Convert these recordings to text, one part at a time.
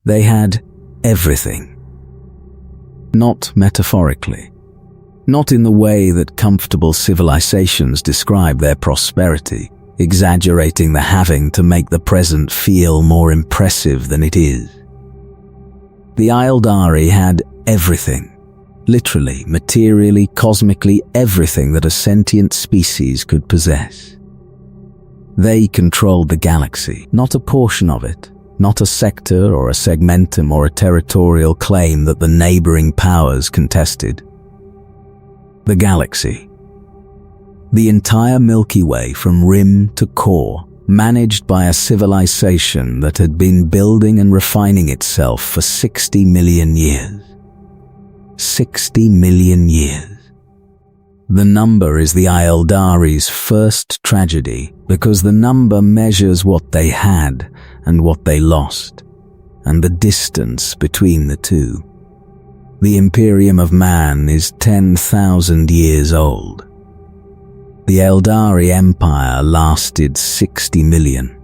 They had everything. Not metaphorically. Not in the way that comfortable civilizations describe their prosperity, exaggerating the having to make the present feel more impressive than it is. The Aeldari had everything. Literally, materially, cosmically, everything that a sentient species could possess. They controlled the galaxy, not a portion of it, not a sector or a segmentum or a territorial claim that the neighboring powers contested. The galaxy. The entire Milky Way from rim to core, managed by a civilization that had been building and refining itself for 60 million years. 60 million years. The number is the Aeldari's first tragedy because the number measures what they had and what they lost, and the distance between the two. The Imperium of man is 10,000 years old. The Aeldari Empire lasted 60 million.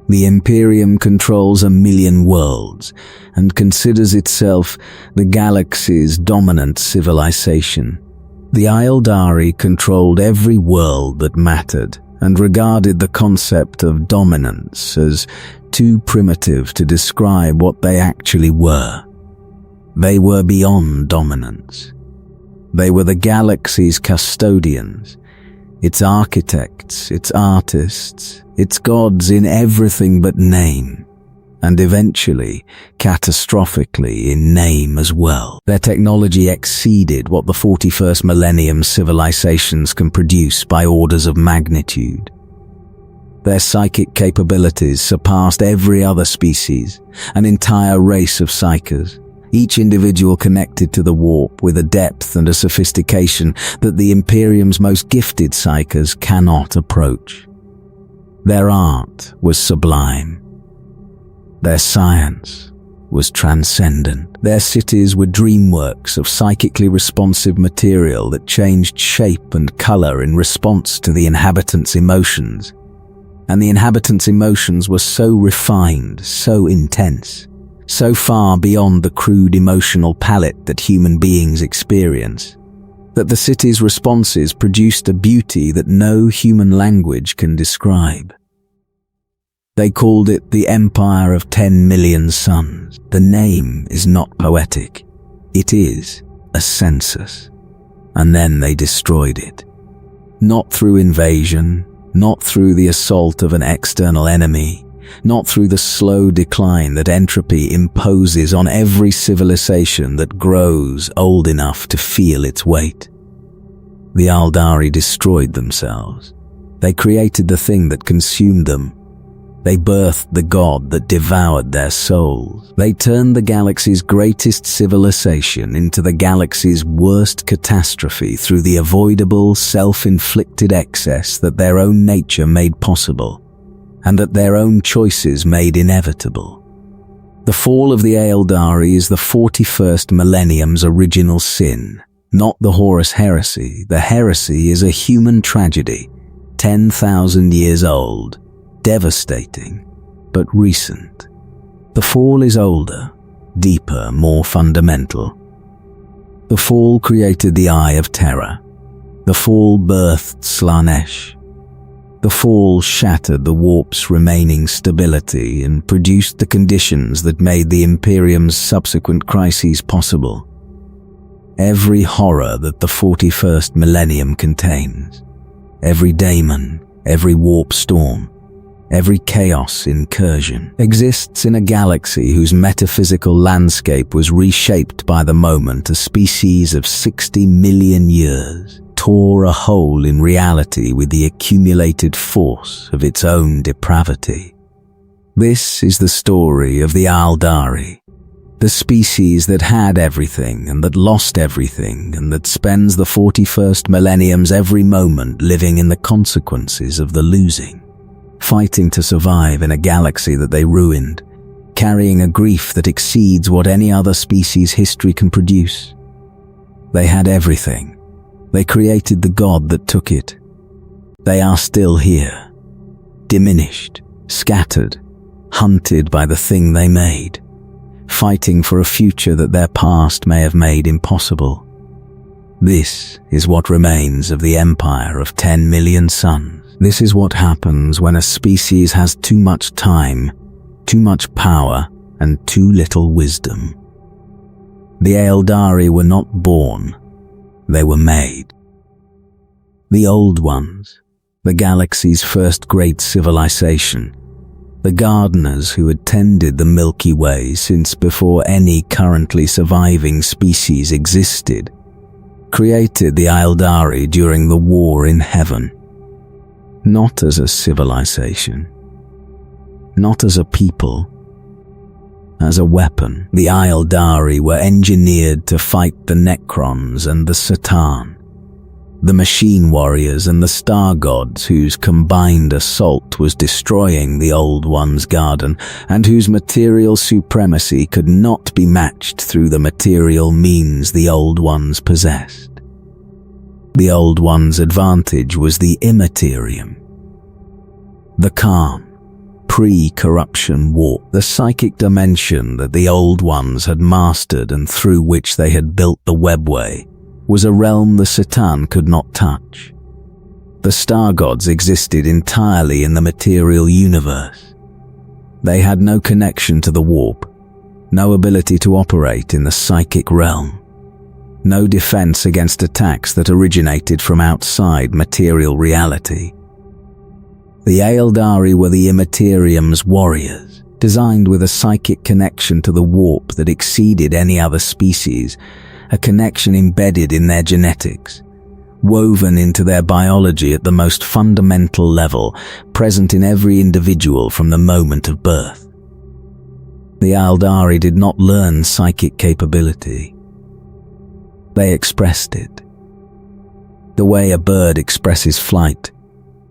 The Imperium controls 1 million worlds and considers itself the galaxy's dominant civilization. The Aeldari controlled every world that mattered and regarded the concept of dominance as too primitive to describe what they actually were. They were beyond dominance. They were the galaxy's custodians, its architects, its artists, its gods in everything but name, and eventually, catastrophically, in name as well. Their technology exceeded what the 41st millennium civilizations can produce by orders of magnitude. Their psychic capabilities surpassed every other species, an entire race of psykers, each individual connected to the warp with a depth and a sophistication that the Imperium's most gifted psykers cannot approach. Their art was sublime. Their science was transcendent. Their cities were dreamworks of psychically responsive material that changed shape and color in response to the inhabitants' emotions. And the inhabitants' emotions were so refined, so intense, so far beyond the crude emotional palette that human beings experience, that the city's responses produced a beauty that no human language can describe. They called it the Empire of 10 million Suns. The name is not poetic. It is a census. And then they destroyed it. Not through invasion, not through the assault of an external enemy, not through the slow decline that entropy imposes on every civilization that grows old enough to feel its weight. The Aeldari destroyed themselves. They created the thing that consumed them. They birthed the god that devoured their souls. They turned the galaxy's greatest civilization into the galaxy's worst catastrophe through the avoidable, self-inflicted excess that their own nature made possible, and that their own choices made inevitable. The fall of the Aeldari is the 41st millennium's original sin, not the Horus heresy. The heresy is a human tragedy, 10,000 years old, devastating, but recent. The fall is older, deeper, more fundamental. The fall created the Eye of Terror. The fall birthed Slaanesh. The fall shattered the warp's remaining stability and produced the conditions that made the Imperium's subsequent crises possible. Every horror that the 41st millennium contains, every daemon, every warp storm, every chaos incursion, exists in a galaxy whose metaphysical landscape was reshaped by the moment a species of 60 million years tore a hole in reality with the accumulated force of its own depravity. This is the story of the Aeldari, the species that had everything and that lost everything and that spends the 41st millennium's every moment living in the consequences of the losing, fighting to survive in a galaxy that they ruined, carrying a grief that exceeds what any other species' history can produce. They had everything. They created the god that took it. They are still here, diminished, scattered, hunted by the thing they made, fighting for a future that their past may have made impossible. This is what remains of the empire of 10 million suns. This is what happens when a species has too much time, too much power, and too little wisdom. The Aeldari were not born, they were made. The Old Ones, the galaxy's first great civilization, the gardeners who had tended the Milky Way since before any currently surviving species existed, created the Aeldari during the war in heaven. Not as a civilization, not as a people, as a weapon. The Aeldari were engineered to fight the Necrons and the Satan, the machine warriors and the star gods whose combined assault was destroying the Old One's garden, and whose material supremacy could not be matched through the material means the Old Ones possessed. The Old One's advantage was the Imperium, the calm, pre-corruption warp, the psychic dimension that the Old Ones had mastered and through which they had built the webway, was a realm the Satan could not touch. The star gods existed entirely in the material universe. They had no connection to the warp, no ability to operate in the psychic realm, no defense against attacks that originated from outside material reality. The Aeldari were the Imperium's warriors, designed with a psychic connection to the warp that exceeded any other species, a connection embedded in their genetics, woven into their biology at the most fundamental level, present in every individual from the moment of birth. The Aeldari did not learn psychic capability. They expressed it. The way a bird expresses flight,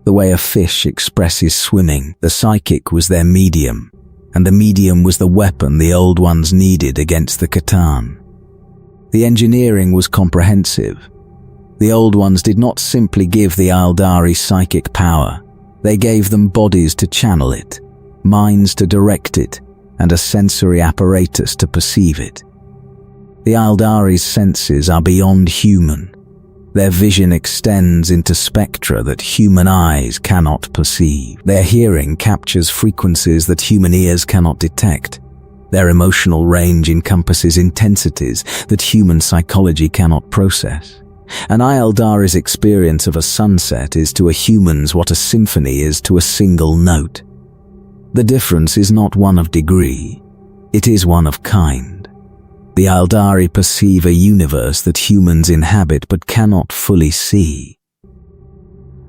the way a fish expresses swimming, the psychic was their medium, and the medium was the weapon the Old Ones needed against the Catan. The engineering was comprehensive. The Old Ones did not simply give the Aeldari psychic power, they gave them bodies to channel it, minds to direct it, and a sensory apparatus to perceive it. The Aeldari's senses are beyond human. Their vision extends into spectra that human eyes cannot perceive. Their hearing captures frequencies that human ears cannot detect. Their emotional range encompasses intensities that human psychology cannot process. An Aeldari's experience of a sunset is to a human's what a symphony is to a single note. The difference is not one of degree, it is one of kind. The Aeldari perceive a universe that humans inhabit but cannot fully see.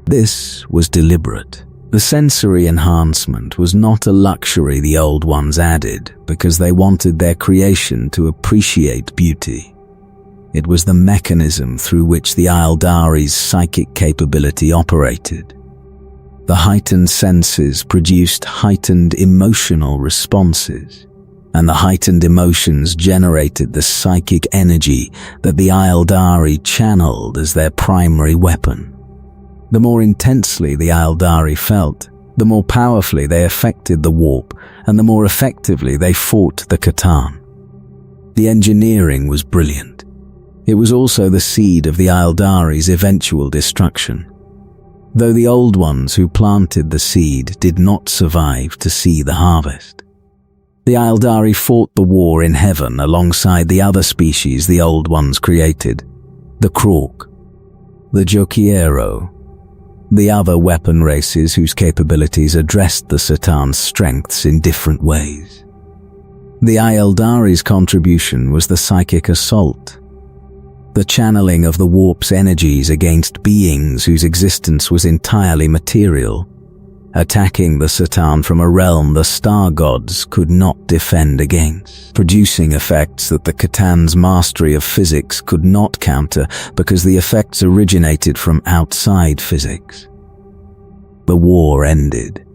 This was deliberate. The sensory enhancement was not a luxury the Old Ones added because they wanted their creation to appreciate beauty. It was the mechanism through which the Aeldari's psychic capability operated. The heightened senses produced heightened emotional responses, and the heightened emotions generated the psychic energy that the Aeldari channeled as their primary weapon. The more intensely the Aeldari felt, the more powerfully they affected the warp, and the more effectively they fought the Catan. The engineering was brilliant. It was also the seed of the Aeldari's eventual destruction, though the Old Ones who planted the seed did not survive to see the harvest. The Aeldari fought the war in heaven alongside the other species the Old Ones created, the Krork, the Jokiero, the other weapon races whose capabilities addressed the Satan's strengths in different ways. The Aeldari's contribution was the psychic assault, the channeling of the warp's energies against beings whose existence was entirely material, attacking the Satan from a realm the star gods could not defend against, producing effects that the Catan's mastery of physics could not counter because the effects originated from outside physics. The war ended.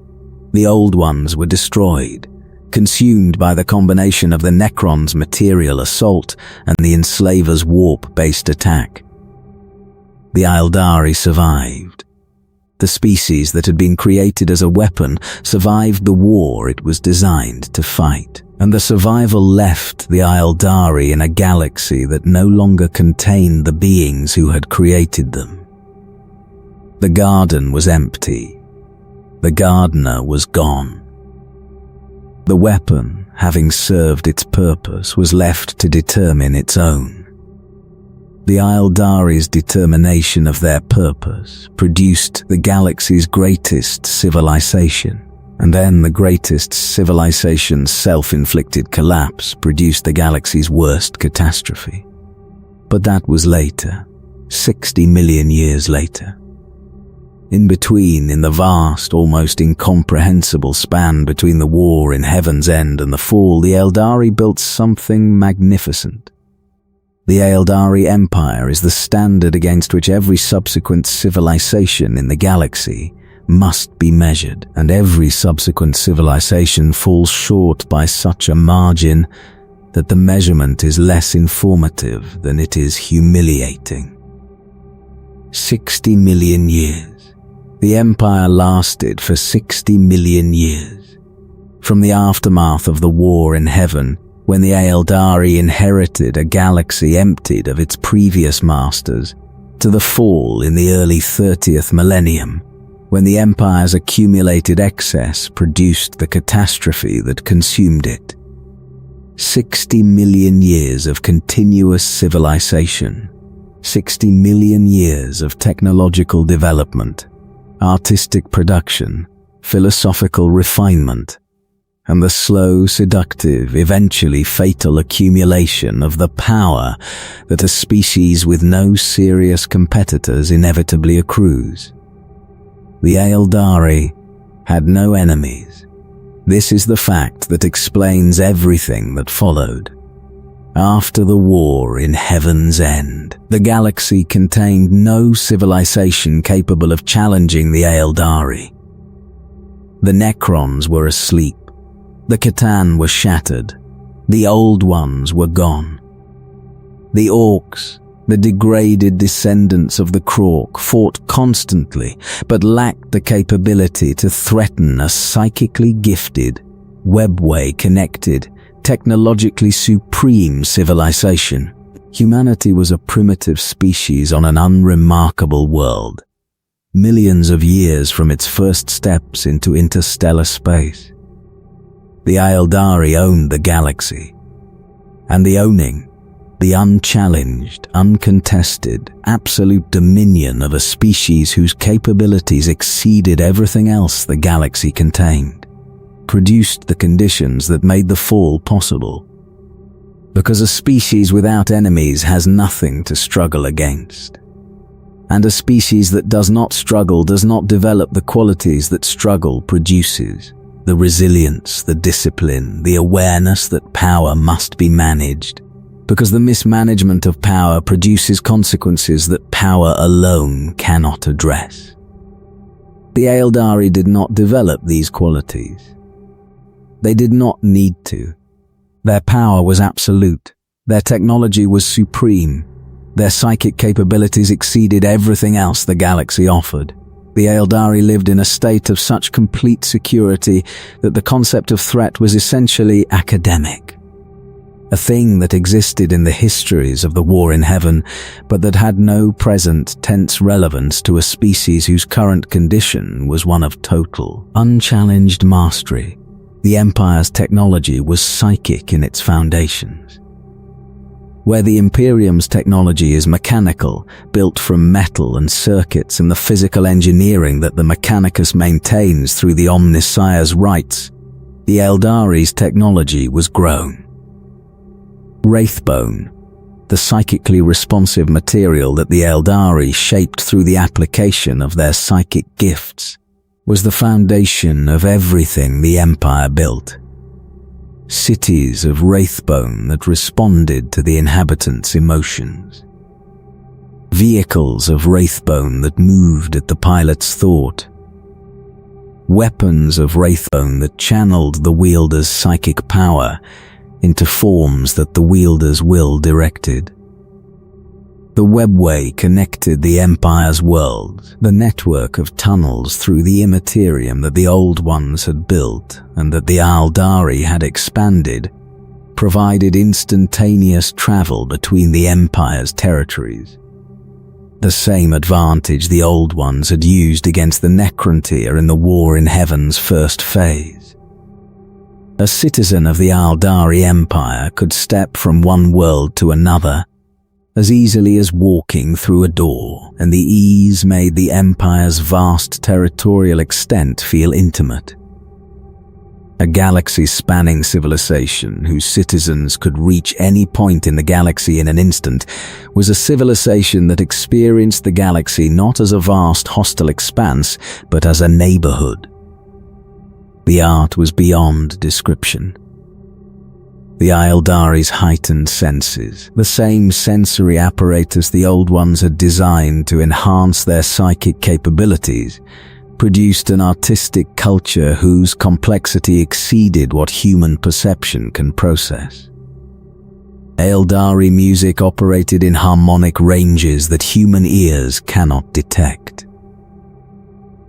The Old Ones were destroyed, consumed by the combination of the Necron's material assault and the Enslaver's warp-based attack. The Aeldari survived, The species that had been created as a weapon survived the war it was designed to fight, and the survival left the Aeldari in a galaxy that no longer contained the beings who had created them. The garden was empty. The gardener was gone. The weapon, having served its purpose, was left to determine its own. The Aeldari's determination of their purpose produced the galaxy's greatest civilization, and then the greatest civilization's self-inflicted collapse produced the galaxy's worst catastrophe. But that was later, 60 million years later. In between, in the vast, almost incomprehensible span between the war in Heaven's End and the fall, the Aeldari built something magnificent. The Aeldari Empire is the standard against which every subsequent civilization in the galaxy must be measured, and every subsequent civilization falls short by such a margin that the measurement is less informative than it is humiliating. 60 million years. The Empire lasted for 60 million years. From the aftermath of the war in Heaven, when the Aeldari inherited a galaxy emptied of its previous masters, to the fall in the early 30th millennium, when the Empire's accumulated excess produced the catastrophe that consumed it. 60 million years of continuous civilization, 60 million years of technological development, artistic production, philosophical refinement, and the slow, seductive, eventually fatal accumulation of the power that a species with no serious competitors inevitably accrues. The Aeldari had no enemies. This is the fact that explains everything that followed. After the war in Heaven's End, the galaxy contained no civilization capable of challenging the Aeldari. The Necrons were asleep. The Catan were shattered. The Old Ones were gone. The Orcs, the degraded descendants of the Krork, fought constantly, but lacked the capability to threaten a psychically gifted, webway connected, technologically supreme civilization. Humanity was a primitive species on an unremarkable world, millions of years from its first steps into interstellar space. The Aeldari owned the galaxy, and the owning, the unchallenged, uncontested, absolute dominion of a species whose capabilities exceeded everything else the galaxy contained, produced the conditions that made the fall possible. Because a species without enemies has nothing to struggle against. And a species that does not struggle does not develop the qualities that struggle produces. The resilience, the discipline, the awareness that power must be managed, because the mismanagement of power produces consequences that power alone cannot address. The Aeldari did not develop these qualities. They did not need to. Their power was absolute. Their technology was supreme. Their psychic capabilities exceeded everything else the galaxy offered. The Aeldari lived in a state of such complete security that the concept of threat was essentially academic. A thing that existed in the histories of the War in Heaven, but that had no present tense relevance to a species whose current condition was one of total, unchallenged mastery. The Empire's technology was psychic in its foundations. Where the Imperium's technology is mechanical, built from metal and circuits and the physical engineering that the Mechanicus maintains through the Omnissiah's rites, the Aeldari's technology was grown. Wraithbone, the psychically responsive material that the Aeldari shaped through the application of their psychic gifts, was the foundation of everything the Empire built. Cities of wraithbone that responded to the inhabitants' emotions. Vehicles of wraithbone that moved at the pilot's thought. Weapons of wraithbone that channeled the wielder's psychic power into forms that the wielder's will directed. The webway connected the Empire's worlds, the network of tunnels through the Imperium that the Old Ones had built and that the Aeldari had expanded, provided instantaneous travel between the Empire's territories. The same advantage the Old Ones had used against the Necrontyr in the War in Heaven's first phase. A citizen of the Aeldari Empire could step from one world to another as easily as walking through a door, and the ease made the Empire's vast territorial extent feel intimate. A galaxy-spanning civilization whose citizens could reach any point in the galaxy in an instant was a civilization that experienced the galaxy not as a vast hostile expanse, but as a neighborhood. The art was beyond description. The Aeldari's heightened senses, the same sensory apparatus the Old Ones had designed to enhance their psychic capabilities, produced an artistic culture whose complexity exceeded what human perception can process. Aeldari music operated in harmonic ranges that human ears cannot detect.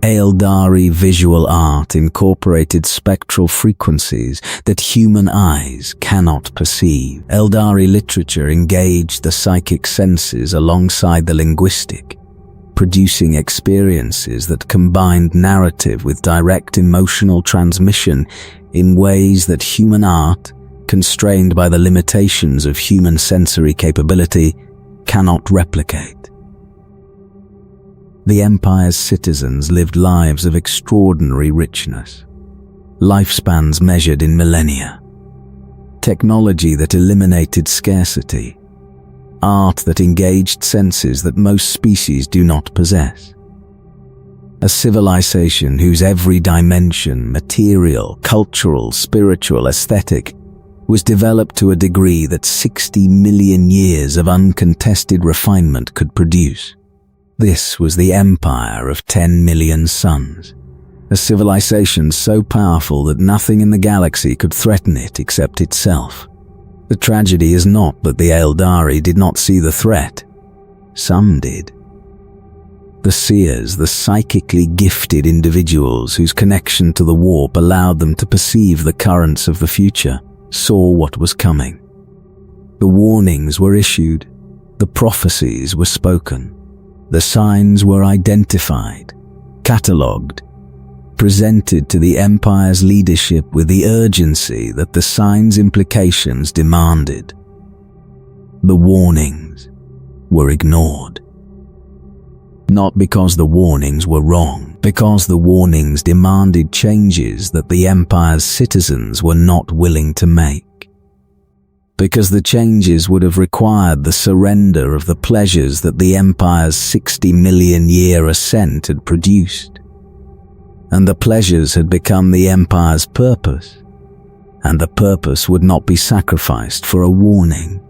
Aeldari visual art incorporated spectral frequencies that human eyes cannot perceive. Aeldari literature engaged the psychic senses alongside the linguistic, producing experiences that combined narrative with direct emotional transmission in ways that human art, constrained by the limitations of human sensory capability, cannot replicate. The Empire's citizens lived lives of extraordinary richness, lifespans measured in millennia, technology that eliminated scarcity, art that engaged senses that most species do not possess. A civilization whose every dimension, material, cultural, spiritual, aesthetic, was developed to a degree that 60 million years of uncontested refinement could produce. This was the Empire of 10 million suns, a civilization so powerful that nothing in the galaxy could threaten it except itself. The tragedy is not that the Aeldari did not see the threat. Some did. The seers, the psychically gifted individuals whose connection to the warp allowed them to perceive the currents of the future, saw what was coming. The warnings were issued, the prophecies were spoken. The signs were identified, catalogued, presented to the Empire's leadership with the urgency that the signs' implications demanded. The warnings were ignored. Not because the warnings were wrong, because the warnings demanded changes that the Empire's citizens were not willing to make. Because the changes would have required the surrender of the pleasures that the Empire's 60 million year ascent had produced. And the pleasures had become the Empire's purpose, and the purpose would not be sacrificed for a warning.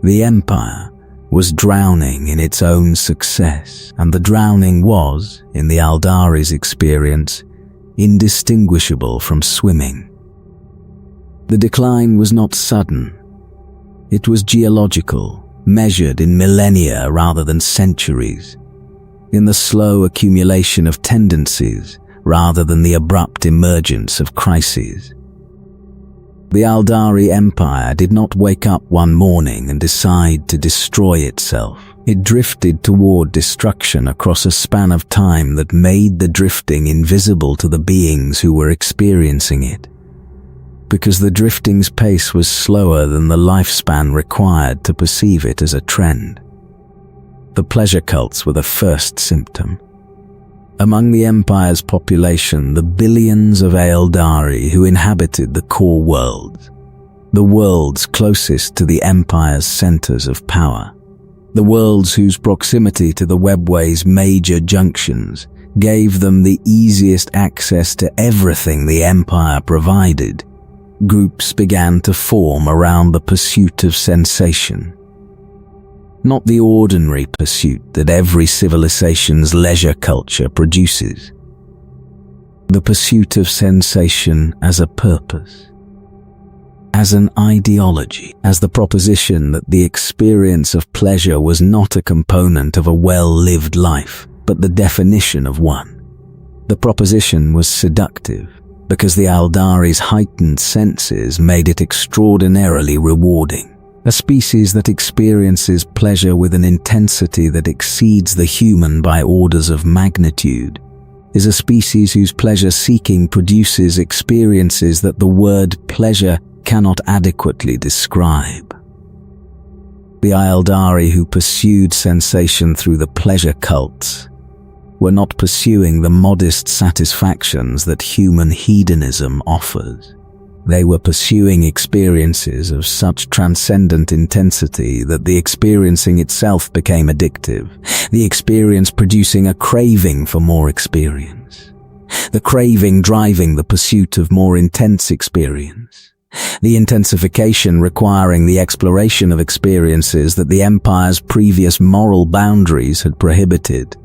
The Empire was drowning in its own success, and the drowning was, in the Aeldari's experience, indistinguishable from swimming. The decline was not sudden. It was geological, measured in millennia rather than centuries, in the slow accumulation of tendencies rather than the abrupt emergence of crises. The Aeldari Empire did not wake up one morning and decide to destroy itself. It drifted toward destruction across a span of time that made the drifting invisible to the beings who were experiencing it, because the drifting's pace was slower than the lifespan required to perceive it as a trend. The pleasure cults were the first symptom. Among the Empire's population, the billions of Aeldari who inhabited the core worlds, the worlds closest to the Empire's centers of power, the worlds whose proximity to the webway's major junctions gave them the easiest access to everything the Empire provided, groups began to form around the pursuit of sensation. Not the ordinary pursuit that every civilization's leisure culture produces. The pursuit of sensation as a purpose. as an ideology, as the proposition that the experience of pleasure was not a component of a well-lived life, but the definition of one. The proposition was seductive, because the Aeldari's heightened senses made it extraordinarily rewarding. A species that experiences pleasure with an intensity that exceeds the human by orders of magnitude is a species whose pleasure-seeking produces experiences that the word pleasure cannot adequately describe. The Aeldari who pursued sensation through the pleasure cults were not pursuing the modest satisfactions that human hedonism offers. They were pursuing experiences of such transcendent intensity that the experiencing itself became addictive, the experience producing a craving for more experience, the craving driving the pursuit of more intense experience, the intensification requiring the exploration of experiences that the Empire's previous moral boundaries had prohibited.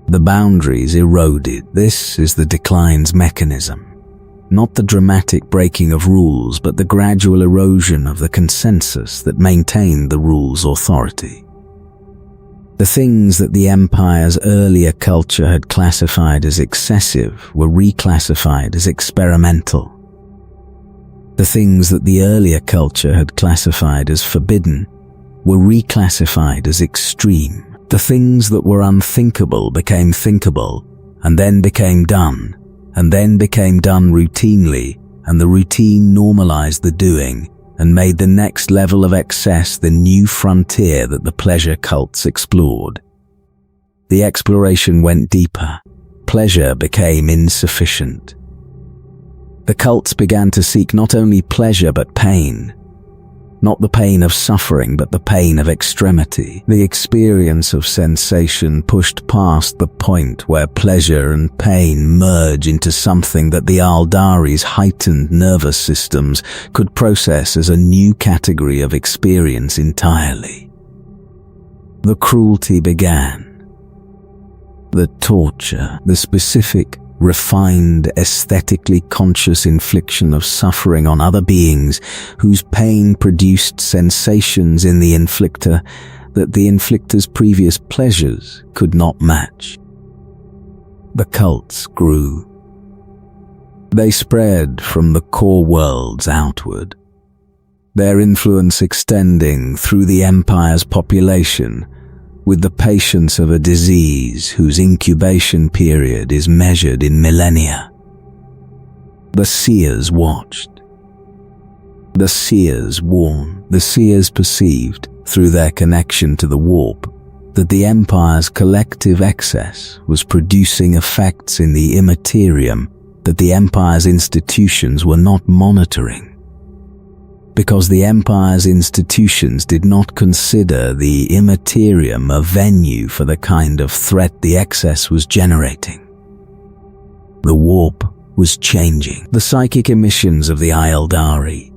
The boundaries eroded. This is the decline's mechanism. Not the dramatic breaking of rules, but the gradual erosion of the consensus that maintained the rule's authority. The things that the Empire's earlier culture had classified as excessive were reclassified as experimental. The things that the earlier culture had classified as forbidden were reclassified as extreme. The things that were unthinkable became thinkable, and then became done, and then became done routinely, and the routine normalized the doing and made the next level of excess the new frontier that the pleasure cults explored. The exploration went deeper. Pleasure became insufficient. The cults began to seek not only pleasure but pain. Not the pain of suffering, but the pain of extremity. The experience of sensation pushed past the point where pleasure and pain merge into something that the Aeldari's heightened nervous systems could process as a new category of experience entirely. The cruelty began. The torture, the specific, refined, aesthetically conscious infliction of suffering on other beings whose pain produced sensations in the inflictor that the inflictor's previous pleasures could not match. The cults grew. They spread from the core worlds outward, their influence extending through the Empire's population with the patience of a disease whose incubation period is measured in millennia. The seers watched. The seers warned. The seers perceived, through their connection to the warp, that the Empire's collective excess was producing effects in the Imperium that the Empire's institutions were not monitoring. Because the Empire's institutions did not consider the Imperium a venue for the kind of threat the excess was generating. The warp was changing. The psychic emissions of the Aeldari,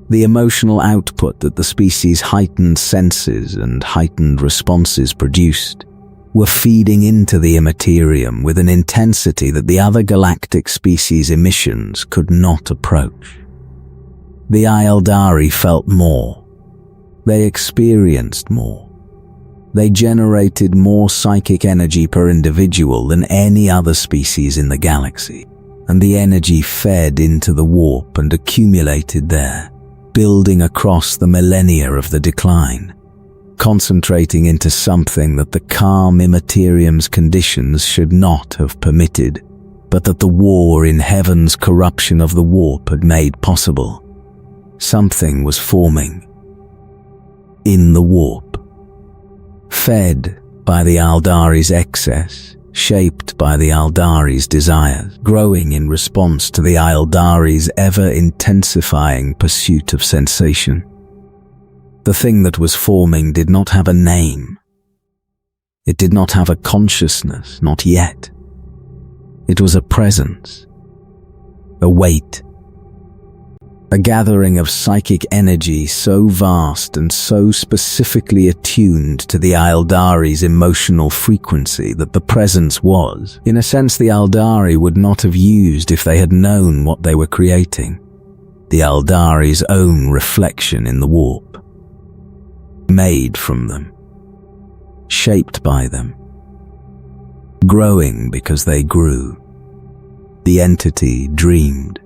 the emotional output that the species' heightened senses and heightened responses produced, were feeding into the Imperium with an intensity that the other galactic species' emissions could not approach. The Aeldari felt more. They experienced more. They generated more psychic energy per individual than any other species in the galaxy, and the energy fed into the warp and accumulated there, building across the millennia of the decline, concentrating into something that the calm Imperium's conditions should not have permitted, but that the war in heaven's corruption of the warp had made possible. Something was forming in the warp, fed by the Aeldari's excess, shaped by the Aeldari's desires, growing in response to the Aeldari's ever-intensifying pursuit of sensation. The thing that was forming did not have a name. It did not have a consciousness, not yet. It was a presence, a weight, a gathering of psychic energy so vast and so specifically attuned to the Aeldari's emotional frequency that the presence was, in a sense, the Aeldari would not have used if they had known what they were creating. the Aeldari's own reflection in the warp. Made from them, shaped by them, growing because they grew, the entity dreamed.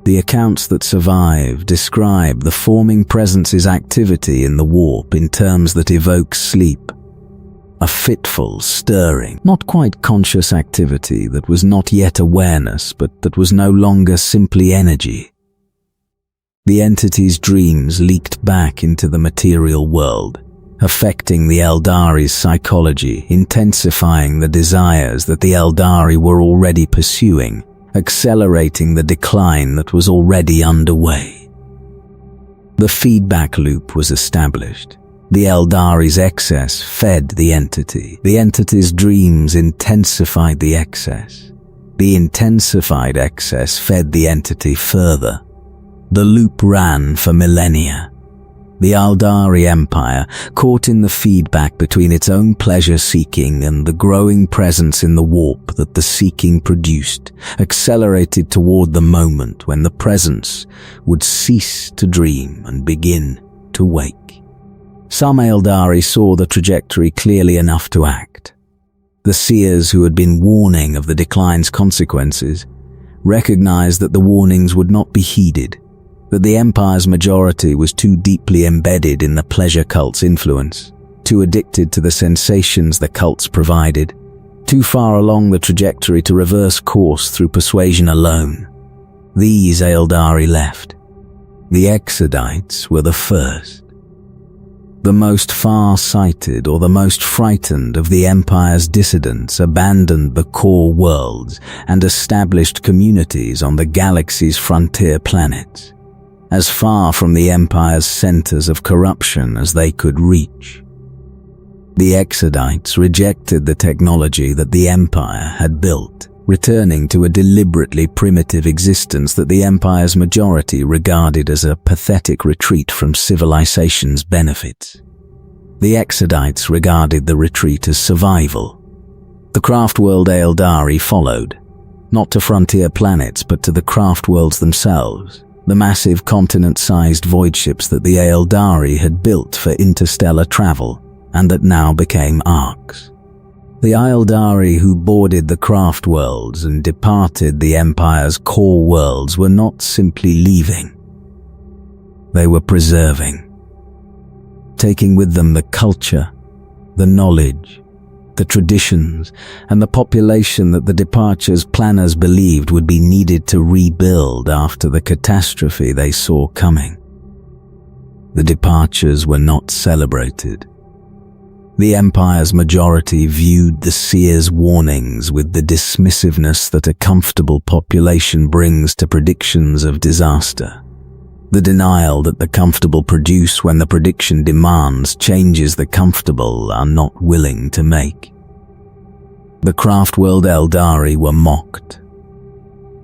The accounts that survive describe the forming presence's activity in the warp in terms that evoke sleep, a fitful, stirring, not quite conscious activity that was not yet awareness, but that was no longer simply energy. The entity's dreams leaked back into the material world, affecting the Eldari's psychology, intensifying the desires that the Eldari were already pursuing, accelerating the decline that was already underway. The feedback loop was established. The Eldari's excess fed the entity. The entity's dreams intensified the excess. The intensified excess fed the entity further. The loop ran for millennia. The Aeldari Empire, caught in the feedback between its own pleasure-seeking and the growing presence in the warp that the seeking produced, accelerated toward the moment when the presence would cease to dream and begin to wake. Some Aeldari saw the trajectory clearly enough to act. The seers who had been warning of the decline's consequences recognized that the warnings would not be heeded, that the Empire's majority was too deeply embedded in the pleasure cult's influence, too addicted to the sensations the cults provided, too far along the trajectory to reverse course through persuasion alone. These Aeldari left. The Exodites were the first. The most far-sighted or the most frightened of the Empire's dissidents abandoned the core worlds and established communities on the galaxy's frontier planets, as far from the Empire's centers of corruption as they could reach. The Exodites rejected the technology that the Empire had built, returning to a deliberately primitive existence that the Empire's majority regarded as a pathetic retreat from civilization's benefits. The Exodites regarded the retreat as survival. The craft-world Aeldari followed, not to frontier planets but to the craft-worlds themselves, the massive continent-sized void ships that the Aeldari had built for interstellar travel and that now became arcs. The Aeldari who boarded the craft worlds and departed the Empire's core worlds were not simply leaving. They were preserving, taking with them the culture, the knowledge, the traditions, and the population that the departure's planners believed would be needed to rebuild after the catastrophe they saw coming. The departures were not celebrated. The Empire's majority viewed the seer's warnings with the dismissiveness that a comfortable population brings to predictions of disaster. The denial that the comfortable produce when the prediction demands changes the comfortable are not willing to make. The craft-world Eldari were mocked.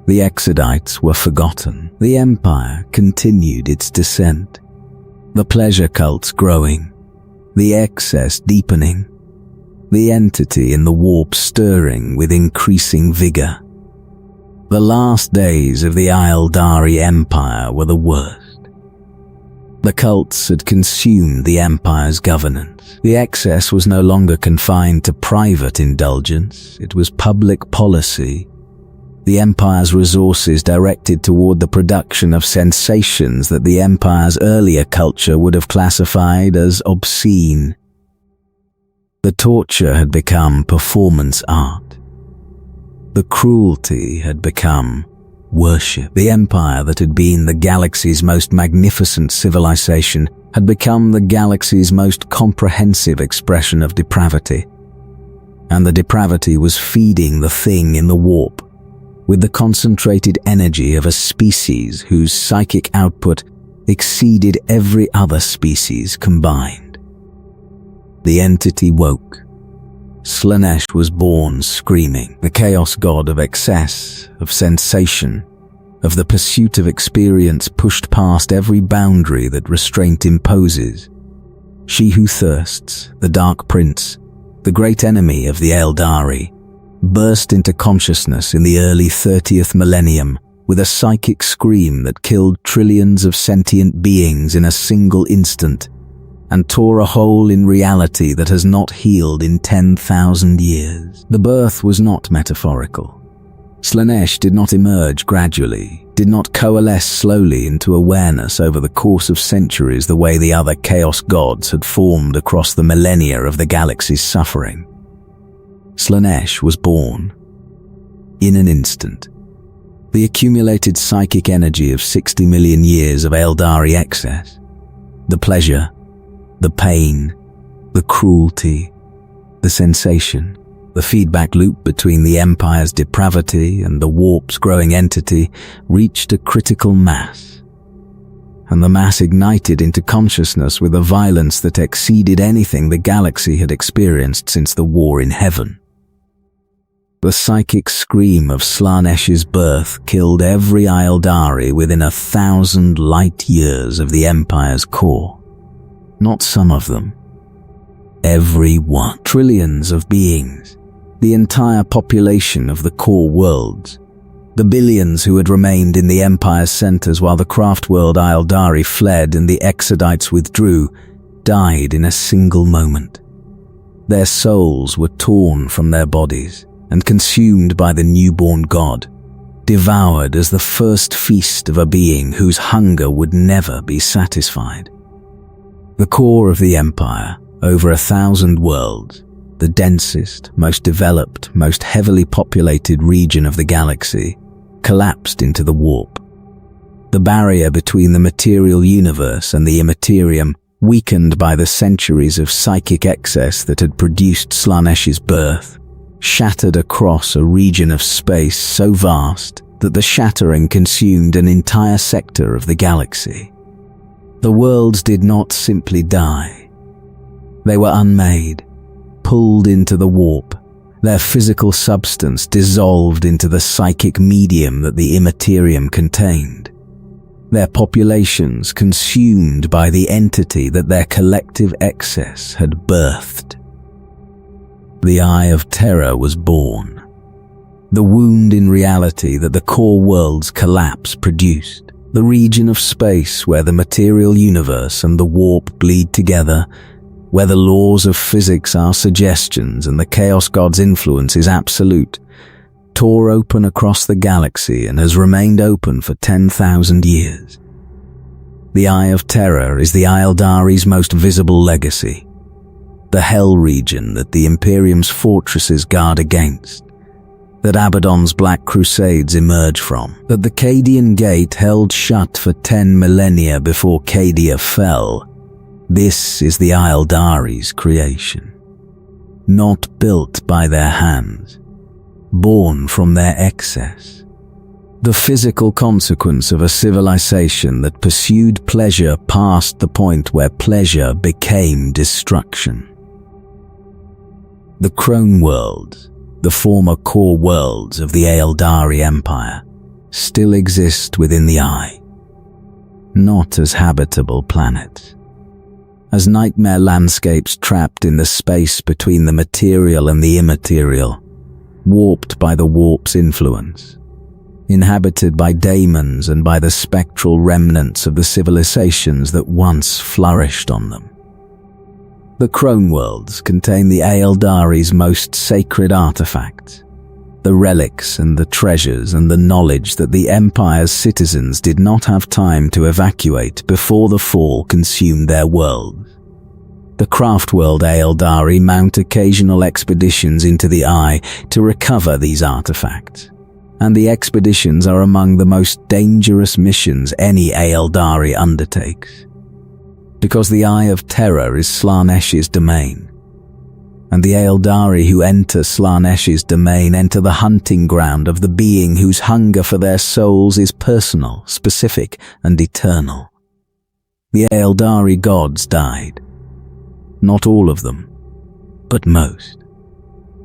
The Exodites were forgotten. The Empire continued its descent. The pleasure cults growing, the excess deepening, the entity in the warp stirring with increasing vigor. The last days of the Aeldari Empire were the worst. The cults had consumed the Empire's governance. The excess was no longer confined to private indulgence, it was public policy. The Empire's resources directed toward the production of sensations that the Empire's earlier culture would have classified as obscene. The torture had become performance art. The cruelty had become worship. The Empire that had been the galaxy's most magnificent civilization had become the galaxy's most comprehensive expression of depravity. And the depravity was feeding the thing in the warp with the concentrated energy of a species whose psychic output exceeded every other species combined. The entity woke. Slaanesh was born screaming, the chaos god of excess, of sensation, of the pursuit of experience pushed past every boundary that restraint imposes. She who thirsts, the Dark Prince, the great enemy of the Aeldari, burst into consciousness in the early 30th millennium with a psychic scream that killed trillions of sentient beings in a single instant and tore a hole in reality that has not healed in 10,000 years. The birth was not metaphorical. Slaanesh did not emerge gradually, did not coalesce slowly into awareness over the course of centuries the way the other chaos gods had formed across the millennia of the galaxy's suffering. Slaanesh was born. In an instant. The accumulated psychic energy of 60 million years of Aeldari excess. The pleasure, the pain, the cruelty, the sensation, the feedback loop between the Empire's depravity and the Warp's growing entity reached a critical mass. And the mass ignited into consciousness with a violence that exceeded anything the galaxy had experienced since the war in heaven. The psychic scream of Slaanesh's birth killed every Aeldari within 1,000 light years of the Empire's core. Not some of them. Every one. Trillions of beings. The entire population of the core worlds. The billions who had remained in the Empire's centers while the craft world Aeldari fled and the Exodites withdrew, died in a single moment. Their souls were torn from their bodies and consumed by the newborn god, devoured as the first feast of a being whose hunger would never be satisfied. The core of the Empire, over 1,000 worlds, the densest, most developed, most heavily populated region of the galaxy, collapsed into the warp. The barrier between the material universe and the Imperium, weakened by the centuries of psychic excess that had produced Slaanesh's birth, shattered across a region of space so vast that the shattering consumed an entire sector of the galaxy. The worlds did not simply die. They were unmade, pulled into the warp, their physical substance dissolved into the psychic medium that the Imperium contained, their populations consumed by the entity that their collective excess had birthed. The Eye of Terror was born. The wound in reality that the core world's collapse produced. The region of space where the material universe and the warp bleed together, where the laws of physics are suggestions and the Chaos God's influence is absolute, tore open across the galaxy and has remained open for 10,000 years. The Eye of Terror is the Aeldari's most visible legacy. The hell region that the Imperium's fortresses guard against, that Abaddon's Black Crusades emerge from, that the Cadian Gate held shut for 10 millennia before Cadia fell. This is the Aeldari's creation. Not built by their hands, born from their excess. The physical consequence of a civilization that pursued pleasure past the point where pleasure became destruction. The Crone worlds, the former core worlds of the Aeldari Empire, still exist within the Eye. Not as habitable planets. As nightmare landscapes trapped in the space between the material and the immaterial, warped by the warp's influence, inhabited by daemons and by the spectral remnants of the civilizations that once flourished on them. The Crone worlds contain the Aeldari's most sacred artifacts, the relics and the treasures and the knowledge that the Empire's citizens did not have time to evacuate before the fall consumed their worlds. The craft world Aeldari mount occasional expeditions into the Eye to recover these artifacts, and the expeditions are among the most dangerous missions any Aeldari undertakes. Because the Eye of Terror is Slaanesh's domain, and the Aeldari who enter Slaanesh's domain enter the hunting ground of the being whose hunger for their souls is personal, specific, and eternal. The Aeldari gods died. Not all of them, but most.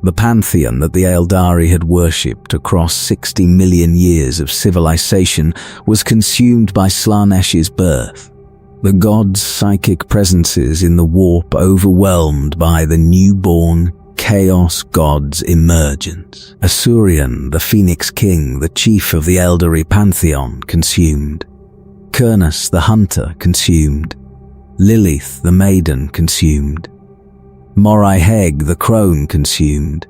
The pantheon that the Aeldari had worshipped across 60 million years of civilization was consumed by Slaanesh's birth. The gods' psychic presences in the warp overwhelmed by the newborn, chaos god's emergence. Asurion, the Phoenix King, the chief of the Aeldari pantheon, consumed. Kurnus, the hunter, consumed. Lilith, the maiden, consumed. Morai-Heg, the crone, consumed.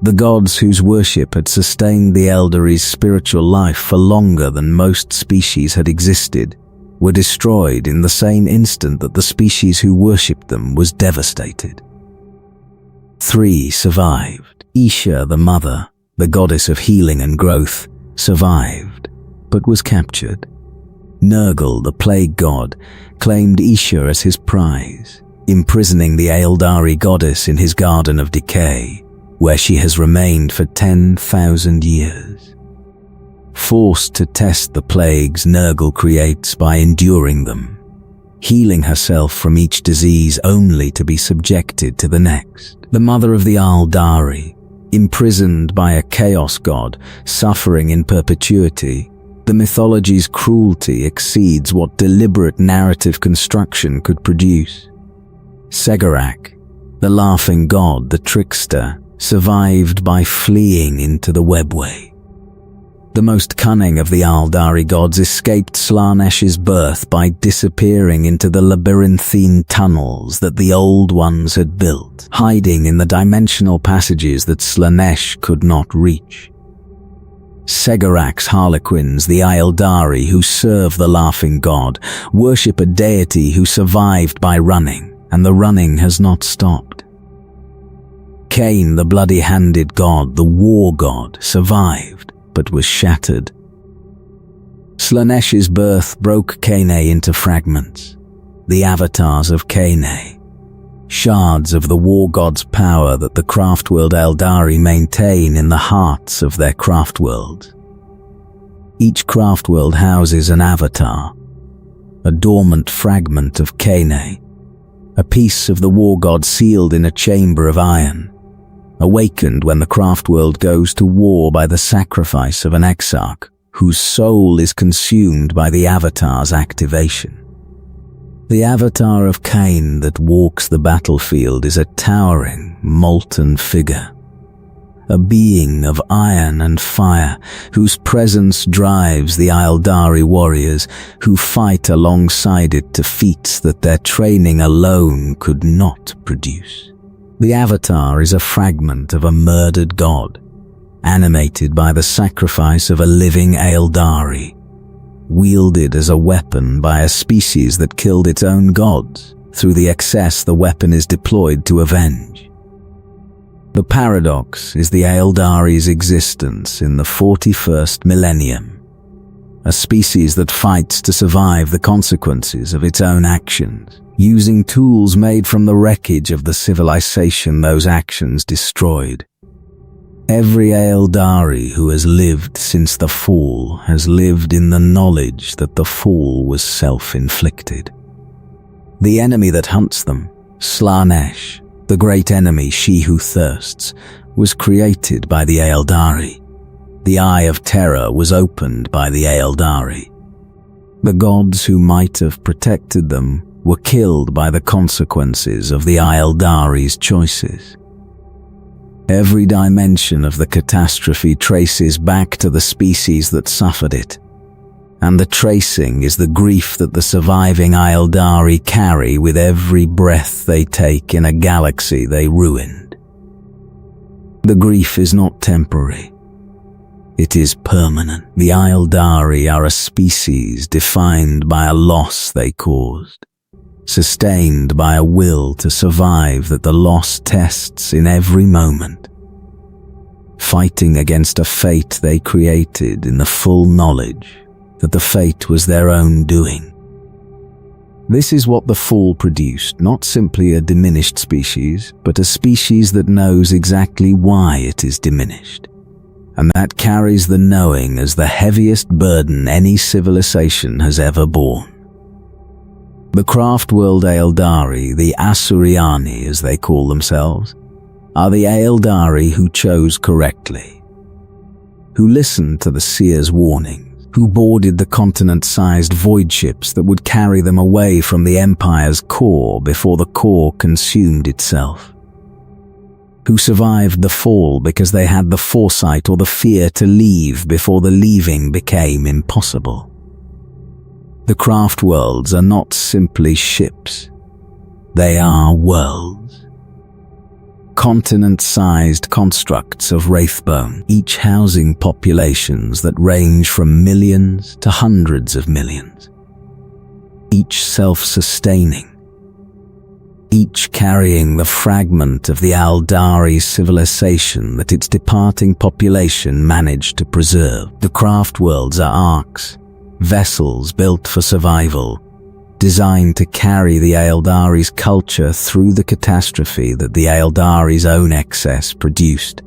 The gods whose worship had sustained the Aeldari's spiritual life for longer than most species had existed were destroyed in the same instant that the species who worshipped them was devastated. 3 survived. Isha, the mother, the goddess of healing and growth, survived, but was captured. Nergal, the plague god, claimed Isha as his prize, imprisoning the Aeldari goddess in his garden of decay, where she has remained for 10,000 years. Forced to test the plagues Nergal creates by enduring them, healing herself from each disease only to be subjected to the next. The mother of the Aeldari, imprisoned by a chaos god, suffering in perpetuity, the mythology's cruelty exceeds what deliberate narrative construction could produce. Segarak, the laughing god, the trickster, survived by fleeing into the webway. The most cunning of the Aeldari gods escaped Slaanesh's birth by disappearing into the labyrinthine tunnels that the Old Ones had built, hiding in the dimensional passages that Slaanesh could not reach. Segarak's harlequins, the Aeldari who serve the laughing god, worship a deity who survived by running, and the running has not stopped. Cain, the bloody-handed god, the war god, survived, but was shattered. Slaanesh's birth broke Kane into fragments, the avatars of Kane, shards of the war god's power that the craftworld Aeldari maintain in the hearts of their craftworlds. Each craftworld houses an avatar, a dormant fragment of Kane, a piece of the war god sealed in a chamber of iron, awakened when the craftworld goes to war by the sacrifice of an exarch, whose soul is consumed by the avatar's activation. The avatar of Cain that walks the battlefield is a towering, molten figure, a being of iron and fire whose presence drives the Aeldari warriors who fight alongside it to feats that their training alone could not produce. The avatar is a fragment of a murdered god, animated by the sacrifice of a living Aeldari, wielded as a weapon by a species that killed its own gods. Through the excess the weapon is deployed to avenge. The paradox is the Aeldari's existence in the 41st millennium, a species that fights to survive the consequences of its own actions, using tools made from the wreckage of the civilization those actions destroyed. Every Aeldari who has lived since the fall has lived in the knowledge that the fall was self-inflicted. The enemy that hunts them, Slaanesh, the great enemy, she who thirsts, was created by the Aeldari. The eye of terror was opened by the Aeldari. The gods who might have protected them were killed by the consequences of the Aeldari's choices. Every dimension of the catastrophe traces back to the species that suffered it, and the tracing is the grief that the surviving Aeldari carry with every breath they take in a galaxy they ruined. The grief is not temporary. It is permanent. The Aeldari are a species defined by a loss they caused, sustained by a will to survive that the loss tests in every moment, fighting against a fate they created in the full knowledge that the fate was their own doing. This is what the fall produced, not simply a diminished species, but a species that knows exactly why it is diminished, and that carries the knowing as the heaviest burden any civilization has ever borne. The craftworld Aeldari, the Asuriani as they call themselves, are the Aeldari who chose correctly, who listened to the seer's warnings, who boarded the continent-sized void ships that would carry them away from the Empire's core before the core consumed itself. who survived the fall because they had the foresight or the fear to leave before the leaving became impossible. The craft worlds are not simply ships. They are worlds. Continent-sized constructs of wraithbone, each housing populations that range from millions to hundreds of millions. Each self-sustaining, each carrying the fragment of the Aeldari civilization that its departing population managed to preserve. The craft worlds are arks, vessels built for survival, designed to carry the Aeldari's culture through the catastrophe that the Aeldari's own excess produced,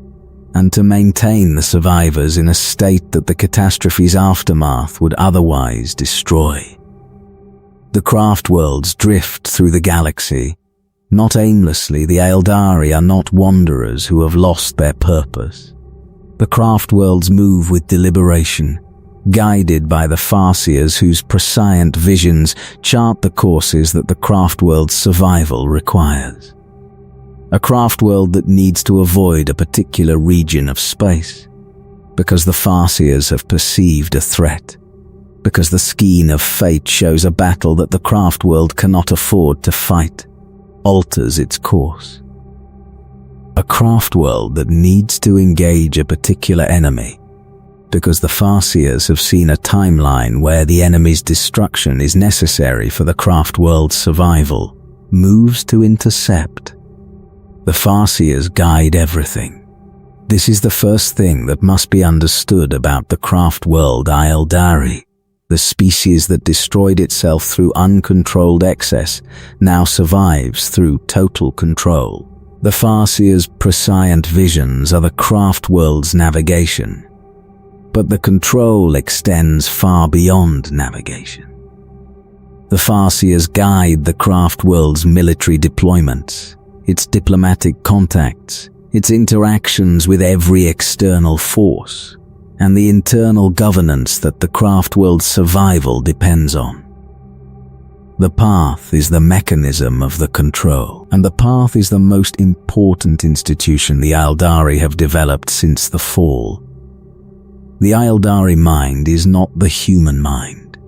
and to maintain the survivors in a state that the catastrophe's aftermath would otherwise destroy. The craft worlds drift through the galaxy. Not aimlessly, the Aeldari are not wanderers who have lost their purpose. The craft worlds move with deliberation, guided by the Farseers whose prescient visions chart the courses that the craft world's survival requires. A craft world that needs to avoid a particular region of space, because the Farseers have perceived a threat, because the skein of fate shows a battle that the craft world cannot afford to fight, alters its course. A craft world that needs to engage a particular enemy, because the Farseers have seen a timeline where the enemy's destruction is necessary for the craft world's survival, moves to intercept. The Farseers guide everything. This is the first thing that must be understood about the craft world Aeldari. The species that destroyed itself through uncontrolled excess now survives through total control. The Farseers' prescient visions are the craft world's navigation, but the control extends far beyond navigation. The Farseers guide the craft world's military deployments, its diplomatic contacts, its interactions with every external force, and the internal governance that the craft world's survival depends on. The path is the mechanism of the control, and the path is the most important institution the Aeldari have developed since the fall. The Aeldari mind is not the human mind.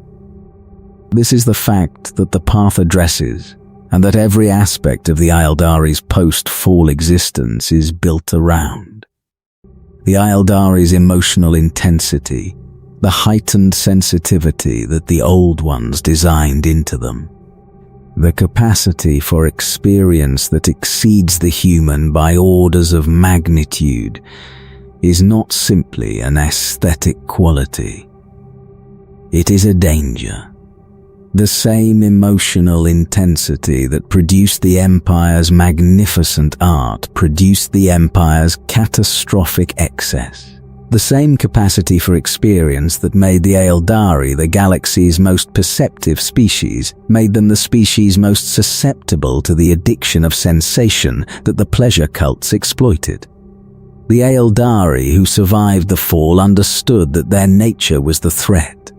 This is the fact that the path addresses, and that every aspect of the Aeldari's post-fall existence is built around. The Aeldari's emotional intensity, the heightened sensitivity that the Old Ones designed into them, the capacity for experience that exceeds the human by orders of magnitude, is not simply an aesthetic quality. It is a danger. The same emotional intensity that produced the Empire's magnificent art produced the Empire's catastrophic excess. The same capacity for experience that made the Aeldari the galaxy's most perceptive species made them the species most susceptible to the addiction of sensation that the pleasure cults exploited. The Aeldari who survived the fall understood that their nature was the threat,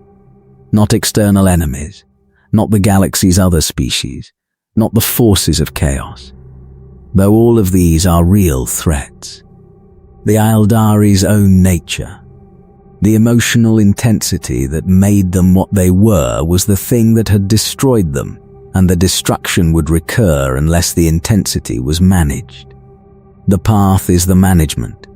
not external enemies, not the galaxy's other species, not the forces of chaos, though all of these are real threats. The Aeldari's own nature, the emotional intensity that made them what they were, was the thing that had destroyed them, and the destruction would recur unless the intensity was managed. The path is the management.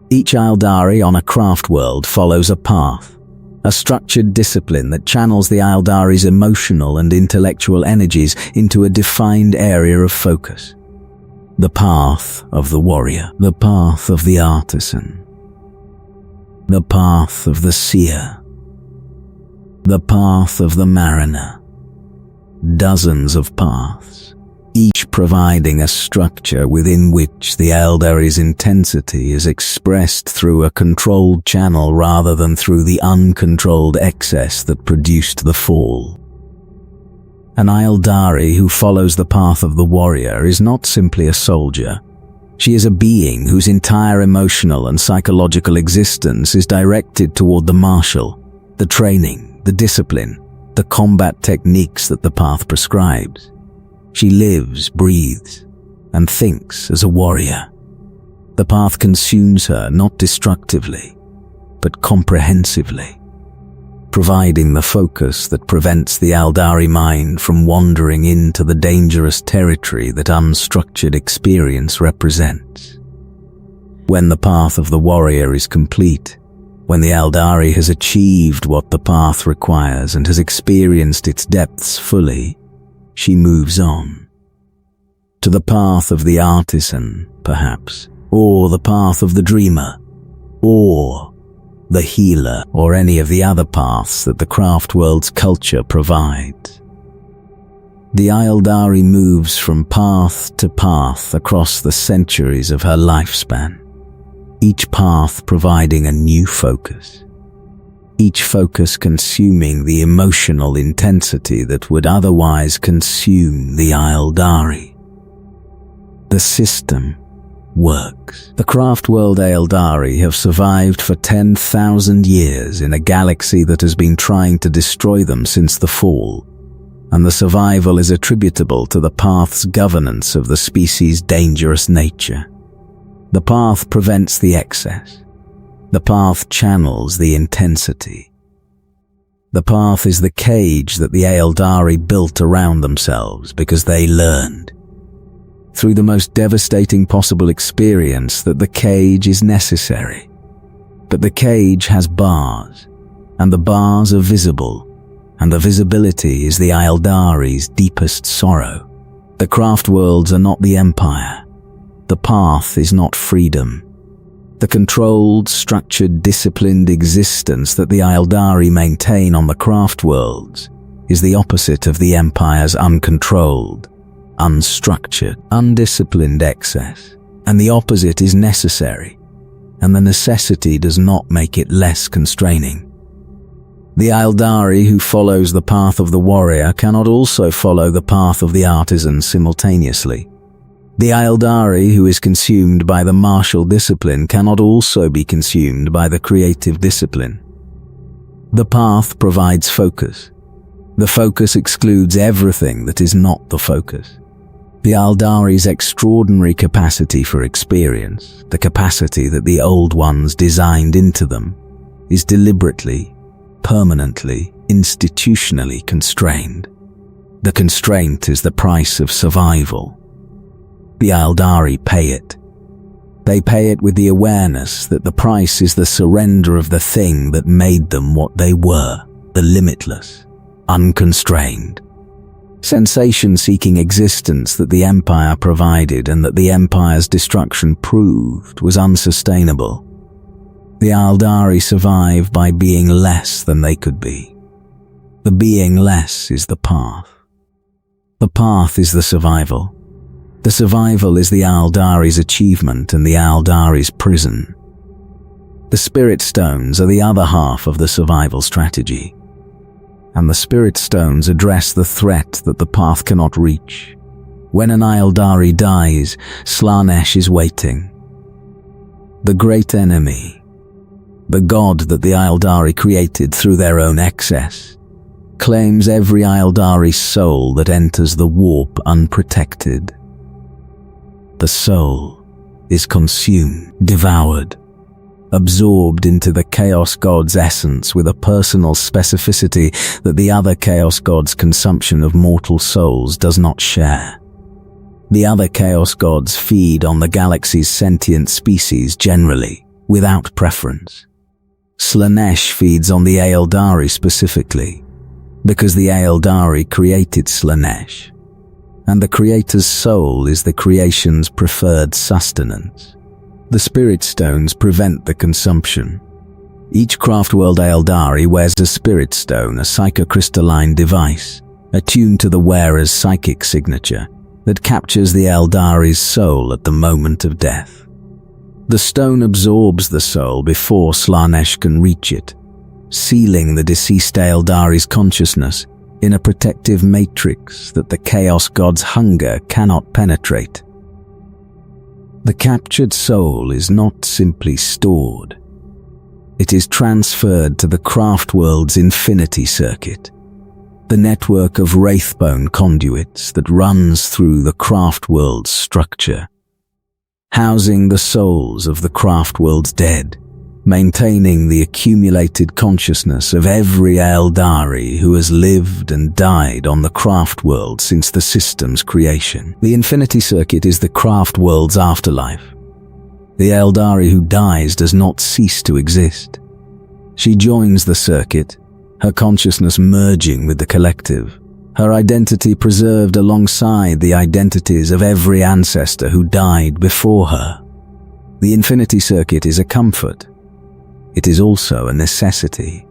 Each Aeldari on a craft world follows a path, a structured discipline that channels the Aeldari's emotional and intellectual energies into a defined area of focus. The path of the warrior, the path of the artisan, the path of the seer, the path of the mariner. Dozens of paths, each providing a structure within which the Aeldari's intensity is expressed through a controlled channel rather than through the uncontrolled excess that produced the fall. An Aeldari who follows the path of the warrior is not simply a soldier. She is a being whose entire emotional and psychological existence is directed toward the martial, the training, the discipline, the combat techniques that the path prescribes. She lives, breathes, and thinks as a warrior, The path consumes her not destructively, but comprehensively, providing the focus that prevents the Aeldari mind from wandering into the dangerous territory that unstructured experience represents. When the path of the warrior is complete, when the Aeldari has achieved what the path requires and has experienced its depths fully, she moves on. To the path of the artisan, perhaps, or the path of the dreamer, or the healer, or any of the other paths that the craft world's culture provides. The Aeldari moves from path to path across the centuries of her lifespan, each path providing a new focus, each focus consuming the emotional intensity that would otherwise consume the Aeldari. The system works. The craft world Aeldari have survived for 10,000 years in a galaxy that has been trying to destroy them since the fall, and the survival is attributable to the path's governance of the species' dangerous nature. The path prevents the excess. The path channels the intensity. The path is the cage that the Aeldari built around themselves because they learned, through the most devastating possible experience, that the cage is necessary. But the cage has bars, and the bars are visible, and the visibility is the Aeldari's deepest sorrow. The craft worlds are not the Empire. The path is not freedom. The controlled, structured, disciplined existence that the Aeldari maintain on the craft worlds is the opposite of the Empire's uncontrolled, unstructured, undisciplined excess, and the opposite is necessary, and the necessity does not make it less constraining. The Aeldari who follows the path of the warrior cannot also follow the path of the artisan simultaneously. The Aeldari who is consumed by the martial discipline cannot also be consumed by the creative discipline. The path provides focus. The focus excludes everything that is not the focus. The Aeldari's extraordinary capacity for experience, the capacity that the Old Ones designed into them, is deliberately, permanently, institutionally constrained. The constraint is the price of survival. The Aeldari pay it. They pay it with the awareness that the price is the surrender of the thing that made them what they were, the limitless, unconstrained, sensation-seeking existence that the Empire provided and that the Empire's destruction proved was unsustainable. The Aeldari survive by being less than they could be. The being less is the path. The path is the survival. The survival is the Aeldari's achievement and the Aeldari's prison. The Spirit Stones are the other half of the survival strategy, and the Spirit Stones address the threat that the path cannot reach. When an Aeldari dies, Slaanesh is waiting. The great enemy, the god that the Aeldari created through their own excess, claims every Aeldari soul that enters the warp unprotected. The soul is consumed, devoured, absorbed into the Chaos God's essence with a personal specificity that the other Chaos God's consumption of mortal souls does not share. The other Chaos Gods feed on the galaxy's sentient species generally, without preference. Slaanesh feeds on the Aeldari specifically, because the Aeldari created Slaanesh, and the Creator's soul is the creation's preferred sustenance. The Spirit Stones prevent the consumption. Each craftworld Aeldari wears a Spirit Stone, a psychocrystalline device, attuned to the wearer's psychic signature, that captures the Aeldari's soul at the moment of death. The stone absorbs the soul before Slaanesh can reach it, sealing the deceased Aeldari's consciousness in a protective matrix that the Chaos God's hunger cannot penetrate. The captured soul is not simply stored. It is transferred to the craft world's infinity circuit, the network of wraithbone conduits that runs through the craft world's structure. housing the souls of the craft-world's dead, maintaining the accumulated consciousness of every Aeldari who has lived and died on the craft world since the system's creation. The Infinity Circuit is the craft world's afterlife. The Aeldari who dies does not cease to exist. She joins the circuit, her consciousness merging with the collective, her identity preserved alongside the identities of every ancestor who died before her. The Infinity Circuit is a comfort. It is also a necessity.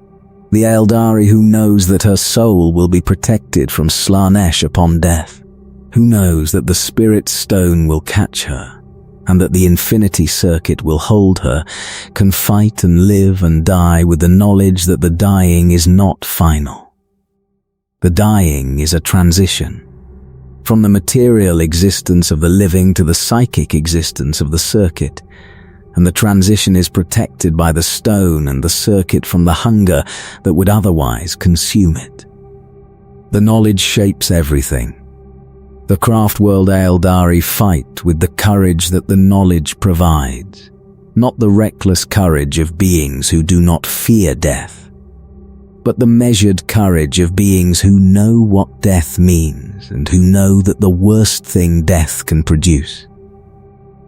The Aeldari who knows that her soul will be protected from Slaanesh upon death, who knows that the Spirit Stone will catch her, and that the Infinity Circuit will hold her, can fight and live and die with the knowledge that the dying is not final. The dying is a transition, from the material existence of the living to the psychic existence of the circuit, and the transition is protected by the stone and the circuit from the hunger that would otherwise consume it. The knowledge shapes everything. The craft world Aeldari fight with the courage that the knowledge provides, not the reckless courage of beings who do not fear death, but the measured courage of beings who know what death means and who know that the worst thing death can produce,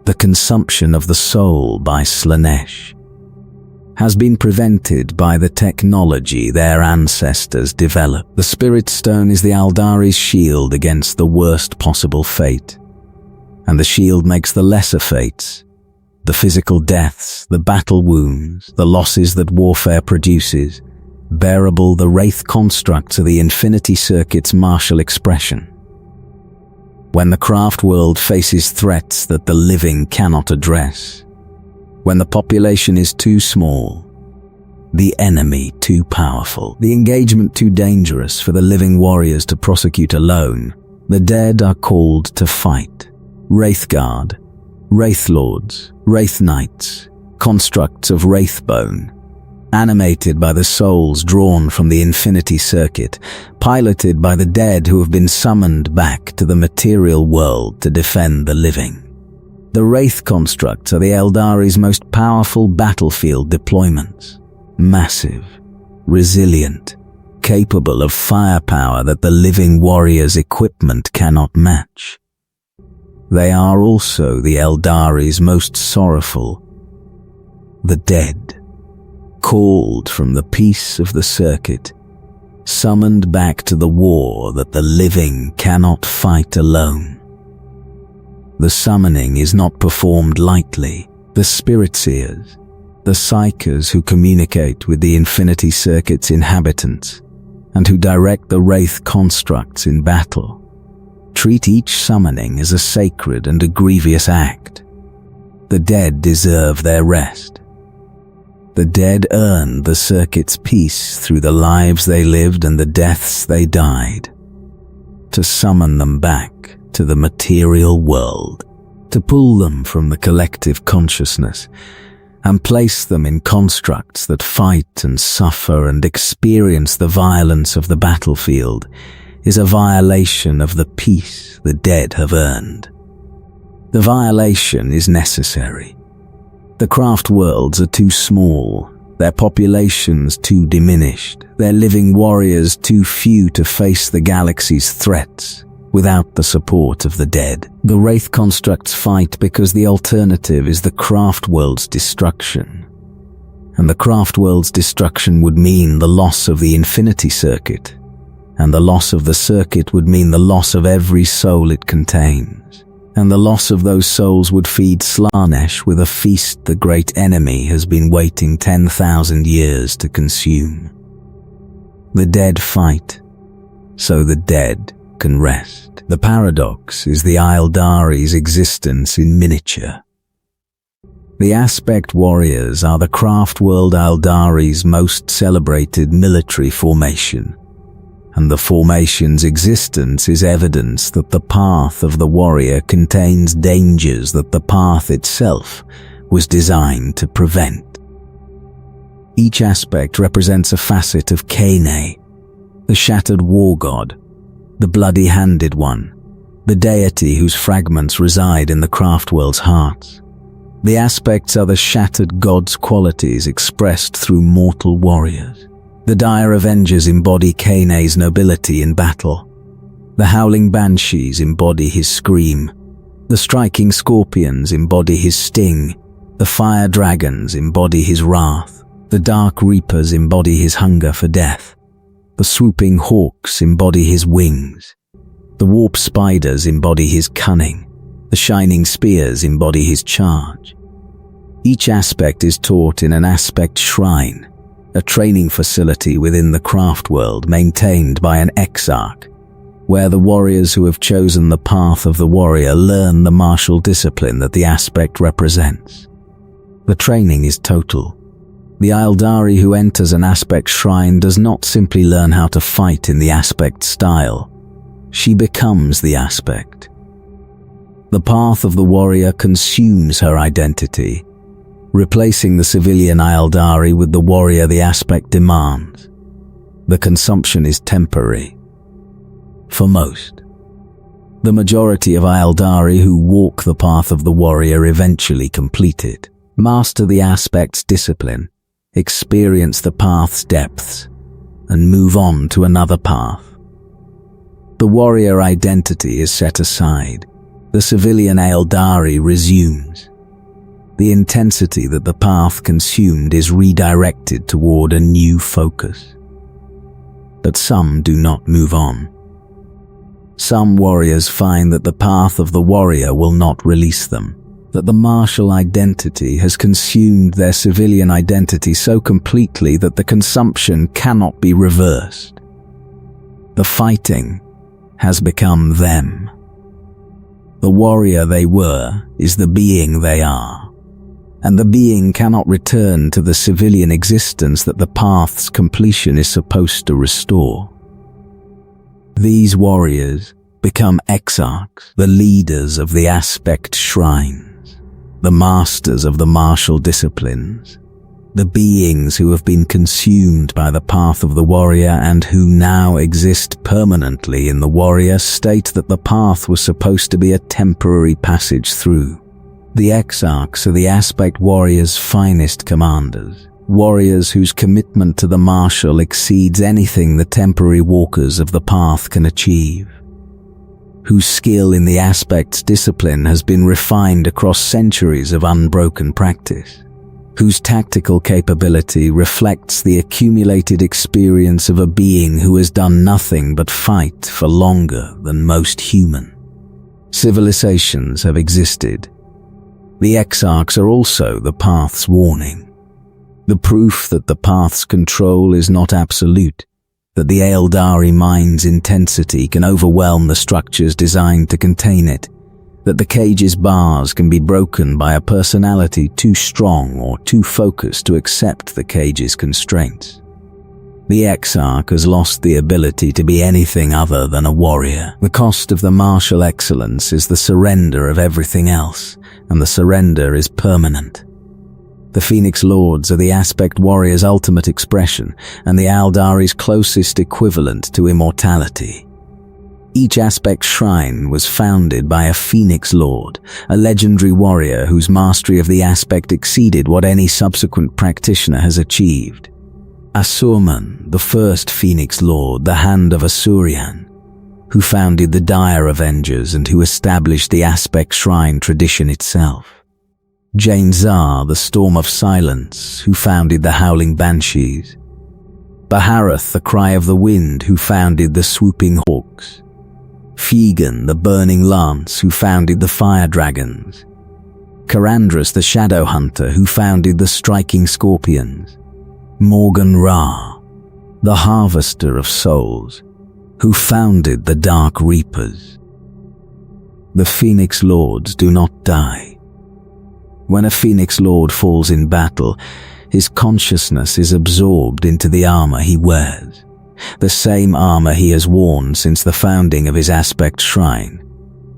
the consumption of the soul by Slaanesh, has been prevented by the technology their ancestors developed. The Spirit Stone is the Aeldari's shield against the worst possible fate, and the shield makes the lesser fates, the physical deaths, the battle wounds, the losses that warfare produces, bearable. The wraith constructs are the Infinity Circuit's martial expression. When the craft world faces threats that the living cannot address, when the population is too small, the enemy too powerful, the engagement too dangerous for the living warriors to prosecute alone, the dead are called to fight. Wraithguard, Wraith Lords, Wraith Knights, constructs of Wraithbone, animated by the souls drawn from the Infinity Circuit, piloted by the dead who have been summoned back to the material world to defend the living. The Wraith constructs are the Aeldari's most powerful battlefield deployments, massive, resilient, capable of firepower that the living warrior's equipment cannot match. They are also the Aeldari's most sorrowful, the dead, called from the peace of the circuit, summoned back to the war that the living cannot fight alone. The summoning is not performed lightly. The Spirit Seers, the Psychers who communicate with the Infinity Circuit's inhabitants and who direct the Wraith constructs in battle, treat each summoning as a sacred and a grievous act. The dead deserve their rest. The dead earned the circuit's peace through the lives they lived and the deaths they died. To summon them back to the material world, to pull them from the collective consciousness and place them in constructs that fight and suffer and experience the violence of the battlefield, is a violation of the peace the dead have earned. The violation is necessary. The craft worlds are too small, their populations too diminished, their living warriors too few to face the galaxy's threats without the support of the dead. The Wraith constructs fight because the alternative is the craft world's destruction. And the craft world's destruction would mean the loss of the Infinity Circuit, and the loss of the circuit would mean the loss of every soul it contains. And the loss of those souls would feed Slaanesh with a feast the great enemy has been waiting 10,000 years to consume. The dead fight, so the dead can rest. The paradox is the Aeldari's existence in miniature. The Aspect Warriors are the craft world Aeldari's most celebrated military formation, and the formation's existence is evidence that the path of the warrior contains dangers that the path itself was designed to prevent. Each aspect represents a facet of Kane, the shattered war god, the bloody-handed one, the deity whose fragments reside in the craft world's hearts. The aspects are the shattered god's qualities expressed through mortal warriors. The dire avengers embody Kane's nobility in battle. The howling banshees embody his scream. The striking scorpions embody his sting. The fire dragons embody his wrath. The dark reapers embody his hunger for death. The swooping hawks embody his wings. The warp spiders embody his cunning. The shining spears embody his charge. Each aspect is taught in an aspect shrine, a training facility within the craft world maintained by an exarch, where the warriors who have chosen the path of the warrior learn the martial discipline that the aspect represents. The training is total. The Aeldari who enters an aspect shrine does not simply learn how to fight in the aspect style. She becomes the aspect. The path of the warrior consumes her identity, replacing the civilian Aeldari with the warrior the aspect demands. The consumption is temporary. For most, the majority of Aeldari who walk the path of the warrior eventually complete it, master the aspect's discipline, experience the path's depths, and move on to another path. The warrior identity is set aside. The civilian Aeldari resumes. The intensity that the path consumed is redirected toward a new focus. But some do not move on. Some warriors find that the path of the warrior will not release them, that the martial identity has consumed their civilian identity so completely that the consumption cannot be reversed. The fighting has become them. The warrior they were is the being they are, and the being cannot return to the civilian existence that the path's completion is supposed to restore. These warriors become exarchs, the leaders of the aspect shrines, the masters of the martial disciplines, the beings who have been consumed by the path of the warrior and who now exist permanently in the warrior state that the path was supposed to be a temporary passage through. The exarchs are the aspect warrior's finest commanders, warriors whose commitment to the martial exceeds anything the temporary walkers of the path can achieve, whose skill in the aspect's discipline has been refined across centuries of unbroken practice, whose tactical capability reflects the accumulated experience of a being who has done nothing but fight for longer than most human. Civilizations have existed. The exarchs are also the path's warning, the proof that the path's control is not absolute, that the Aeldari mind's intensity can overwhelm the structures designed to contain it, that the cage's bars can be broken by a personality too strong or too focused to accept the cage's constraints. The exarch has lost the ability to be anything other than a warrior. The cost of the martial excellence is the surrender of everything else, and the surrender is permanent. The Phoenix Lords are the aspect warrior's ultimate expression, and the Aeldari's closest equivalent to immortality. Each aspect shrine was founded by a Phoenix Lord, a legendary warrior whose mastery of the aspect exceeded what any subsequent practitioner has achieved. Asurman, the first Phoenix Lord, the Hand of Asurian, who founded the Dire Avengers and who established the aspect shrine tradition itself. Jane Zar, the Storm of Silence, who founded the Howling Banshees. Baharath, the Cry of the Wind, who founded the Swooping Hawks. Fegan, the Burning Lance, who founded the Fire Dragons. Karandras, the Shadow Hunter, who founded the Striking Scorpions. Morgan Ra, the Harvester of Souls, who founded the Dark Reapers. The Phoenix Lords do not die. When a Phoenix Lord falls in battle, his consciousness is absorbed into the armor he wears, the same armor he has worn since the founding of his aspect shrine,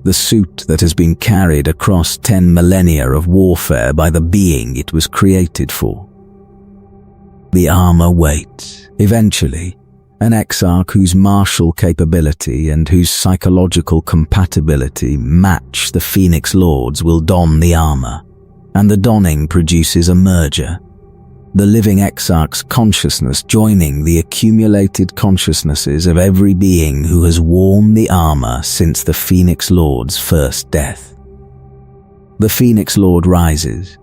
the suit that has been carried across 10 millennia of warfare by the being it was created for. The armor waits. Eventually, An exarch whose martial capability and whose psychological compatibility match the Phoenix Lords will don the armor, and the donning produces a merger. The living exarch's consciousness joining the accumulated consciousnesses of every being who has worn the armor since the Phoenix Lord's first death. The Phoenix Lord rises,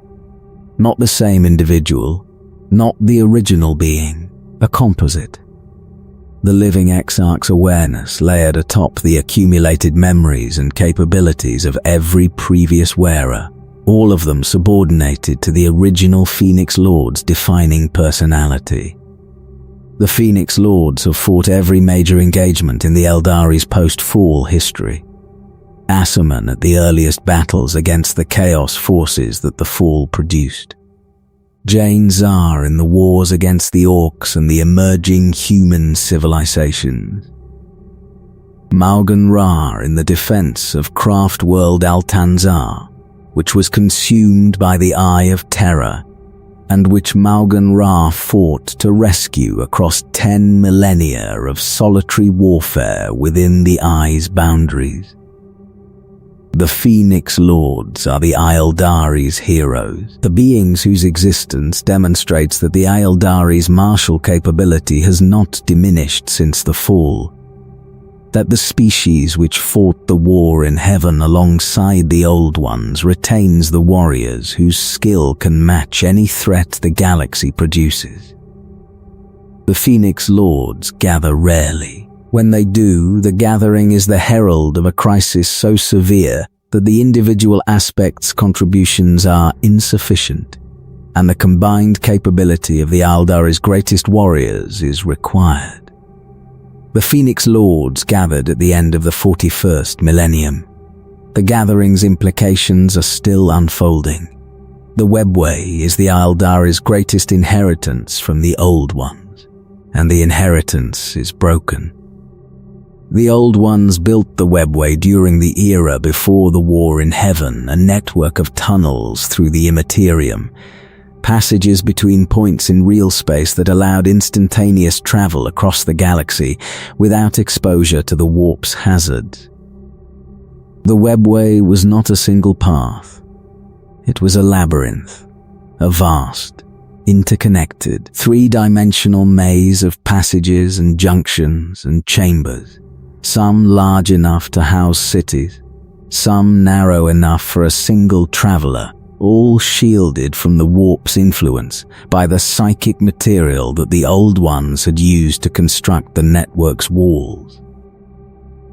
not the same individual, not the original being, a composite. The living exarch's awareness layered atop the accumulated memories and capabilities of every previous wearer, all of them subordinated to the original Phoenix Lord's defining personality. The Phoenix Lords have fought every major engagement in the Aeldari's post-fall history. Assaman at the earliest battles against the chaos forces that the fall produced. Jane Zar in the wars against the orcs and the emerging human civilizations. Maugan Ra in the defense of craft world Altanzar, which was consumed by the Eye of Terror, and which Maugan Ra fought to rescue across 10 millennia of solitary warfare within the Eye's boundaries. The Phoenix Lords are the Aeldari's heroes, the beings whose existence demonstrates that the Aeldari's martial capability has not diminished since the fall, that the species which fought the war in heaven alongside the Old Ones retains the warriors whose skill can match any threat the galaxy produces. The Phoenix Lords gather rarely. When they do, the gathering is the herald of a crisis so severe that the individual aspects' contributions are insufficient, and the combined capability of the Aeldari's greatest warriors is required. The Phoenix Lords gathered at the end of the 41st millennium. The gathering's implications are still unfolding. The Webway is the Aeldari's greatest inheritance from the Old Ones, and the inheritance is broken. The Old Ones built the Webway during the era before the War in Heaven, a network of tunnels through the Imperium, passages between points in real space that allowed instantaneous travel across the galaxy without exposure to the warp's hazards. The Webway was not a single path. It was a labyrinth, a vast, interconnected, three-dimensional maze of passages and junctions and chambers, some large enough to house cities, some narrow enough for a single traveler, all shielded from the warp's influence by the psychic material that the Old Ones had used to construct the network's walls.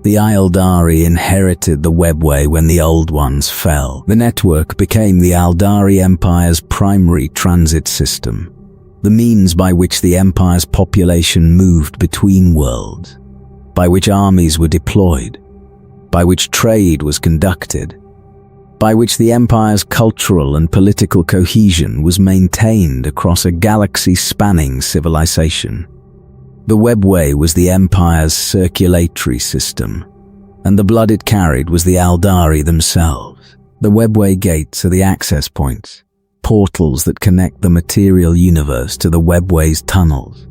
The Aeldari inherited the Webway when the Old Ones fell. The network became the Aeldari Empire's primary transit system, the means by which the Empire's population moved between worlds, by which armies were deployed, by which trade was conducted, by which the Empire's cultural and political cohesion was maintained across a galaxy-spanning civilization. The Webway was the Empire's circulatory system, and the blood it carried was the Aeldari themselves. The Webway gates are the access points, portals that connect the material universe to the Webway's tunnels.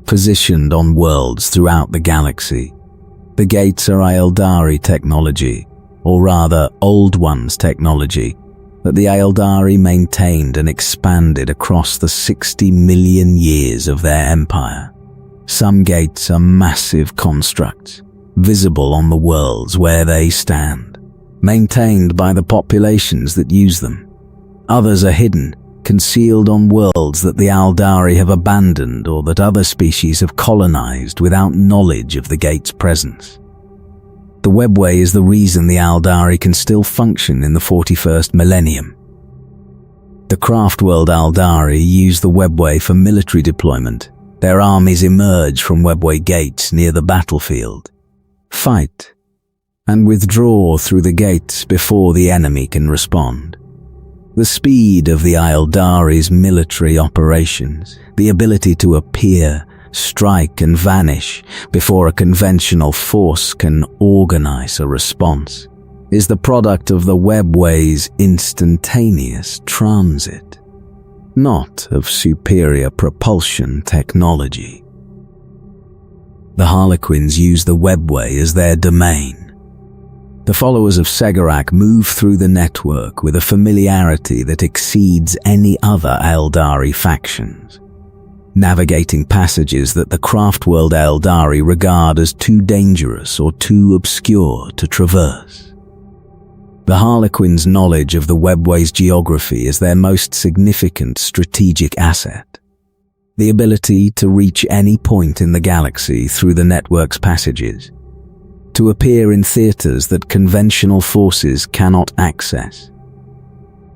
Positioned on worlds throughout the galaxy, the gates are Aeldari technology, or rather Old Ones technology, that the Aeldari maintained and expanded across the 60 million years of their empire. Some gates are massive constructs, visible on the worlds where they stand, maintained by the populations that use them. Others are hidden, concealed on worlds that the Aeldari have abandoned or that other species have colonized without knowledge of the gate's presence. The Webway is the reason the Aeldari can still function in the 41st millennium. The craft world Aeldari use the Webway for military deployment. Their armies emerge from Webway gates near the battlefield, fight, and withdraw through the gates before the enemy can respond. The speed of the Aeldari's military operations, the ability to appear, strike and vanish before a conventional force can organize a response, is the product of the Webway's instantaneous transit, not of superior propulsion technology. The Harlequins use the webway as their domain. The followers of Segarak move through the network with a familiarity that exceeds any other Aeldari factions, navigating passages that the craftworld Aeldari regard as too dangerous or too obscure to traverse. The Harlequins' knowledge of the webway's geography is their most significant strategic asset. The ability to reach any point in the galaxy through the network's passages, to appear in theaters that conventional forces cannot access,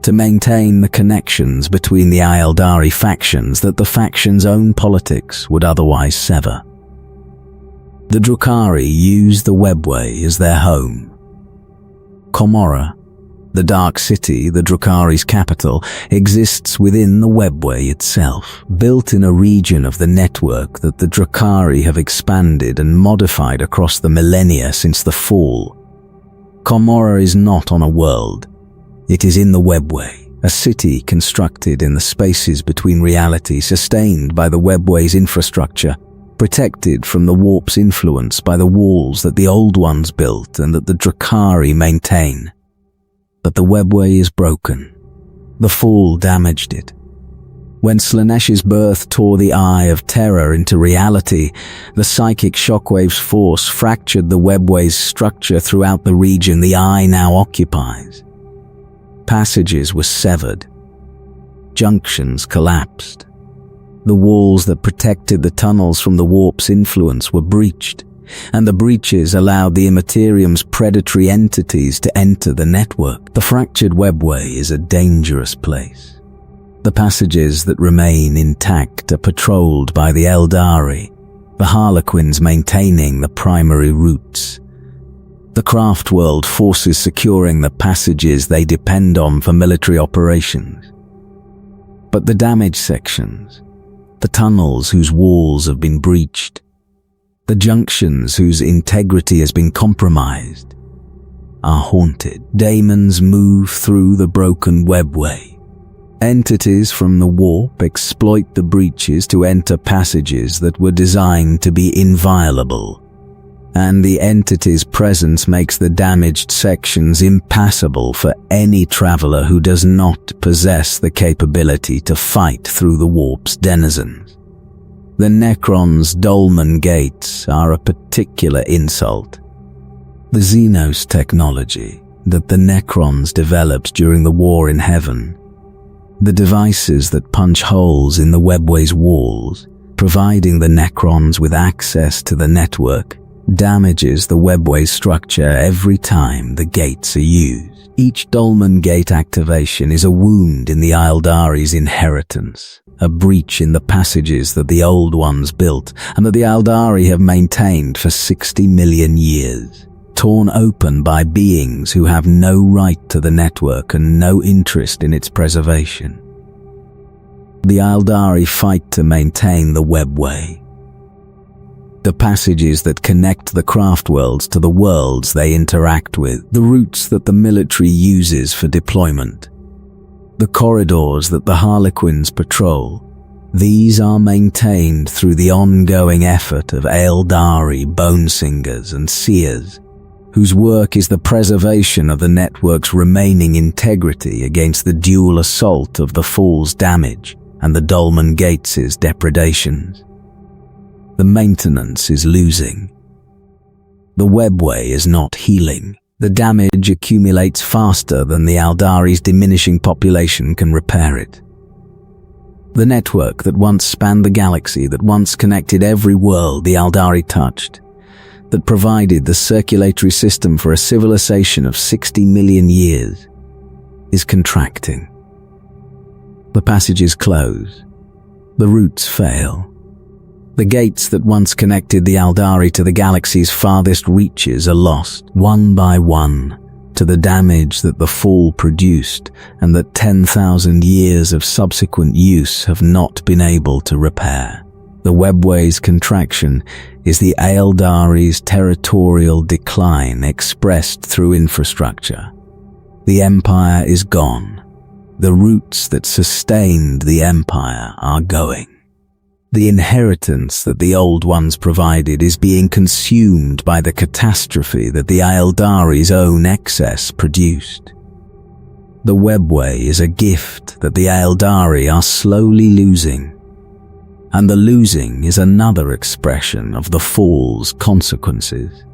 to maintain the connections between the Aeldari factions that the faction's own politics would otherwise sever. The Drukhari use the webway as their home. Komorra, the Dark City, the Drukhari's capital, exists within the webway itself, built in a region of the network that the Drukhari have expanded and modified across the millennia since the fall. Komorra is not on a world. It is in the webway, a city constructed in the spaces between reality, sustained by the webway's infrastructure, protected from the warp's influence by the walls that the Old Ones built and that the Drukhari maintain. But the webway is broken. The fall damaged it. When Slaanesh's birth tore the Eye of Terror into reality, the psychic shockwave's force fractured the webway's structure throughout the region the Eye now occupies. Passages were severed. Junctions collapsed. The walls that protected the tunnels from the warp's influence were breached, and the breaches allowed the Imperium's predatory entities to enter the network. The fractured webway is a dangerous place. The passages that remain intact are patrolled by the Aeldari, the Harlequins maintaining the primary routes. The craftworld forces securing the passages they depend on for military operations. But the damaged sections, the tunnels whose walls have been breached, the junctions whose integrity has been compromised, are haunted. Daemons move through the broken webway. Entities from the warp exploit the breaches to enter passages that were designed to be inviolable, and the entity's presence makes the damaged sections impassable for any traveler who does not possess the capability to fight through the warp's denizens. The Necron's dolmen gates are a particular insult. The Xenos technology that the Necrons developed during the War in Heaven, the devices that punch holes in the webway's walls, providing the Necrons with access to the network, damages the webway's structure every time the gates are used. Each dolmen gate activation is a wound in the Aeldari's inheritance, a breach in the passages that the Old Ones built and that the Aeldari have maintained for 60 million years, torn open by beings who have no right to the network and no interest in its preservation. The Aeldari fight to maintain the webway, the passages that connect the craftworlds to the worlds they interact with, the routes that the military uses for deployment, the corridors that the Harlequins patrol. These are maintained through the ongoing effort of Aeldari bonesingers and seers, whose work is the preservation of the network's remaining integrity against the dual assault of the Fall's damage and the Dolmen Gates' depredations. The maintenance is losing. The webway is not healing. The damage accumulates faster than the Aeldari's diminishing population can repair it. The network that once spanned the galaxy, that once connected every world the Aeldari touched, that provided the circulatory system for a civilization of 60 million years, is contracting. The passages close. The routes fail. The gates that once connected the Aeldari to the galaxy's farthest reaches are lost, one by one, to the damage that the Fall produced and that 10,000 years of subsequent use have not been able to repair. The webway's contraction is the Aeldari's territorial decline expressed through infrastructure. The Empire is gone. The roots that sustained the Empire are going. The inheritance that the Old Ones provided is being consumed by the catastrophe that the Aeldari's own excess produced. The webway is a gift that the Aeldari are slowly losing, and the losing is another expression of the fall's consequences.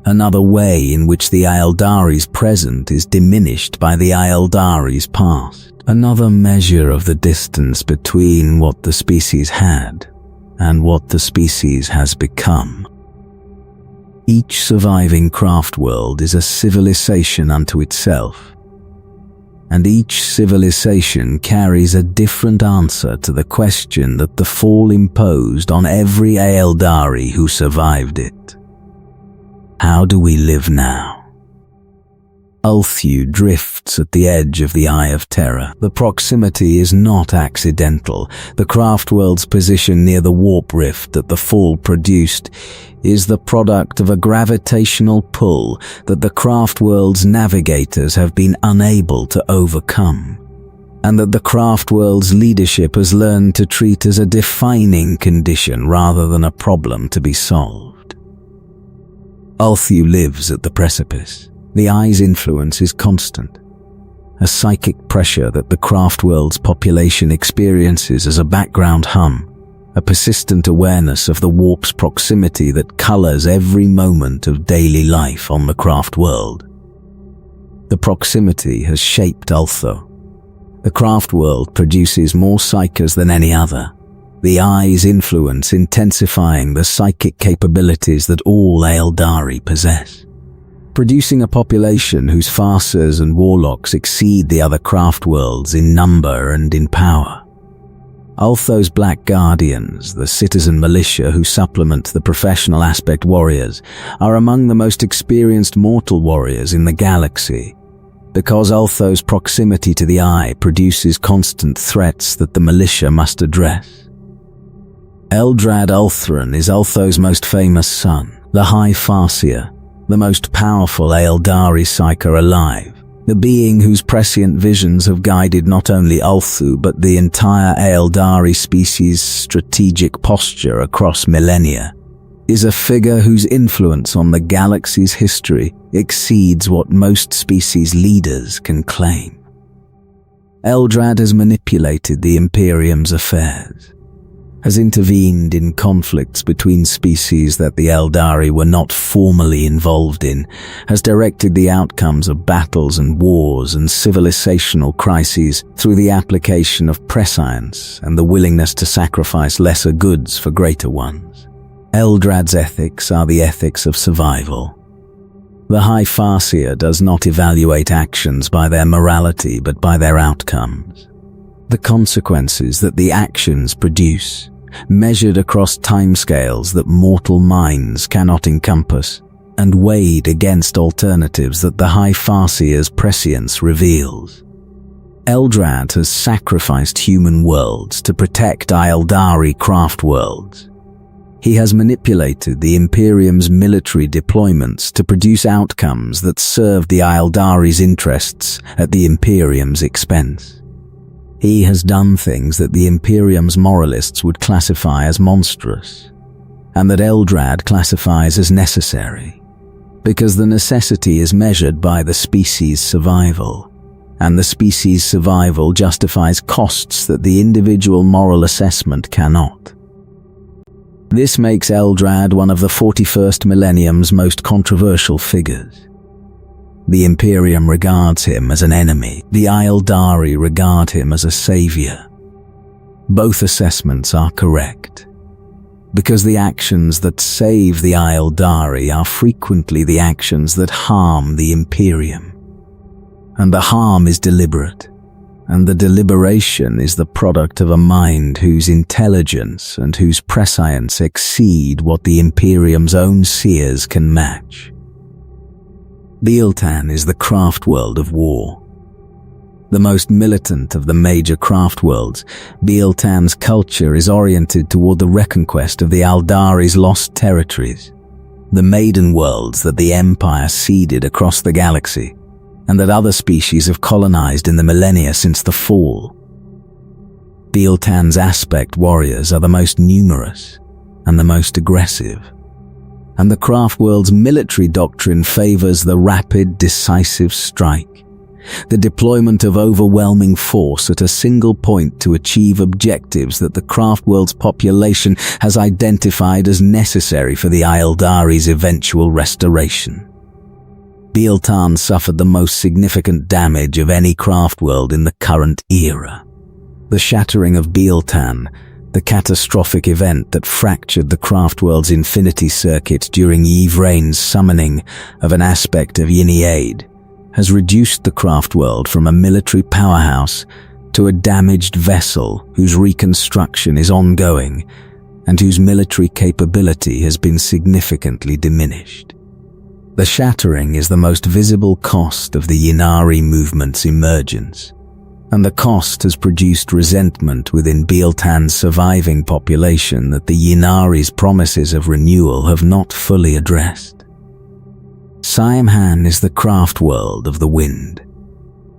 Another way in which the Aeldari's present is diminished by the Aeldari's past. Another measure of the distance between what the species had and what the species has become. Each surviving craft world is a civilization unto itself, and each civilization carries a different answer to the question that the fall imposed on every Aeldari who survived it. How do we live now? Ulthu drifts at the edge of the Eye of Terror. The proximity is not accidental. The craft world's position near the warp rift that the fall produced is the product of a gravitational pull that the craft world's navigators have been unable to overcome, and that the craft world's leadership has learned to treat as a defining condition rather than a problem to be solved. Ulthu lives at the precipice. The Eye's influence is constant, a psychic pressure that the craft world's population experiences as a background hum, a persistent awareness of the warp's proximity that colors every moment of daily life on the craft world. The proximity has shaped Ulthu. The craft world produces more psychers than any other, the Eye's influence intensifying the psychic capabilities that all Aeldari possess, producing a population whose farcers and warlocks exceed the other craft worlds in number and in power. Ulthu's Black Guardians, the citizen militia who supplement the professional aspect warriors, are among the most experienced mortal warriors in the galaxy, because Ulthu's proximity to the Eye produces constant threats that the militia must address. Eldrad Ulthran is Ulthu's most famous son, the High Farseer, the most powerful Aeldari psyker alive, the being whose prescient visions have guided not only Ulthu but the entire Aeldari species' strategic posture across millennia, is a figure whose influence on the galaxy's history exceeds what most species leaders can claim. Eldrad has manipulated the Imperium's affairs, has intervened in conflicts between species that the Aeldari were not formally involved in, has directed the outcomes of battles and wars and civilizational crises through the application of prescience and the willingness to sacrifice lesser goods for greater ones. Eldrad's ethics are the ethics of survival. The High Farseer does not evaluate actions by their morality but by their outcomes. The consequences that the actions produce, measured across timescales that mortal minds cannot encompass, and weighed against alternatives that the High Farseer's prescience reveals. Eldrad has sacrificed human worlds to protect Aeldari craft worlds. He has manipulated the Imperium's military deployments to produce outcomes that serve the Aeldari's interests at the Imperium's expense. He has done things that the Imperium's moralists would classify as monstrous, and that Eldrad classifies as necessary, because the necessity is measured by the species' survival, and the species' survival justifies costs that the individual moral assessment cannot. This makes Eldrad one of the 41st millennium's most controversial figures. The Imperium regards him as an enemy. The Aeldari regard him as a savior. Both assessments are correct, because the actions that save the Aeldari are frequently the actions that harm the Imperium. And the harm is deliberate, and the deliberation is the product of a mind whose intelligence and whose prescience exceed what the Imperium's own seers can match. Bieltan is the craft world of war. The most militant of the major craft worlds, Bieltan's culture is oriented toward the reconquest of the Aeldari's lost territories, the maiden worlds that the Empire ceded across the galaxy, and that other species have colonized in the millennia since the fall. Biel-Tan's aspect warriors are the most numerous and the most aggressive, and the craft-world's military doctrine favors the rapid, decisive strike, the deployment of overwhelming force at a single point to achieve objectives that the craft-world's population has identified as necessary for the Aeldari's eventual restoration. Biel-Tan suffered the most significant damage of any craft-world in the current era. The shattering of Biel-Tan, the catastrophic event that fractured the craft-world's infinity circuit during Yvrane's summoning of an aspect of Yniaid, has reduced the craft-world from a military powerhouse to a damaged vessel whose reconstruction is ongoing and whose military capability has been significantly diminished. The shattering is the most visible cost of the Ynnari movement's emergence, and the cost has produced resentment within Biel-Tan's surviving population that the Ynnari's promises of renewal have not fully addressed. Siamhan is the craft world of the wind.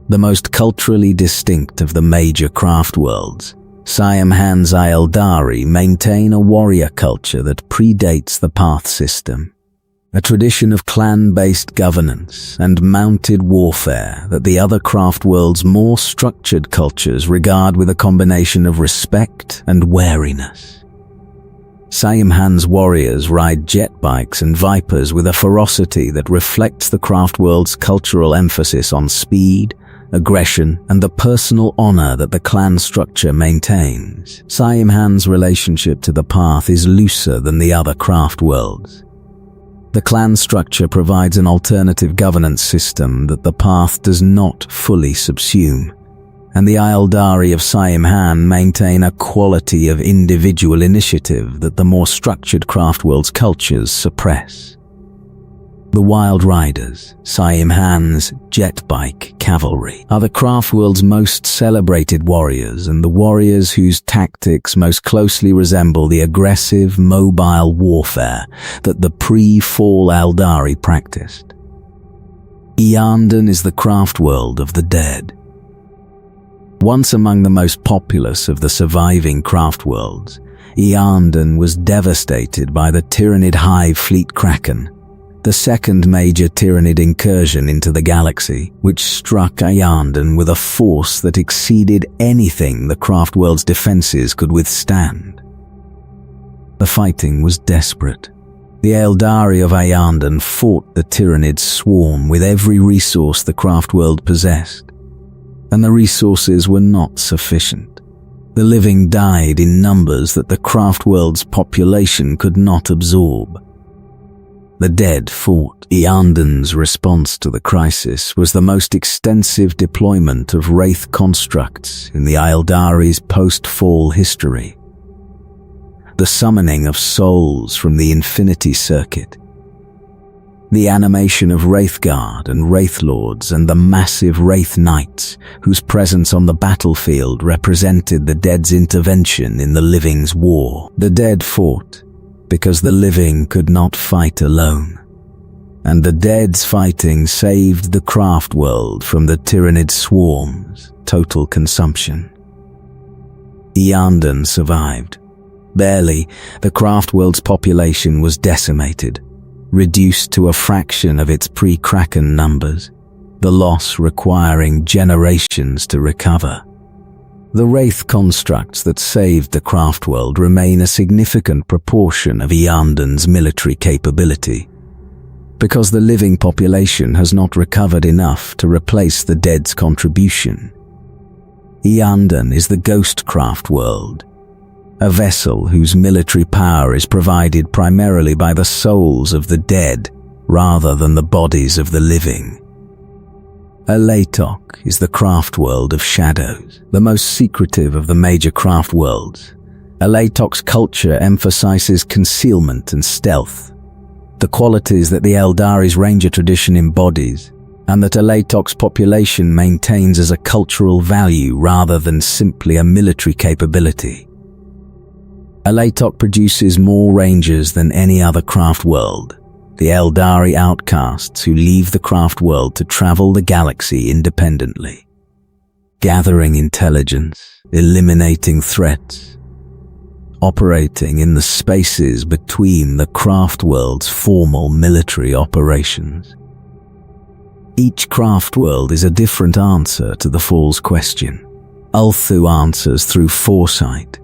The most culturally distinct of the major craft worlds, Siamhan's Aeldari maintain a warrior culture that predates the path system, a tradition of clan-based governance and mounted warfare that the other craft world's more structured cultures regard with a combination of respect and wariness. Siamhan's warriors ride jet bikes and vipers with a ferocity that reflects the craft world's cultural emphasis on speed, aggression, and the personal honor that the clan structure maintains. Siamhan's relationship to the path is looser than the other craft worlds. The clan structure provides an alternative governance system that the path does not fully subsume, and the Aeldari of Siamhan maintain a quality of individual initiative that the more structured craft world's cultures suppress. The Wild Riders, Siamhan's jet bike cavalry, are the craft world's most celebrated warriors and the warriors whose tactics most closely resemble the aggressive, mobile warfare that the pre-fall Aeldari practiced. Eandon is the craft world of the dead. Once among the most populous of the surviving craft worlds, Eandon was devastated by the Tyrannid Hive Fleet Kraken, the second major Tyrannid incursion into the galaxy, which struck Eandon with a force that exceeded anything the craft world's defenses could withstand. The fighting was desperate. The Aeldari of Eandon fought the Tyrannid swarm with every resource the craft world possessed, and the resources were not sufficient. The living died in numbers that the craft world's population could not absorb. The dead fought. Eandon's response to the crisis was the most extensive deployment of wraith constructs in the Aeldari's post-fall history. The summoning of souls from the Infinity Circuit, the animation of Wraithguard and Wraithlords and the massive Wraith Knights whose presence on the battlefield represented the dead's intervention in the living's war. The dead fought because the living could not fight alone, and the dead's fighting saved the craft world from the Tyrannid swarm's total consumption. Eandon survived. Barely, the craft world's population was decimated, reduced to a fraction of its pre-Kraken numbers, the loss requiring generations to recover. The wraith constructs that saved the craft world remain a significant proportion of Eandon's military capability, because the living population has not recovered enough to replace the dead's contribution. Eandon is the ghost craft world, a vessel whose military power is provided primarily by the souls of the dead rather than the bodies of the living. Alatok is the craft world of shadows, the most secretive of the major craft worlds. Alatok's culture emphasizes concealment and stealth, the qualities that the Aeldari's ranger tradition embodies, and that Alatok's population maintains as a cultural value rather than simply a military capability. Aeldar produces more rangers than any other craft world, the Aeldari outcasts who leave the craft world to travel the galaxy independently. gathering intelligence, eliminating threats, operating in the spaces between the craft world's formal military operations. Each craft world is a different answer to the Fall's question. Ulthu answers through foresight,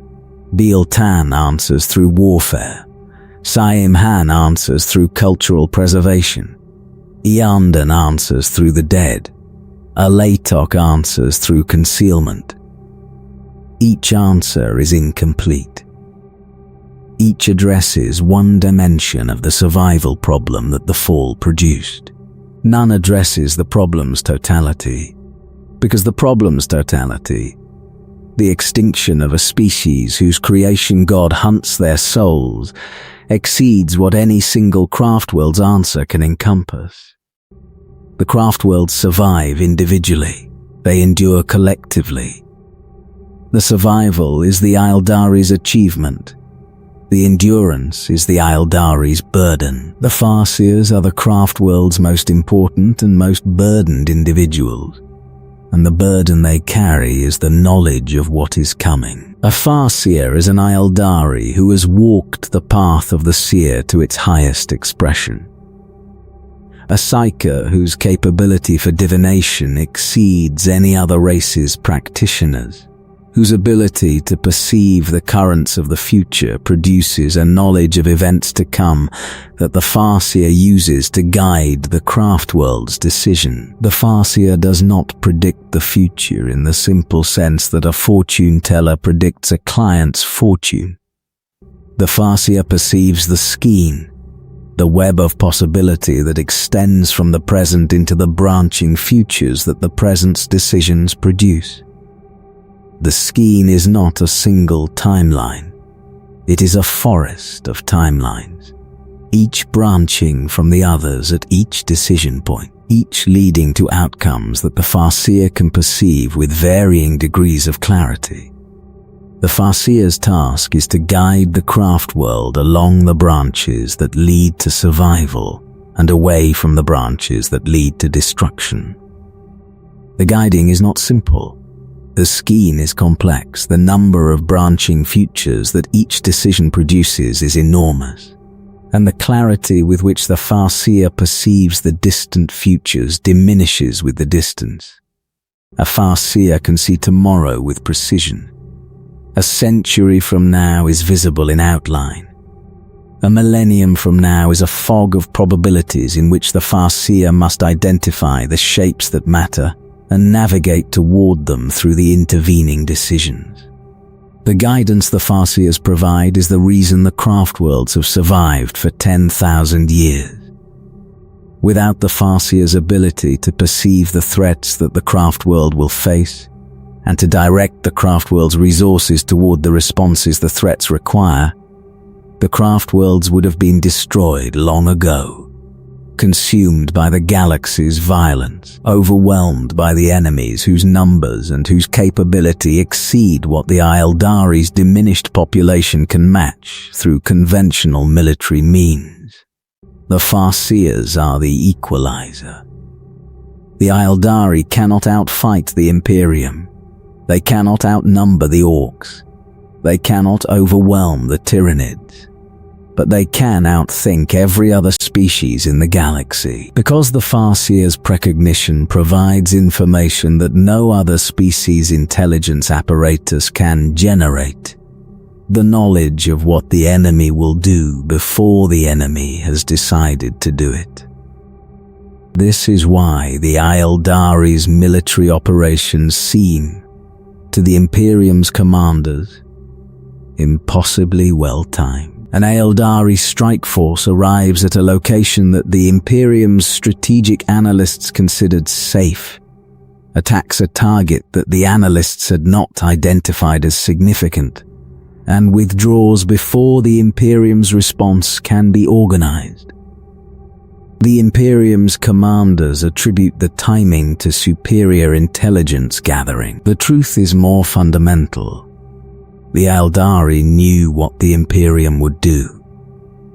Biel-Tan answers through warfare, Saim-Han answers through cultural preservation, Iandan answers through the dead, Alatok answers through concealment. Each answer is incomplete. Each addresses one dimension of the survival problem that the Fall produced. None addresses the problem's totality, because the problem's totality, the extinction of a species whose creation God hunts their souls, exceeds what any single craft world's answer can encompass. The craft worlds survive individually, they endure collectively. The survival is the Aeldari's achievement. The endurance is the Aeldari's burden. The Farseers are the craft world's most important and most burdened individuals, and the burden they carry is the knowledge of what is coming. A Farseer is an Aeldari who has walked the path of the seer to its highest expression. A Psyker whose capability for divination exceeds any other race's practitioners, whose ability to perceive the currents of the future produces a knowledge of events to come that the Farseer uses to guide the craft world's decision. The Farseer does not predict the future in the simple sense that a fortune teller predicts a client's fortune. The Farseer perceives the skein, the web of possibility that extends from the present into the branching futures that the present's decisions produce. The skein is not a single timeline. It is a forest of timelines, each branching from the others at each decision point, each leading to outcomes that the Farseer can perceive with varying degrees of clarity. The Farseer's task is to guide the craft world along the branches that lead to survival and away from the branches that lead to destruction. The guiding is not simple. The skein is complex. The number of branching futures that each decision produces is enormous, and the clarity with which the Farseer perceives the distant futures diminishes with the distance. A Farseer can see tomorrow with precision. A century from now is visible in outline. A millennium from now is a fog of probabilities in which the Farseer must identify the shapes that matter and navigate toward them through the intervening decisions. The guidance the Farseers provide is the reason the craft worlds have survived for 10,000 years. Without the Farseer's ability to perceive the threats that the craft world will face, and to direct the craft world's resources toward the responses the threats require, the craft worlds would have been destroyed long ago, consumed by the galaxy's violence, overwhelmed by the enemies whose numbers and whose capability exceed what the Aeldari's diminished population can match through conventional military means. The Farseers are the equalizer. The Aeldari cannot outfight the Imperium. They cannot outnumber the orcs. They cannot overwhelm the Tyranids. But they can outthink every other species in the galaxy, because the Farseer's precognition provides information that no other species' intelligence apparatus can generate. The knowledge of what the enemy will do before the enemy has decided to do it. This is why the Aeldari's military operations seem, to the Imperium's commanders, impossibly well-timed. An Aeldari strike force arrives at a location that the Imperium's strategic analysts considered safe, attacks a target that the analysts had not identified as significant, and withdraws before the Imperium's response can be organized. The Imperium's commanders attribute the timing to superior intelligence gathering. The truth is more fundamental. The Aeldari knew what the Imperium would do,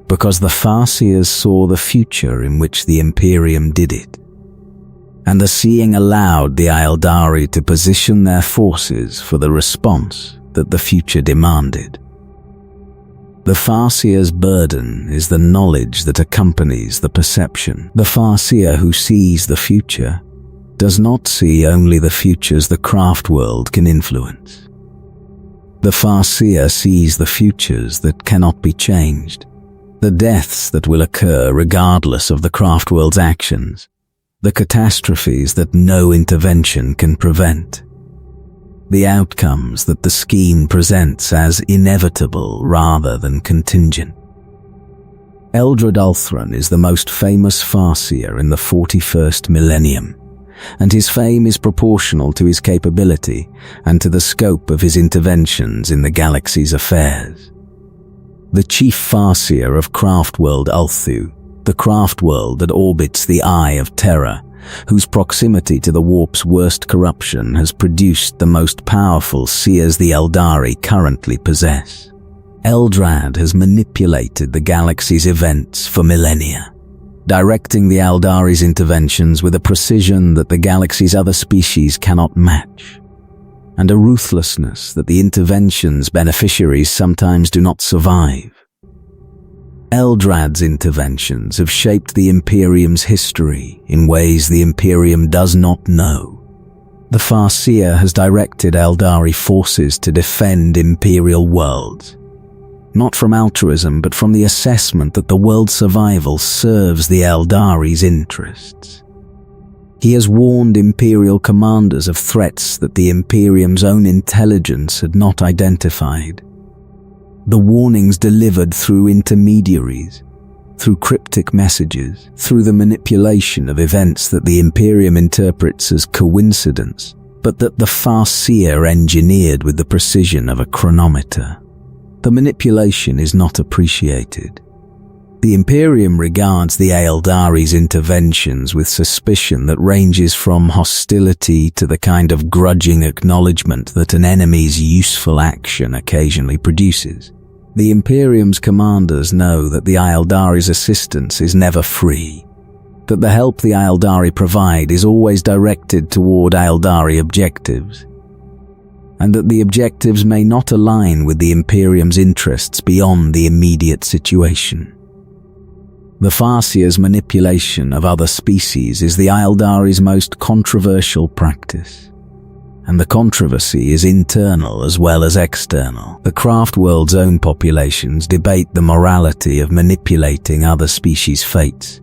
because the Farseers saw the future in which the Imperium did it. and the seeing allowed the Aeldari to position their forces for the response that the future demanded. The Farseer's burden is the knowledge that accompanies the perception. The Farseer who sees the future does not see only the futures the craft world can influence. The Farseer sees the futures that cannot be changed, the deaths that will occur regardless of the craft world's actions, the catastrophes that no intervention can prevent, the outcomes that the scheme presents as inevitable rather than contingent. Eldred Ulthran is the most famous Farseer in the 41st millennium, and his fame is proportional to his capability and to the scope of his interventions in the galaxy's affairs. The chief Farseer of Craftworld Ulthu, the craft world that orbits the Eye of Terror, whose proximity to the warp's worst corruption has produced the most powerful seers the Aeldari currently possess. Eldrad has manipulated the galaxy's events for millennia, directing the Aeldari's interventions with a precision that the galaxy's other species cannot match, and a ruthlessness that the intervention's beneficiaries sometimes do not survive. Eldrad's interventions have shaped the Imperium's history in ways the Imperium does not know. The Farseer has directed Aeldari forces to defend Imperial worlds, not from altruism but from the assessment that the world's survival serves the Aeldari's interests. He has warned Imperial commanders of threats that the Imperium's own intelligence had not identified. The warnings delivered through intermediaries, through cryptic messages, through the manipulation of events that the Imperium interprets as coincidence, but that the Farseer engineered with the precision of a chronometer. The manipulation is not appreciated. The Imperium regards the Aeldari's interventions with suspicion that ranges from hostility to the kind of grudging acknowledgement that an enemy's useful action occasionally produces. The Imperium's commanders know that the Aeldari's assistance is never free, that the help the Aeldari provide is always directed toward Aeldari objectives, and that the objectives may not align with the Imperium's interests beyond the immediate situation. The Farseer's manipulation of other species is the Aeldari's most controversial practice, and the controversy is internal as well as external. The craft world's own populations debate the morality of manipulating other species' fates,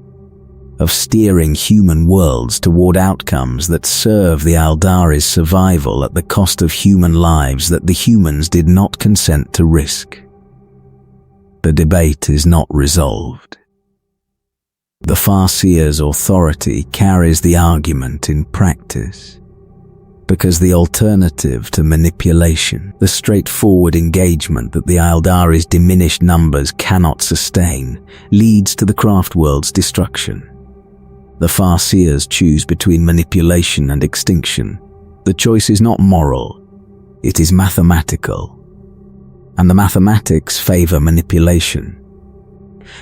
of steering human worlds toward outcomes that serve the Aeldari's survival at the cost of human lives that the humans did not consent to risk. The debate is not resolved. The Farseer's authority carries the argument in practice, because the alternative to manipulation, the straightforward engagement that the Aeldari's diminished numbers cannot sustain, leads to the craft world's destruction. The Farseers choose between manipulation and extinction. The choice is not moral, it is mathematical. And the mathematics favor manipulation,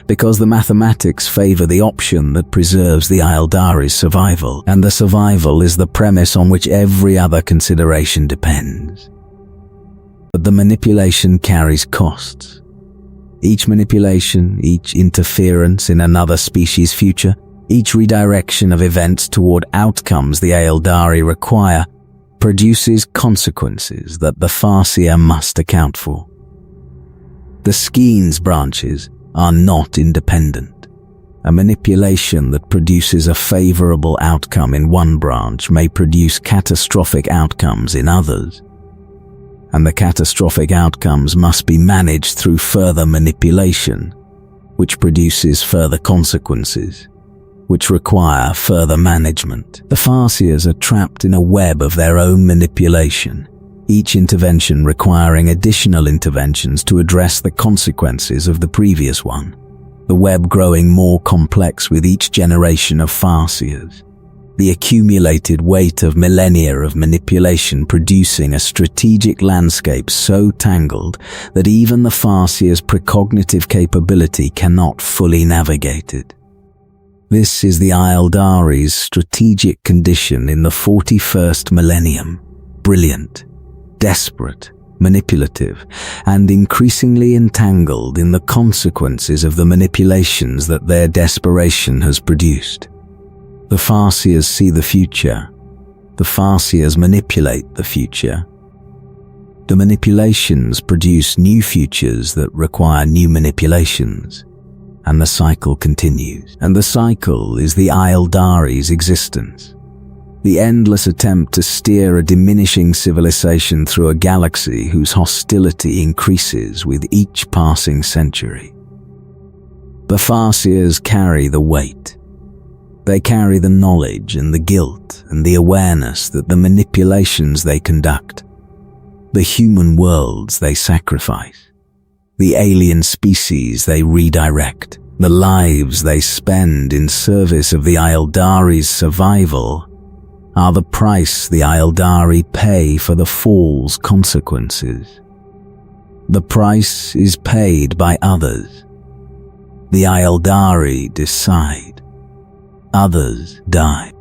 because the mathematics favor the option that preserves the Aeldari's survival, and the survival is the premise on which every other consideration depends. But the manipulation carries costs. Each manipulation, each interference in another species' future, each redirection of events toward outcomes the Aeldari require, produces consequences that the Farseer must account for. The scheme's branches are not independent. A manipulation that produces a favorable outcome in one branch may produce catastrophic outcomes in others, and the catastrophic outcomes must be managed through further manipulation, which produces further consequences, which require further management. The Farseers are trapped in a web of their own manipulation, each intervention requiring additional interventions to address the consequences of the previous one, the web growing more complex with each generation of Farseers, the accumulated weight of millennia of manipulation producing a strategic landscape so tangled that even the Farseer's precognitive capability cannot fully navigate it. This is the Aeldari's strategic condition in the 41st millennium. Brilliant, desperate, manipulative, and increasingly entangled in the consequences of the manipulations that their desperation has produced. The Farseers see the future. The Farseers manipulate the future. The manipulations produce new futures that require new manipulations. And the cycle continues. And the cycle is the Aeldari's existence. The endless attempt to steer a diminishing civilization through a galaxy whose hostility increases with each passing century. The Farseers carry the weight. They carry the knowledge and the guilt and the awareness that the manipulations they conduct, the human worlds they sacrifice, the alien species they redirect, the lives they spend in service of the Aeldari's survival, are the price the Aeldari pay for the fall's consequences. The price is paid by others. The Aeldari decide. Others die.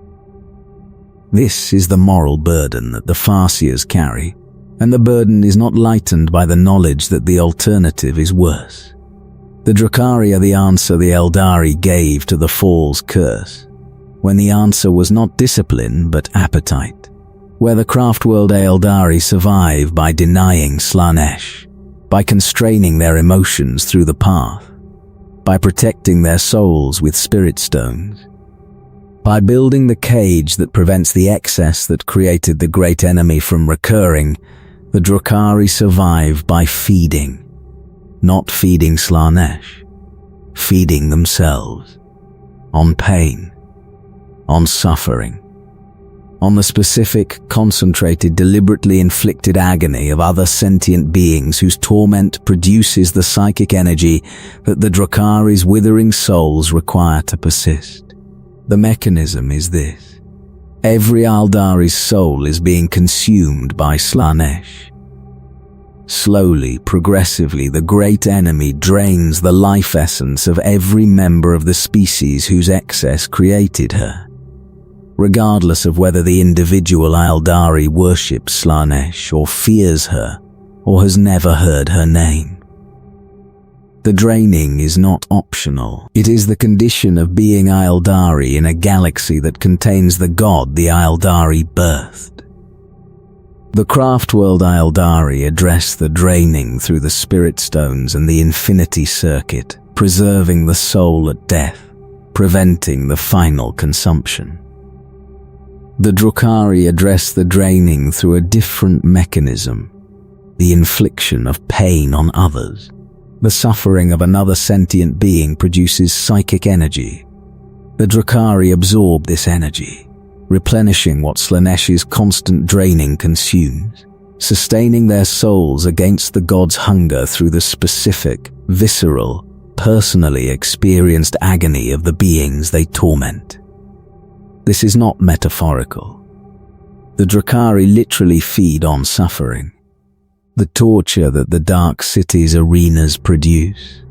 This is the moral burden that the Farseers carry, and the burden is not lightened by the knowledge that the alternative is worse. The Drukhari are the answer the Aeldari gave to the Fall's curse, when the answer was not discipline but appetite, where the craftworld Aeldari survive by denying Slaanesh, by constraining their emotions through the path, by protecting their souls with spirit stones, by building the cage that prevents the excess that created the great enemy from recurring. The Drukhari survive by feeding, not feeding Slaanesh, feeding themselves, on pain, on suffering, on the specific, concentrated, deliberately inflicted agony of other sentient beings whose torment produces the psychic energy that the Drukhari's withering souls require to persist. The mechanism is this. Every Aeldari's soul is being consumed by Slaanesh. Slowly, progressively, the great enemy drains the life essence of every member of the species whose excess created her, regardless of whether the individual Aeldari worships Slaanesh or fears her or has never heard her name. The draining is not optional. It is the condition of being Aeldari in a galaxy that contains the god the Aeldari birthed. The craftworld Aeldari address the draining through the spirit stones and the infinity circuit, preserving the soul at death, preventing the final consumption. The Drukhari address the draining through a different mechanism, the infliction of pain on others. The suffering of another sentient being produces psychic energy. The Drukhari absorb this energy, replenishing what Slaanesh's constant draining consumes, sustaining their souls against the god's hunger through the specific, visceral, personally experienced agony of the beings they torment. This is not metaphorical. The Drukhari literally feed on suffering, the torture that the Dark City's arenas produce,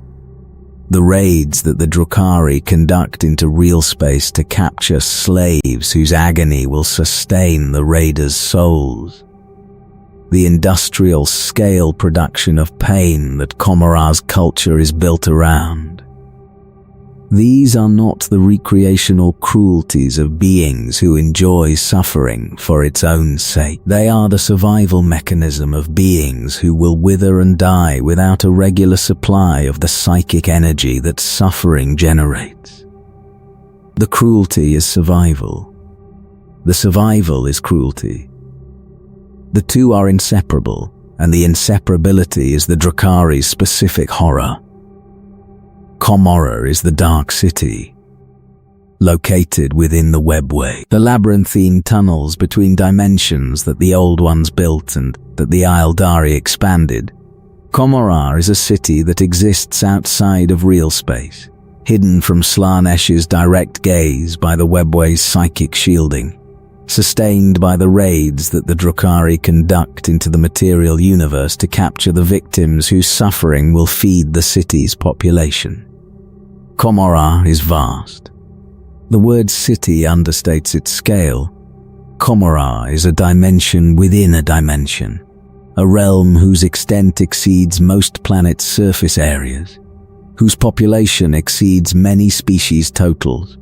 the raids that the Drukhari conduct into real space to capture slaves whose agony will sustain the raiders' souls, the industrial scale production of pain that Comora's culture is built around. These are not the recreational cruelties of beings who enjoy suffering for its own sake. They are the survival mechanism of beings who will wither and die without a regular supply of the psychic energy that suffering generates. The cruelty is survival. The survival is cruelty. The two are inseparable, and the inseparability is the Drukhari's specific horror. Comora is the Dark City, located within the webway, the labyrinthine tunnels between dimensions that the Old Ones built and that the Aeldari expanded. Comora is a city that exists outside of real space, hidden from Slaanesh's direct gaze by the webway's psychic shielding, sustained by the raids that the Drukhari conduct into the material universe to capture the victims whose suffering will feed the city's population. Comora is vast. The word city understates its scale. Commorragh is a dimension within a dimension, a realm whose extent exceeds most planets' surface areas, whose population exceeds many species totals,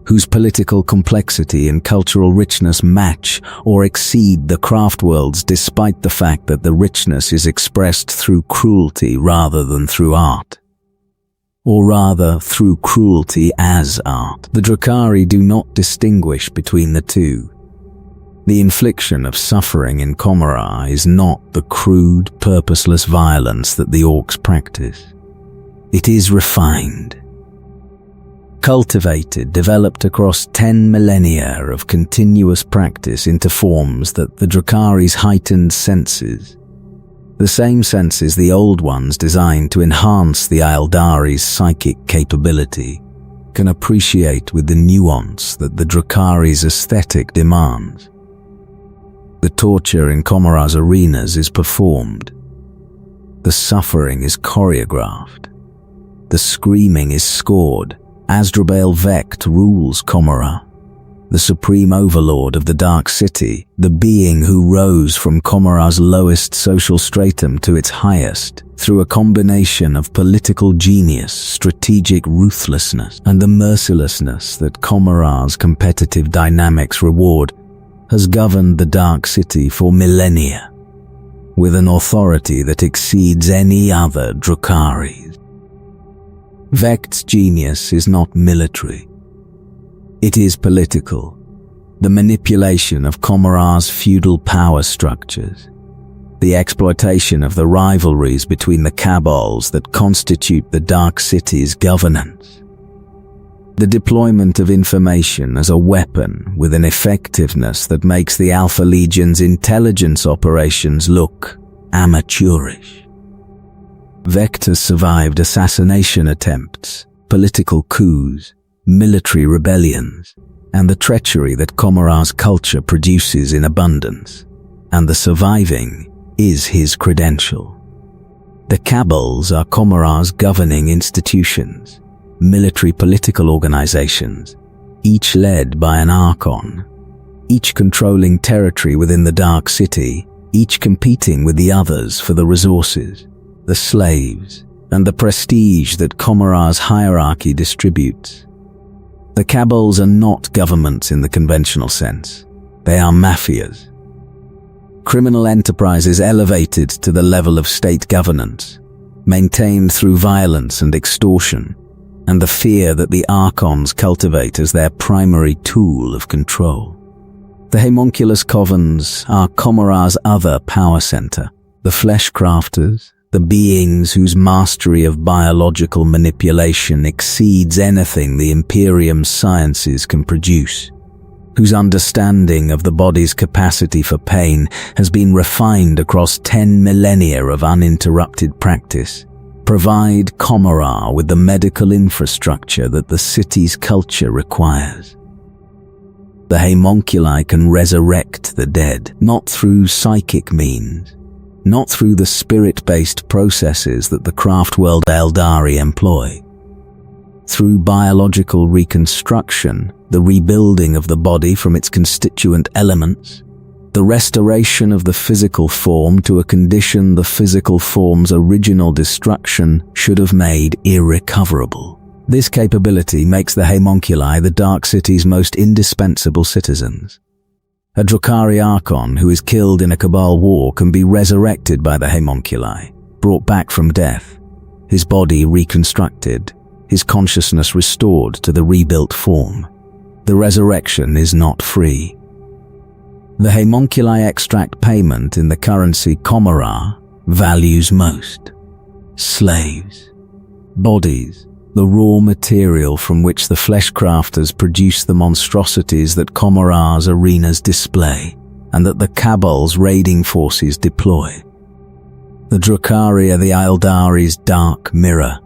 whose political complexity and cultural richness match or exceed the craft world's, despite the fact that the richness is expressed through cruelty rather than through art. Or rather, through cruelty as art. The Drukhari do not distinguish between the two. The infliction of suffering in Commorragh is not the crude, purposeless violence that the orcs practice. It is refined, cultivated, developed across 10 millennia of continuous practice into forms that the Drukhari's heightened senses, the same senses the old ones designed to enhance the Aeldari's psychic capability, can appreciate with the nuance that the Drukhari's aesthetic demands. The torture in Commorragh's arenas is performed. The suffering is choreographed. The screaming is scored. Asdrubal Vecht rules Commorragh, the supreme overlord of the Dark City, the being who rose from Commorragh's lowest social stratum to its highest, through a combination of political genius, strategic ruthlessness, and the mercilessness that Commorragh's competitive dynamics reward, has governed the Dark City for millennia, with an authority that exceeds any other Drukhari's. Vecht's genius is not military. It is political, the manipulation of Commorragh's feudal power structures, the exploitation of the rivalries between the cabals that constitute the Dark City's governance, the deployment of information as a weapon with an effectiveness that makes the Alpha Legion's intelligence operations look amateurish. Vecht has survived assassination attempts, political coups, military rebellions, and the treachery that Commorragh's culture produces in abundance, and the surviving is his credential. The cabals are Commorragh's governing institutions, military political organizations, each led by an archon, each controlling territory within the Dark City, each competing with the others for the resources, the slaves, and the prestige that Commorragh's hierarchy distributes. The cabals are not governments in the conventional sense. They are mafias. Criminal enterprises elevated to the level of state governance, maintained through violence and extortion, and the fear that the archons cultivate as their primary tool of control. The homunculus covens are Commorragh's other power center, the flesh crafters, the beings whose mastery of biological manipulation exceeds anything the Imperium's sciences can produce, whose understanding of the body's capacity for pain has been refined across 10 millennia of uninterrupted practice, provide Commorragh with the medical infrastructure that the city's culture requires. The homunculi can resurrect the dead, not through psychic means, not through the spirit-based processes that the craft world Eldari employ. Through biological reconstruction, the rebuilding of the body from its constituent elements, the restoration of the physical form to a condition the physical form's original destruction should have made irrecoverable. This capability makes the homunculi the Dark City's most indispensable citizens. A Drukhari Archon who is killed in a Cabal war can be resurrected by the homunculi, brought back from death, his body reconstructed, his consciousness restored to the rebuilt form. The resurrection is not free. The homunculi extract payment in the currency Commorragh values most: slaves, bodies, the raw material from which the fleshcrafters produce the monstrosities that Commorragh's arenas display, and that the Cabal's raiding forces deploy. The Drukhari are the Aeldari's dark mirror.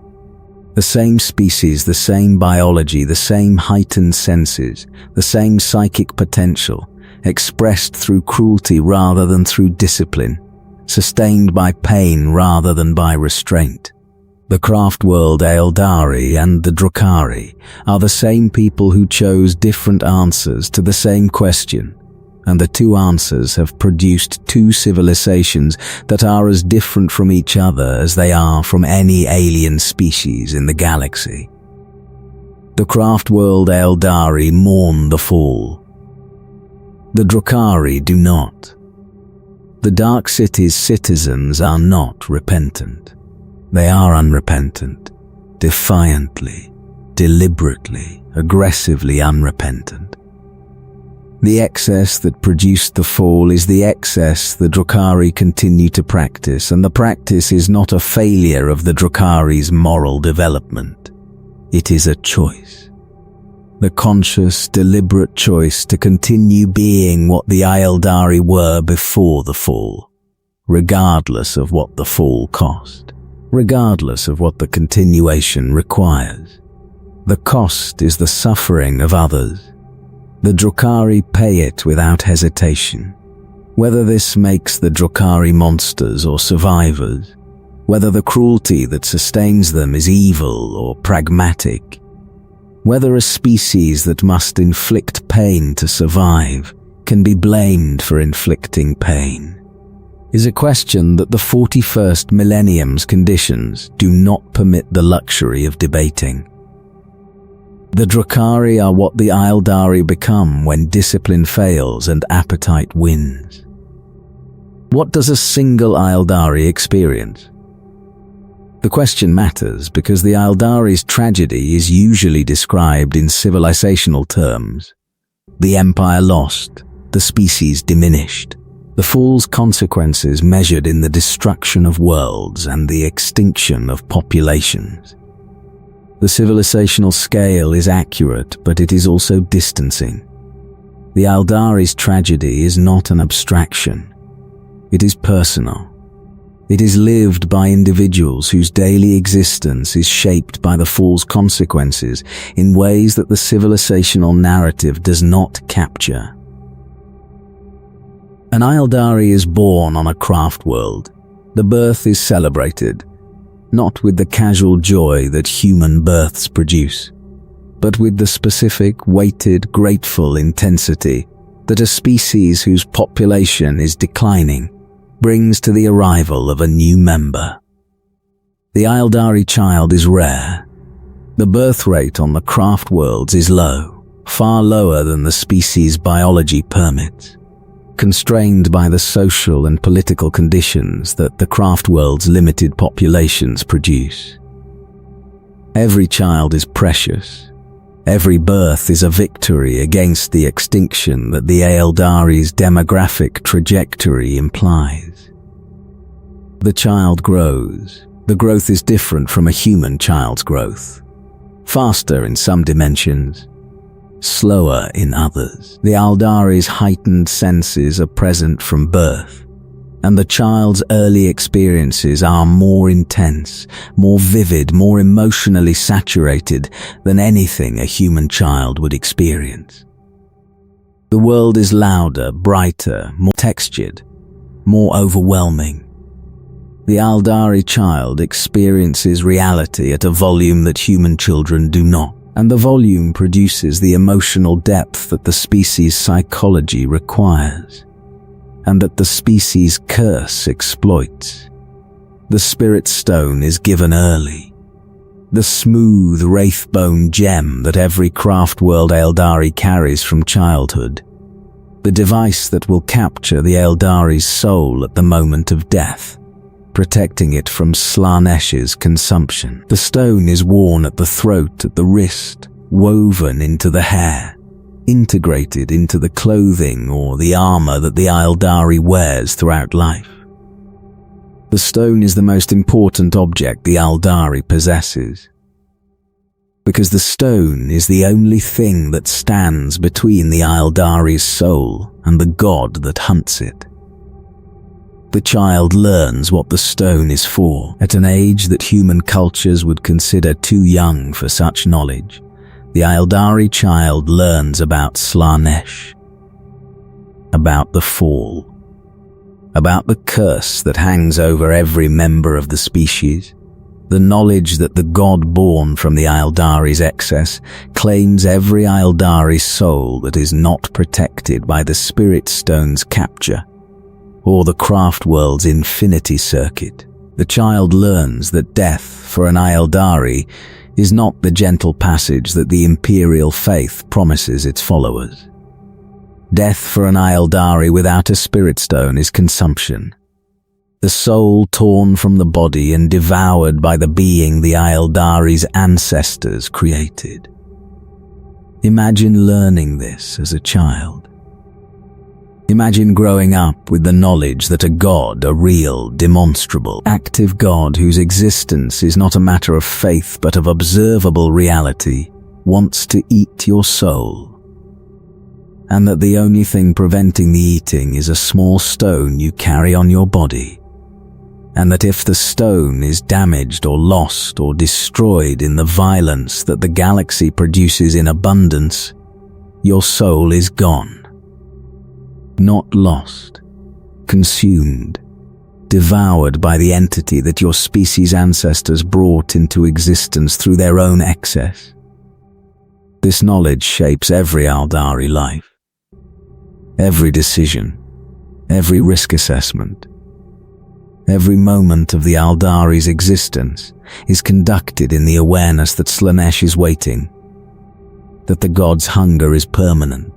The same species, the same biology, the same heightened senses, the same psychic potential, expressed through cruelty rather than through discipline, sustained by pain rather than by restraint. The craft world Aeldari and the Drukhari are the same people who chose different answers to the same question, and the two answers have produced two civilizations that are as different from each other as they are from any alien species in the galaxy. The craft world Aeldari mourn the fall. The Drukhari do not. The Dark City's citizens are not repentant. They are unrepentant, defiantly, deliberately, aggressively unrepentant. The excess that produced the fall is the excess the Drukhari continue to practice, and the practice is not a failure of the Drukhari's moral development. It is a choice. The conscious, deliberate choice to continue being what the Aeldari were before the fall, regardless of what the fall cost, regardless of what the continuation requires. The cost is the suffering of others. The Drukhari pay it without hesitation. Whether this makes the Drukhari monsters or survivors, whether the cruelty that sustains them is evil or pragmatic, whether a species that must inflict pain to survive can be blamed for inflicting pain, is a question that the 41st millennium's conditions do not permit the luxury of debating. The Drukhari are what the Aeldari become when discipline fails and appetite wins. What does a single Aeldari experience? The question matters because the Aeldari's tragedy is usually described in civilizational terms. The empire lost, the species diminished, the fall's consequences measured in the destruction of worlds and the extinction of populations. The civilizational scale is accurate, but it is also distancing. The Aeldari's tragedy is not an abstraction. It is personal. It is lived by individuals whose daily existence is shaped by the fall's consequences in ways that the civilizational narrative does not capture. An Aeldari is born on a craft world. The birth is celebrated, not with the casual joy that human births produce, but with the specific, weighted, grateful intensity that a species whose population is declining brings to the arrival of a new member. The Aeldari child is rare. The birth rate on the craft worlds is low, far lower than the species' biology permits, constrained by the social and political conditions that the craft world's limited populations produce. Every child is precious. Every birth is a victory against the extinction that the Aeldari's demographic trajectory implies. The child grows. The growth is different from a human child's growth. Faster in some dimensions, slower in others. The Aeldari's heightened senses are present from birth, and the child's early experiences are more intense, more vivid, more emotionally saturated than anything a human child would experience. The world is louder, brighter, more textured, more overwhelming. The Aeldari child experiences reality at a volume that human children do not, and the volume produces the emotional depth that the species' psychology requires, and that the species' curse exploits. The spirit stone is given early, the smooth wraithbone gem that every craft world Aeldari carries from childhood, the device that will capture the Aeldari's soul at the moment of death, protecting it from Slaanesh's consumption. The stone is worn at the throat, at the wrist, woven into the hair, integrated into the clothing or the armor that the Aeldari wears throughout life. The stone is the most important object the Aeldari possesses, because the stone is the only thing that stands between the Aeldari's soul and the god that hunts it. The child learns what the stone is for at an age that human cultures would consider too young for such knowledge. The Aeldari child learns about Slaanesh, about the fall, about the curse that hangs over every member of the species, The knowledge that the god born from the Aeldari's excess claims every Aeldari soul that is not protected by the Spirit Stone's capture, or the craft world's infinity circuit. The child learns that death for an Aeldari is not the gentle passage that the imperial faith promises its followers. Death for an Aeldari without a Spirit Stone is consumption. The soul torn from the body and devoured by the being the Aeldari's ancestors created. Imagine learning this as a child. Imagine growing up with the knowledge that a god, a real, demonstrable, active god whose existence is not a matter of faith but of observable reality, wants to eat your soul. And that the only thing preventing the eating is a small stone you carry on your body. And that if the stone is damaged or lost or destroyed in the violence that the galaxy produces in abundance, your soul is gone. Not lost, consumed, devoured by the entity that your species' ancestors brought into existence through their own excess. This knowledge shapes every Aeldari life. Every decision, every risk assessment, every moment of the Aeldari's existence is conducted in the awareness that Slaanesh is waiting, that the god's hunger is permanent,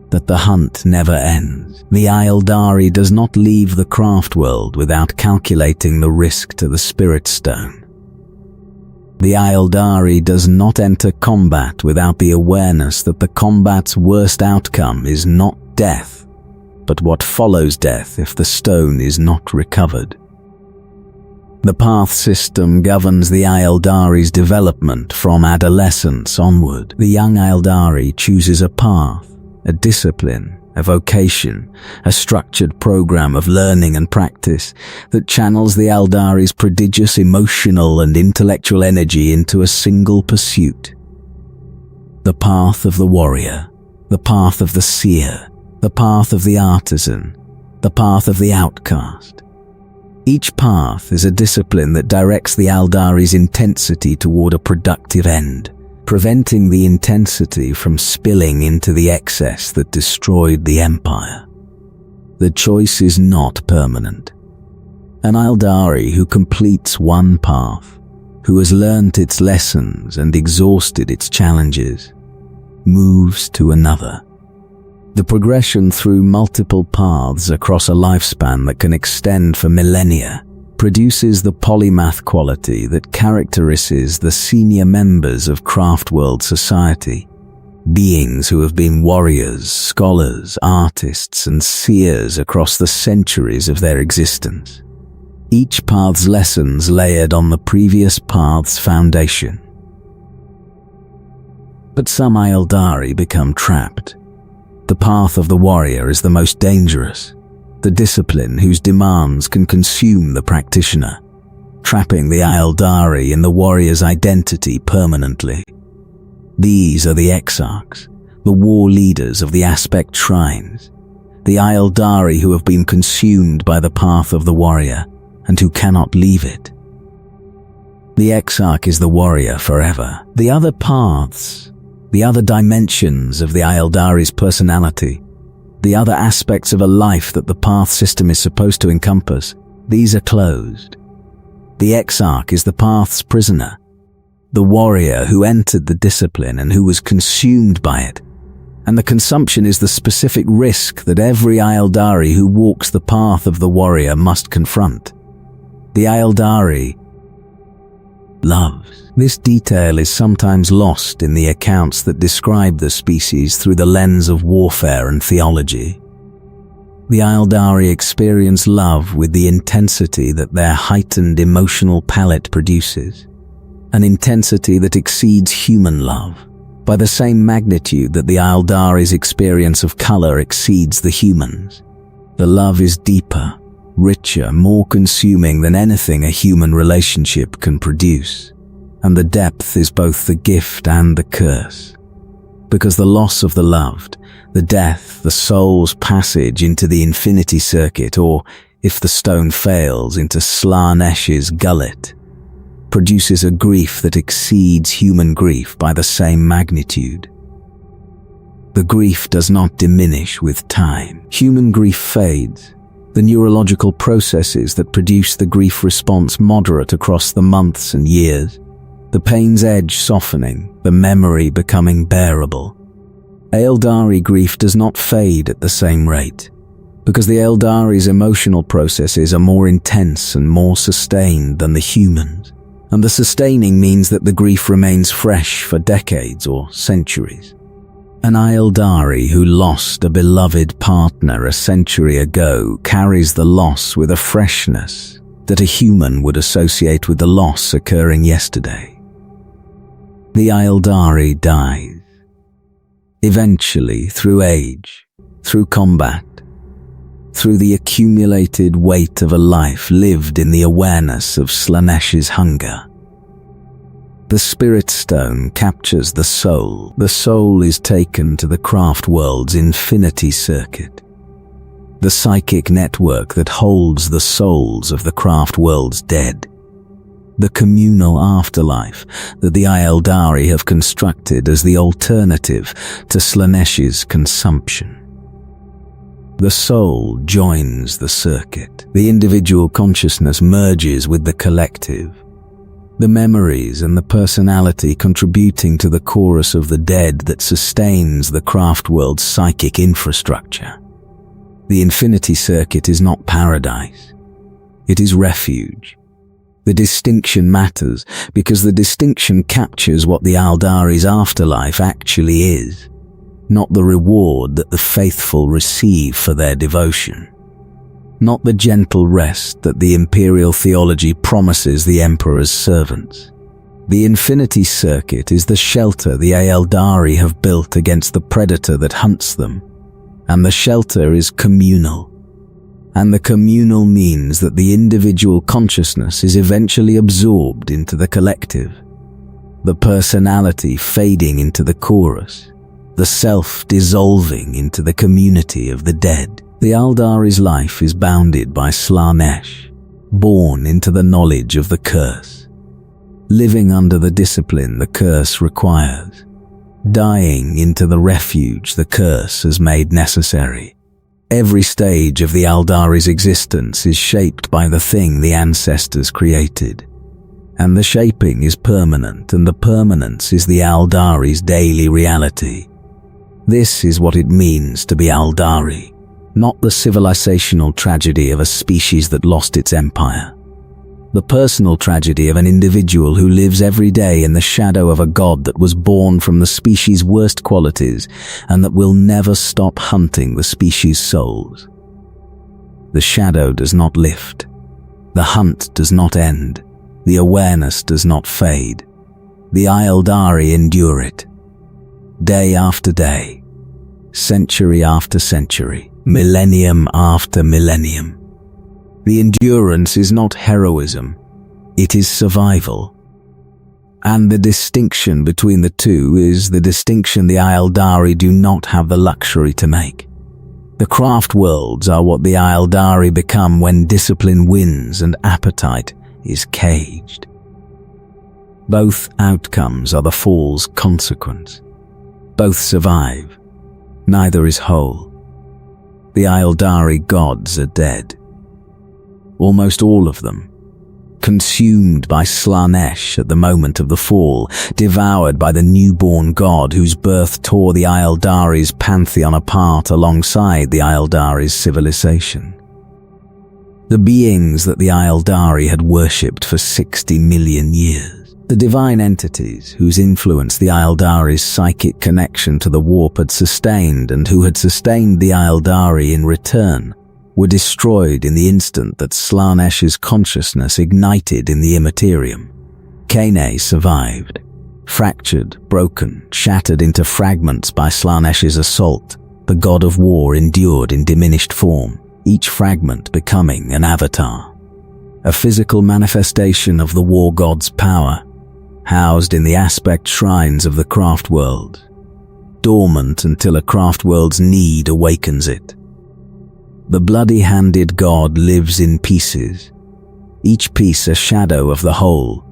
that the hunt never ends. The Aeldari does not leave the craft world without calculating the risk to the Spirit Stone. The Aeldari does not enter combat without the awareness that the combat's worst outcome is not death, but what follows death if the stone is not recovered. The path system governs the Aeldari's development from adolescence onward. The young Aeldari chooses a path, a discipline, a vocation, a structured program of learning and practice that channels the Aeldari's prodigious emotional and intellectual energy into a single pursuit. The path of the warrior, the path of the seer, the path of the artisan, the path of the outcast. Each path is a discipline that directs the Aeldari's intensity toward a productive end, preventing the intensity from spilling into the excess that destroyed the Empire. The choice is not permanent. An Aeldari who completes one path, who has learnt its lessons and exhausted its challenges, moves to another. The progression through multiple paths across a lifespan that can extend for millennia produces the polymath quality that characterizes the senior members of craft world society, beings who have been warriors, scholars, artists, and seers across the centuries of their existence. Each path's lessons layered on the previous path's foundation. But some Aeldari become trapped. The path of the warrior is the most dangerous, the discipline whose demands can consume the practitioner, trapping the Aeldari in the warrior's identity permanently. These are the exarchs, the war leaders of the aspect shrines, the Aeldari who have been consumed by the path of the warrior and who cannot leave it. The exarch is the warrior forever. The other paths, the other dimensions of the Aeldari's personality, the other aspects of a life that the path system is supposed to encompass, these are closed. The exarch is the path's prisoner, the warrior who entered the discipline and who was consumed by it, and the consumption is the specific risk that every Aeldari who walks the path of the warrior must confront. The Aeldari loves. This detail is sometimes lost in the accounts that describe the species through the lens of warfare and theology. The Aeldari experience love with the intensity that their heightened emotional palette produces, an intensity that exceeds human love, by the same magnitude that the Aeldari's experience of color exceeds the human's. The love is deeper, richer, more consuming than anything a human relationship can produce. And the depth is both the gift and the curse. Because the loss of the loved, the death, the soul's passage into the infinity circuit, or, if the stone fails, into Slaanesh's gullet, produces a grief that exceeds human grief by the same magnitude. The grief does not diminish with time. Human grief fades. The neurological processes that produce the grief response moderate across the months and years, the pain's edge softening, the memory becoming bearable. Aeldari grief does not fade at the same rate, because the Aeldari's emotional processes are more intense and more sustained than the humans, and the sustaining means that the grief remains fresh for decades or centuries. An Aeldari who lost a beloved partner a century ago carries the loss with a freshness that a human would associate with the loss occurring yesterday. The Aeldari dies. Eventually, through age, through combat, through the accumulated weight of a life lived in the awareness of Slaanesh's hunger. The Spirit Stone captures the soul. The soul is taken to the craft world's infinity circuit, the psychic network that holds the souls of the craft world's dead, the communal afterlife that the Aeldari have constructed as the alternative to Slaanesh's consumption. The soul joins the circuit. The individual consciousness merges with the collective, the memories and the personality contributing to the chorus of the dead that sustains the craft world's psychic infrastructure. The infinity circuit is not paradise. It is refuge. The distinction matters because the distinction captures what the Aeldari's afterlife actually is, not the reward that the faithful receive for their devotion, not the gentle rest that the imperial theology promises the Emperor's servants. The infinity circuit is the shelter the Aeldari have built against the predator that hunts them, and the shelter is communal. And the communal means that the individual consciousness is eventually absorbed into the collective, the personality fading into the chorus, the self dissolving into the community of the dead. The Aeldari's life is bounded by Slaanesh, born into the knowledge of the curse, living under the discipline the curse requires, dying into the refuge the curse has made necessary. Every stage of the Aeldari's existence is shaped by the thing the ancestors created, and the shaping is permanent, and the permanence is the Aeldari's daily reality. This is what it means to be Aeldari, not the civilizational tragedy of a species that lost its empire. The personal tragedy of an individual who lives every day in the shadow of a god that was born from the species' worst qualities and that will never stop hunting the species' souls. The shadow does not lift. The hunt does not end. The awareness does not fade. The Aeldari endure it. Day after day, century after century, millennium after millennium. The endurance is not heroism, it is survival. And the distinction between the two is the distinction the Aeldari do not have the luxury to make. The craft worlds are what the Aeldari become when discipline wins and appetite is caged. Both outcomes are the fall's consequence. Both survive. Neither is whole. The Aeldari gods are dead. Almost all of them, consumed by Slaanesh at the moment of the fall, devoured by the newborn god whose birth tore the Aeldari's pantheon apart alongside the Aeldari's civilization. The beings that the Aeldari had worshipped for 60 million years, the divine entities whose influence the Aeldari's psychic connection to the warp had sustained and who had sustained the Aeldari in return, were destroyed in the instant that Slaanesh's consciousness ignited in the Imperium. Kane survived, fractured, broken, shattered into fragments by Slaanesh's assault. The god of war endured in diminished form, each fragment becoming an avatar, a physical manifestation of the war god's power, housed in the aspect shrines of the craft world, dormant until a craft world's need awakens it. The bloody-handed god lives in pieces, each piece a shadow of the whole,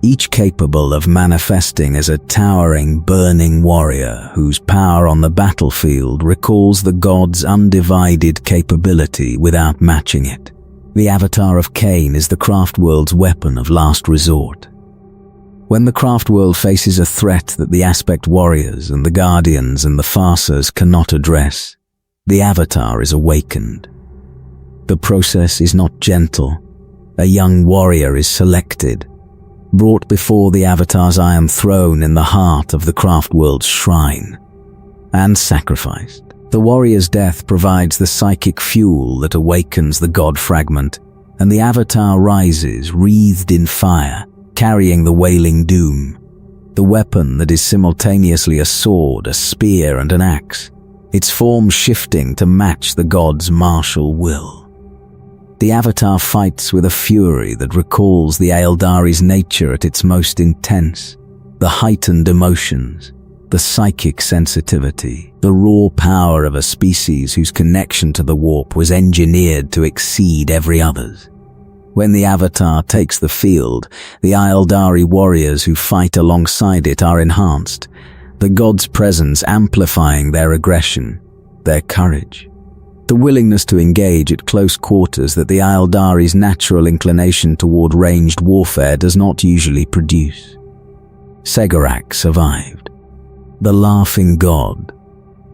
each capable of manifesting as a towering, burning warrior whose power on the battlefield recalls the god's undivided capability without matching it. The avatar of Cain is the craft world's weapon of last resort. When the craft world faces a threat that the aspect warriors and the guardians and the farsers cannot address, the avatar is awakened. The process is not gentle. A young warrior is selected, brought before the avatar's iron throne in the heart of the craft world's shrine, and sacrificed. The warrior's death provides the psychic fuel that awakens the god fragment, and the avatar rises wreathed in fire, carrying the wailing doom, the weapon that is simultaneously a sword, a spear, and an axe, its form shifting to match the god's martial will. The avatar fights with a fury that recalls the Aeldari's nature at its most intense, the heightened emotions, the psychic sensitivity, the raw power of a species whose connection to the warp was engineered to exceed every other's. When the avatar takes the field, the Aeldari warriors who fight alongside it are enhanced, the god's presence amplifying their aggression, their courage, the willingness to engage at close quarters that the Aeldari's natural inclination toward ranged warfare does not usually produce. Segarak survived. The laughing god,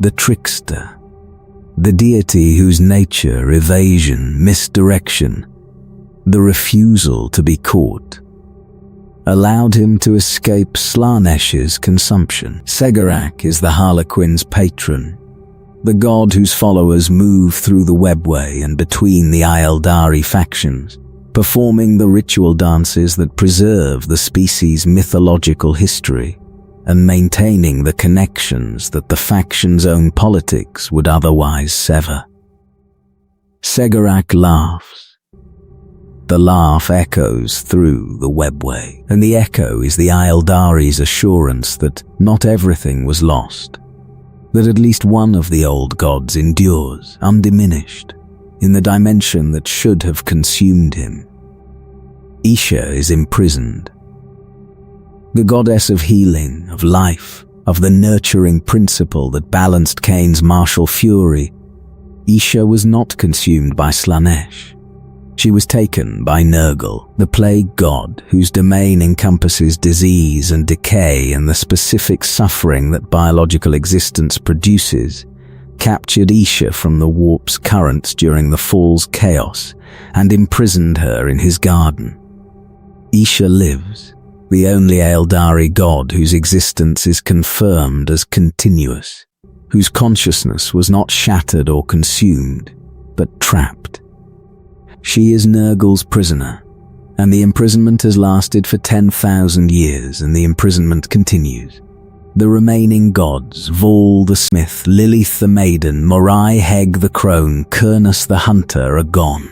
the trickster, the deity whose nature, evasion, misdirection, the refusal to be caught, allowed him to escape Slaanesh's consumption. Segarak is the Harlequin's patron, the god whose followers move through the webway and between the Aeldari factions, performing the ritual dances that preserve the species' mythological history and maintaining the connections that the faction's own politics would otherwise sever. Segarak laughs. The laugh echoes through the webway, and the echo is the Aeldari's assurance that not everything was lost, that at least one of the old gods endures, undiminished, in the dimension that should have consumed him. Isha is imprisoned. The goddess of healing, of life, of the nurturing principle that balanced Cain's martial fury, Isha was not consumed by Slaanesh. She was taken by Nurgle, the plague god whose domain encompasses disease and decay and the specific suffering that biological existence produces, captured Isha from the warp's currents during the fall's chaos and imprisoned her in his garden. Isha lives, the only Aeldari god whose existence is confirmed as continuous, whose consciousness was not shattered or consumed, but trapped. She is Nurgle's prisoner, and the imprisonment has lasted for 10,000 years, and the imprisonment continues. The remaining gods, Vol the smith, Lilith the maiden, Morai Heg the crone, Kurnus the hunter, are gone.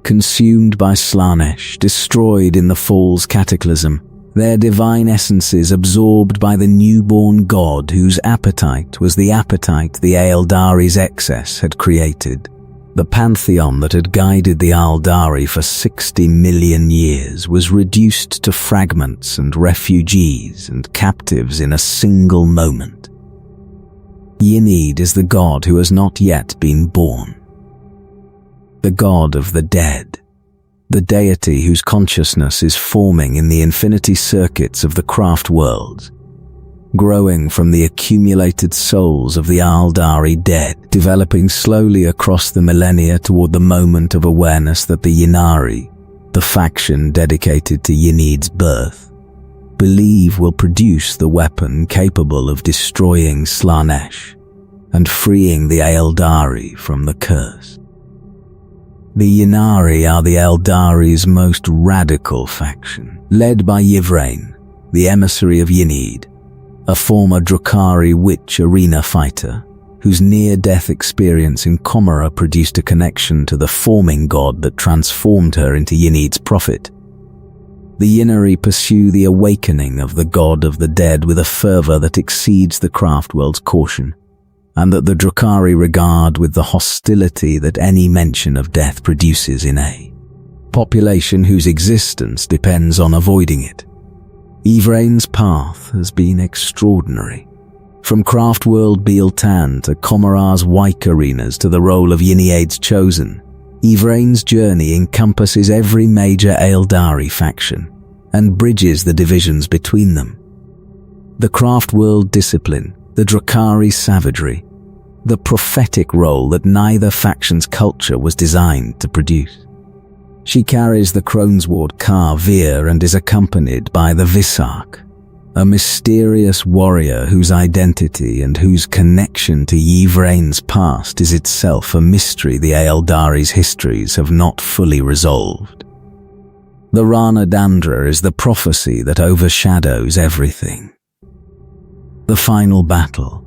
Consumed by Slaanesh, destroyed in the fall's cataclysm, their divine essences absorbed by the newborn god whose appetite was the appetite the Aeldari's excess had created. The pantheon that had guided the Aeldari for 60 million years was reduced to fragments and refugees and captives in a single moment. Ynid is the god who has not yet been born. The god of the dead, the deity whose consciousness is forming in the infinity circuits of the craft worlds, growing from the accumulated souls of the Aeldari dead, developing slowly across the millennia toward the moment of awareness that the Ynnari, the faction dedicated to Ynid's birth, believe will produce the weapon capable of destroying Slaanesh and freeing the Aeldari from the curse. The Ynnari are the Aeldari's most radical faction, led by Yvraine, the emissary of Ynid, a former Drukhari witch arena fighter, whose near-death experience in Comora produced a connection to the forming god that transformed her into Ynid's prophet. The Ynnari pursue the awakening of the god of the dead with a fervor that exceeds the craft world's caution, and that the Drukhari regard with the hostility that any mention of death produces in a population whose existence depends on avoiding it. Yvrain's path has been extraordinary. From Craftworld Biel-Tan to Commorar's Wyke arenas to the role of Yniaid's Chosen, Yvrain's journey encompasses every major Aeldari faction and bridges the divisions between them. The Craftworld discipline, the Drakari savagery, the prophetic role that neither faction's culture was designed to produce. She carries the Cronesward Kar-Vir and is accompanied by the Visarch, a mysterious warrior whose identity and whose connection to Yvrain's past is itself a mystery the Aeldari's histories have not fully resolved. The Rana Dandra is the prophecy that overshadows everything. The final battle,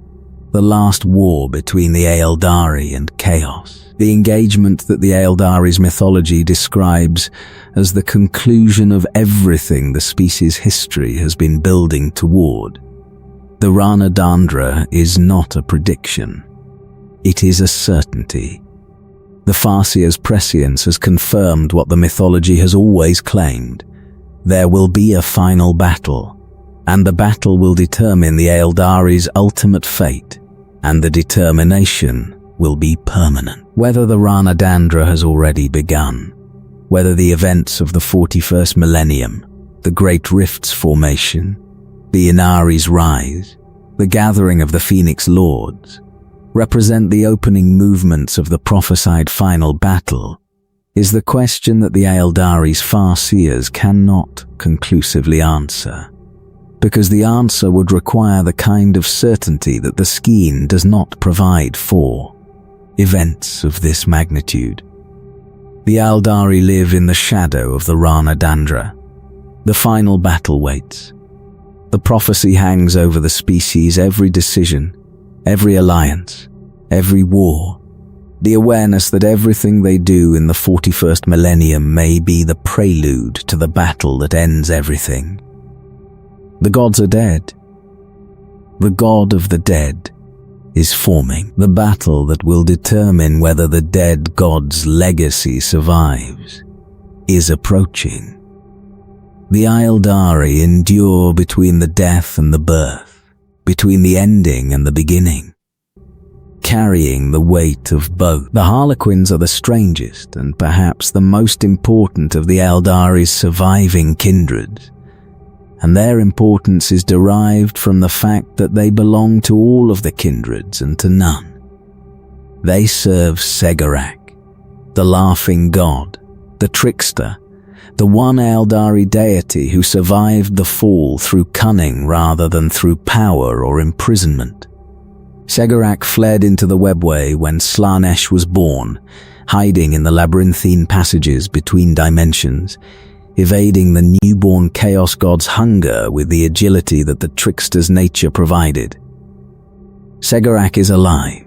the last war between the Aeldari and Chaos, the engagement that the Aeldari's mythology describes as the conclusion of everything the species' history has been building toward. The Rana Dandra is not a prediction. It is a certainty. The Farseer's prescience has confirmed what the mythology has always claimed. There will be a final battle, and the battle will determine the Aeldari's ultimate fate, and the determination will be permanent. Whether the Rana Dandra has already begun, whether the events of the 41st millennium, the Great Rift's formation, the Inari's rise, the gathering of the Phoenix Lords, represent the opening movements of the prophesied final battle, is the question that the Aeldari's Farseers cannot conclusively answer, because the answer would require the kind of certainty that the Skeen does not provide for. Events of this magnitude. The Aeldari live in the shadow of the Rana Dandra. The final battle waits. The prophecy hangs over the species' every decision, every alliance, every war. The awareness that everything they do in the 41st millennium may be the prelude to the battle that ends everything. The gods are dead. The god of the dead is forming. The battle that will determine whether the dead god's legacy survives is approaching. The Aeldari endure between the death and the birth, between the ending and the beginning, carrying the weight of both. The Harlequins are the strangest and perhaps the most important of the Aeldari's surviving kindreds, and their importance is derived from the fact that they belong to all of the kindreds and to none. They serve Segarak, the laughing god, the trickster, the one Aeldari deity who survived the fall through cunning rather than through power or imprisonment. Segarak fled into the webway when Slaanesh was born, hiding in the labyrinthine passages between dimensions, evading the newborn chaos god's hunger with the agility that the trickster's nature provided. Segarak is alive.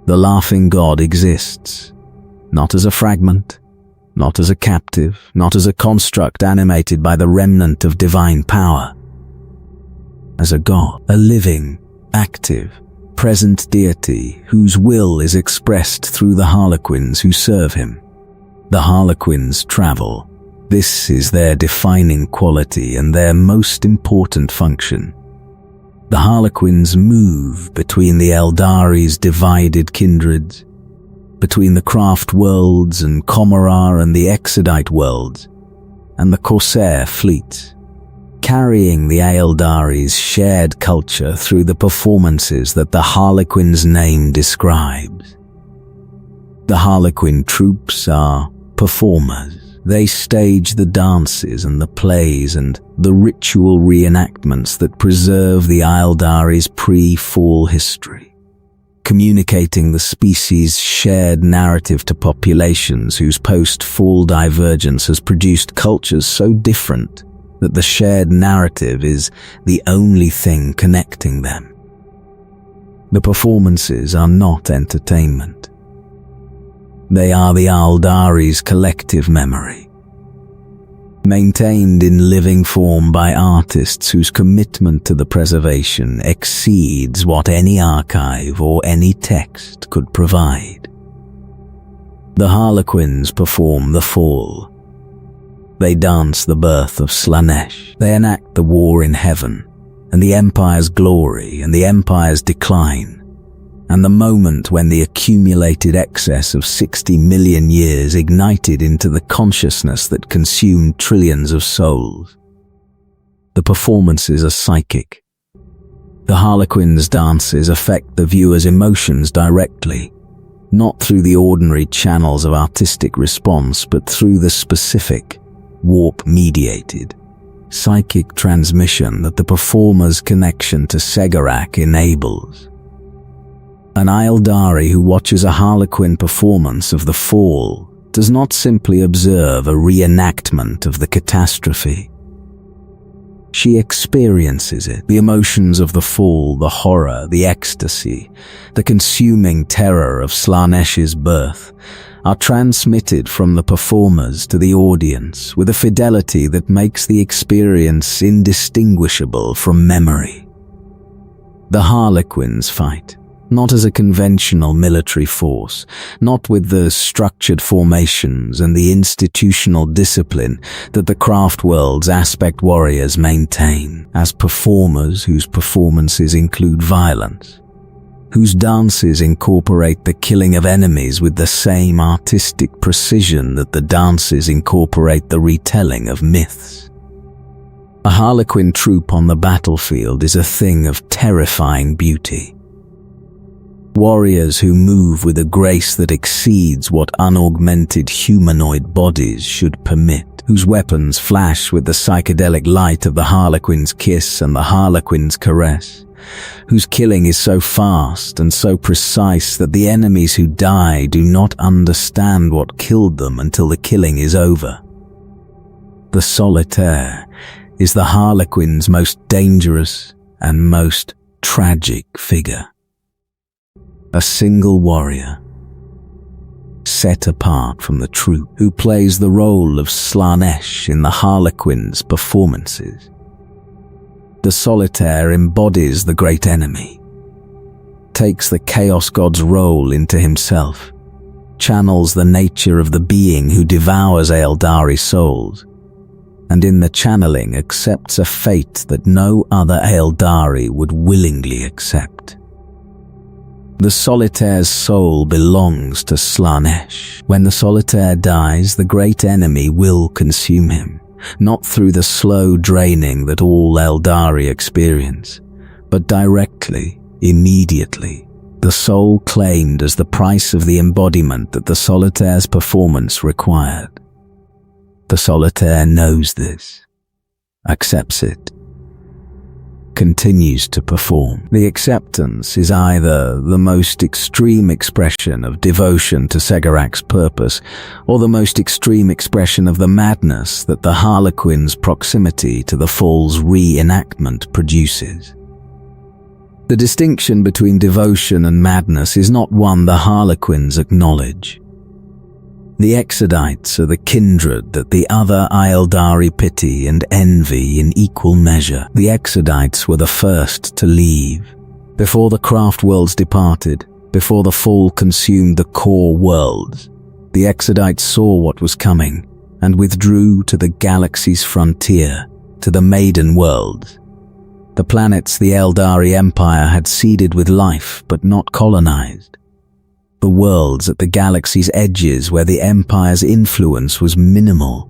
The laughing god exists, not as a fragment, not as a captive, not as a construct animated by the remnant of divine power. As a god, a living, active, present deity whose will is expressed through the Harlequins who serve him. The Harlequins travel. This is their defining quality and their most important function. The Harlequins move between the Aeldari's divided kindreds, between the Craft worlds and Commorar and the Exodite worlds, and the Corsair fleets, carrying the Aeldari's shared culture through the performances that the Harlequin's name describes. The Harlequin troops are performers. They stage the dances and the plays and the ritual reenactments that preserve the Aeldari's pre-fall history, communicating the species' shared narrative to populations whose post-fall divergence has produced cultures so different that the shared narrative is the only thing connecting them. The performances are not entertainment. They are the Aeldari's collective memory, maintained in living form by artists whose commitment to the preservation exceeds what any archive or any text could provide. The Harlequins perform the fall. They dance the birth of Slaanesh. They enact the war in heaven, and the Empire's glory and the Empire's decline, and the moment when the accumulated excess of 60 million years ignited into the consciousness that consumed trillions of souls. The performances are psychic. The Harlequins' dances affect the viewer's emotions directly, not through the ordinary channels of artistic response, but through the specific, warp-mediated, psychic transmission that the performer's connection to Segarak enables. An Aeldari who watches a Harlequin performance of the fall does not simply observe a reenactment of the catastrophe. She experiences it. The emotions of the fall, the horror, the ecstasy, the consuming terror of Slaanesh's birth are transmitted from the performers to the audience with a fidelity that makes the experience indistinguishable from memory. The Harlequins fight, not as a conventional military force, not with the structured formations and the institutional discipline that the craft world's aspect warriors maintain, as performers whose performances include violence, whose dances incorporate the killing of enemies with the same artistic precision that the dances incorporate the retelling of myths. A Harlequin troop on the battlefield is a thing of terrifying beauty. Warriors who move with a grace that exceeds what unaugmented humanoid bodies should permit, whose weapons flash with the psychedelic light of the Harlequin's kiss and the Harlequin's caress, whose killing is so fast and so precise that the enemies who die do not understand what killed them until the killing is over. The Solitaire is the Harlequin's most dangerous and most tragic figure. A single warrior, set apart from the troop, who plays the role of Slaanesh in the Harlequins' performances. The Solitaire embodies the great enemy, takes the Chaos God's role into himself, channels the nature of the being who devours Aeldari souls, and in the channeling accepts a fate that no other Aeldari would willingly accept. The Solitaire's soul belongs to Slaanesh. When the Solitaire dies, the great enemy will consume him, not through the slow draining that all Aeldari experience, but directly, immediately, the soul claimed as the price of the embodiment that the Solitaire's performance required. The Solitaire knows this, accepts it, continues to perform. The acceptance is either the most extreme expression of devotion to Segarak's purpose, or the most extreme expression of the madness that the Harlequin's proximity to the fall's reenactment produces. The distinction between devotion and madness is not one the Harlequins acknowledge. The Exodites are the kindred that the other Aeldari pity and envy in equal measure. The Exodites were the first to leave. Before the craft worlds departed, before the fall consumed the core worlds, the Exodites saw what was coming and withdrew to the galaxy's frontier, to the Maiden Worlds. The planets the Eldari Empire had seeded with life but not colonized. The worlds at the galaxy's edges where the Empire's influence was minimal,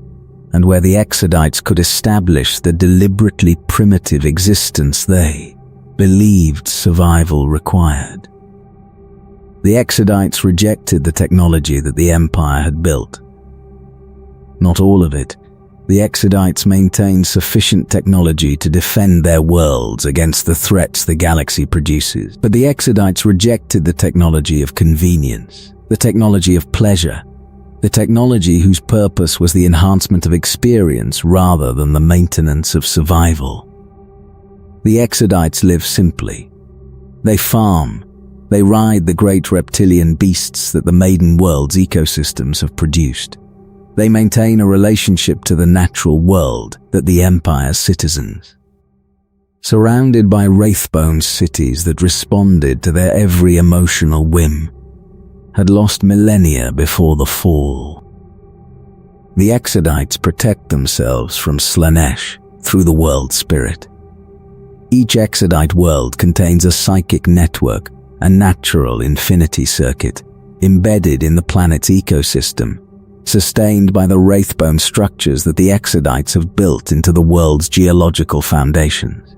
and where the Exodites could establish the deliberately primitive existence they believed survival required. The Exodites rejected the technology that the Empire had built. Not all of it. The Exodites maintained sufficient technology to defend their worlds against the threats the galaxy produces. But the Exodites rejected the technology of convenience, the technology of pleasure, the technology whose purpose was the enhancement of experience rather than the maintenance of survival. The Exodites live simply. They farm. They ride the great reptilian beasts that the Maiden World's ecosystems have produced. They maintain a relationship to the natural world that the Empire's citizens, surrounded by wraithbone cities that responded to their every emotional whim, had lost millennia before the fall. The Exodites protect themselves from Slaanesh through the world spirit. Each Exodite world contains a psychic network, a natural infinity circuit, embedded in the planet's ecosystem, sustained by the wraithbone structures that the Exodites have built into the world's geological foundations.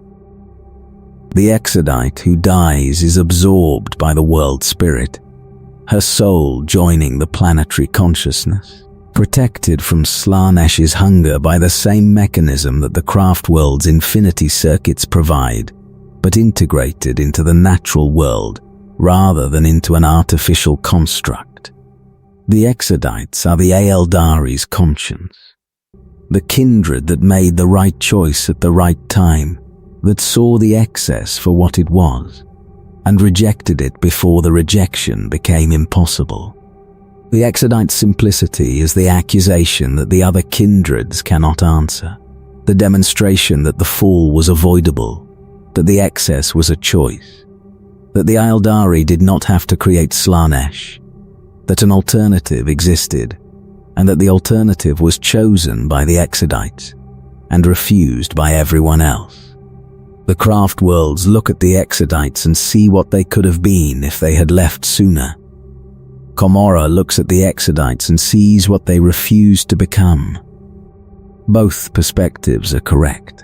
The Exodite who dies is absorbed by the world spirit, her soul joining the planetary consciousness, protected from Slaanesh's hunger by the same mechanism that the craft world's infinity circuits provide, but integrated into the natural world rather than into an artificial construct. The Exodites are the Aeldari's conscience, the kindred that made the right choice at the right time, that saw the excess for what it was, and rejected it before the rejection became impossible. The Exodite's simplicity is the accusation that the other kindreds cannot answer, the demonstration that the fall was avoidable, that the excess was a choice, that the Aeldari did not have to create Slaanesh, that an alternative existed, and that the alternative was chosen by the Exodites and refused by everyone else. The craft worlds look at the Exodites and see what they could have been if they had left sooner. Komorra looks at the Exodites and sees what they refused to become. Both perspectives are correct.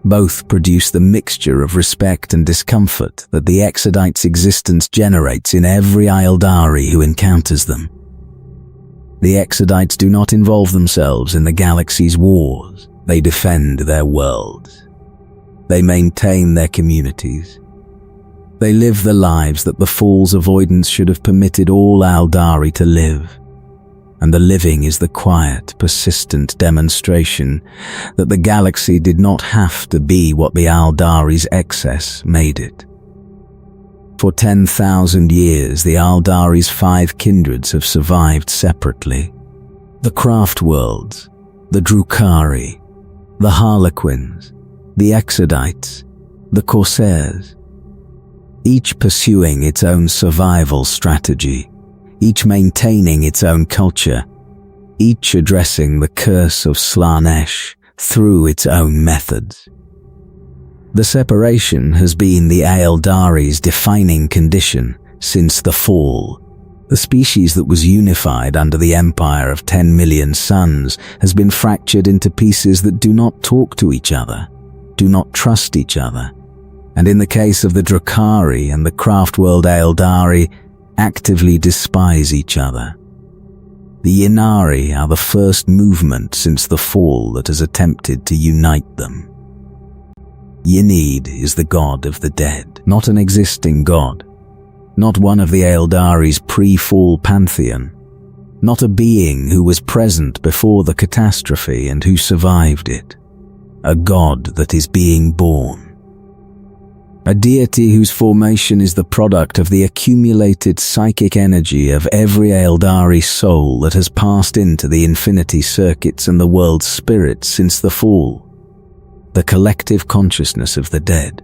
Both produce the mixture of respect and discomfort that the Exodite's existence generates in every Aeldari who encounters them. The Exodites do not involve themselves in the galaxy's wars. They defend their worlds. They maintain their communities. They live the lives that the Fall's avoidance should have permitted all Aeldari to live. And the living is the quiet, persistent demonstration that the galaxy did not have to be what the Aeldari's excess made it. For 10,000 years, the Aeldari's 5 kindreds have survived separately. The craft worlds, the Drukhari, the Harlequins, the Exodites, the Corsairs, each pursuing its own survival strategy, each maintaining its own culture, each addressing the curse of Slaanesh through its own methods. The separation has been the Aeldari's defining condition since the fall. The species that was unified under the empire of 10 million suns has been fractured into pieces that do not talk to each other, do not trust each other, and in the case of the Drukhari and the craft world Aeldari, actively despise each other. The Ynnari are the first movement since the fall that has attempted to unite them. Ynneed is the god of the dead, not an existing god, not one of the Aeldari's pre-fall pantheon, not a being who was present before the catastrophe and who survived it, a god that is being born. A deity whose formation is the product of the accumulated psychic energy of every Aeldari soul that has passed into the infinity circuits and the world's spirit since the fall. The collective consciousness of the dead,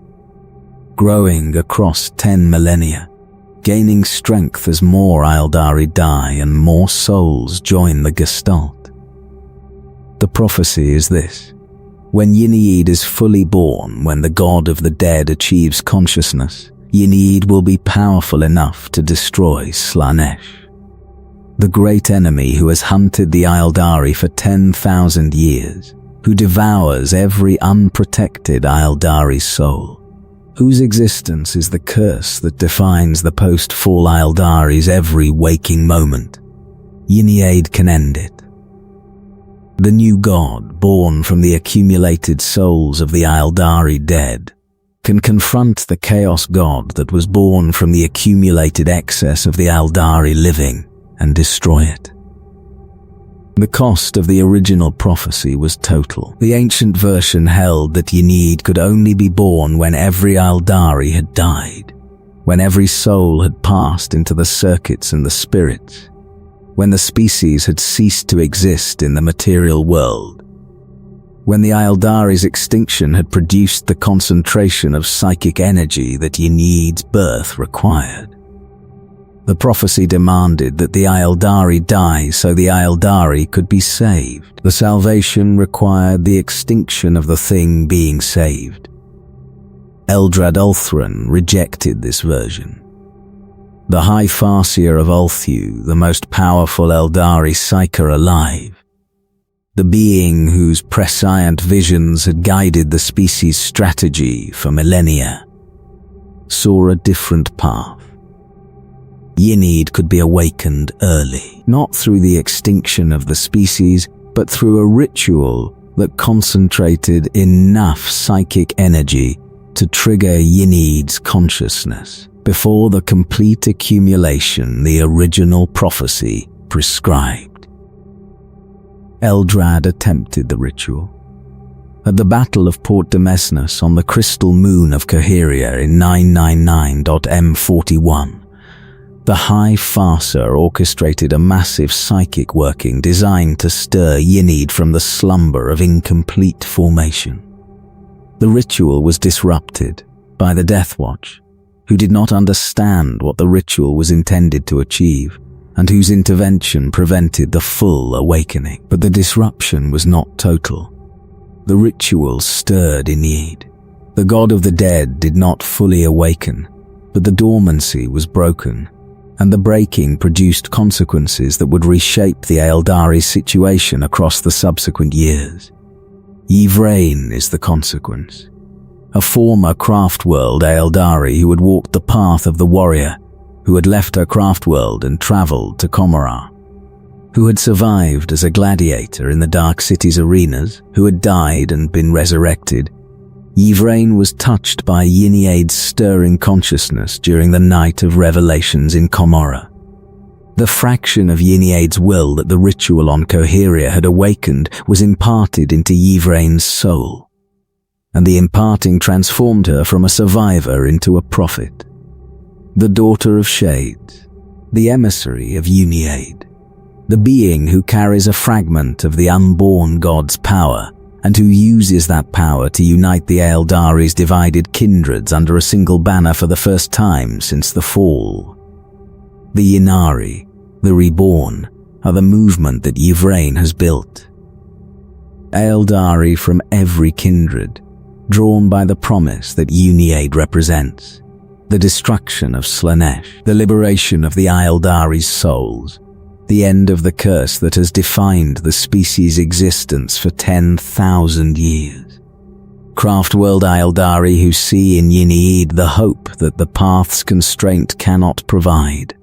growing across 10 millennia, gaining strength as more Aeldari die and more souls join the Gestalt. The prophecy is this: when Ynneed is fully born, when the god of the dead achieves consciousness, Ynneed will be powerful enough to destroy Slaanesh, the great enemy who has hunted the Aeldari for 10,000 years, who devours every unprotected Aeldari soul, whose existence is the curse that defines the post-fall Aeldari's every waking moment. Ynneed can end it. The new god, born from the accumulated souls of the Aeldari dead, can confront the chaos god that was born from the accumulated excess of the Aeldari living and destroy it. The cost of the original prophecy was total. The ancient version held that Ynneed could only be born when every Aeldari had died, when every soul had passed into the circuits and the spirits, when the species had ceased to exist in the material world, when the Aeldari's extinction had produced the concentration of psychic energy that Ynneed's birth required. The prophecy demanded that the Aeldari die so the Aeldari could be saved. The salvation required the extinction of the thing being saved. Eldrad Ulthran rejected this version. The High Farseer of Ulthu, the most powerful Eldari psyker alive, the being whose prescient visions had guided the species' strategy for millennia, saw a different path. Ynneed could be awakened early, not through the extinction of the species, but through a ritual that concentrated enough psychic energy to trigger Ynneed's consciousness before the complete accumulation the original prophecy prescribed. Eldrad attempted the ritual. At the Battle of Port Demesnes on the crystal moon of Coheria in 999.M41, the High Farser orchestrated a massive psychic working designed to stir Ynneed from the slumber of incomplete formation. The ritual was disrupted by the Death Watch, who did not understand what the ritual was intended to achieve, and whose intervention prevented the full awakening. But the disruption was not total. The ritual stirred Ynneed. The god of the dead did not fully awaken, but the dormancy was broken, and the breaking produced consequences that would reshape the Aeldari's situation across the subsequent years. Yvraine is the consequence. A former craft-world Aeldari who had walked the path of the warrior, who had left her craft-world and travelled to Commorragh, who had survived as a gladiator in the Dark City's arenas, who had died and been resurrected. Yvraine was touched by Ynneed's stirring consciousness during the Night of Revelations in Commorragh. The fraction of Ynneed's will that the ritual on Coheria had awakened was imparted into Yvraine's soul, and the imparting transformed her from a survivor into a prophet. The Daughter of Shades, the emissary of Ynneed, the being who carries a fragment of the unborn god's power, and who uses that power to unite the Aeldari's divided kindreds under a single banner for the first time since the fall. The Ynnari, the Reborn, are the movement that Yvraine has built. Aeldari from every kindred, drawn by the promise that Ynneed represents, the destruction of Slaanesh, the liberation of the Aeldari's souls, the end of the curse that has defined the species' existence for 10,000 years. Craftworld Aeldari who see in Ynneed the hope that the path's constraint cannot provide.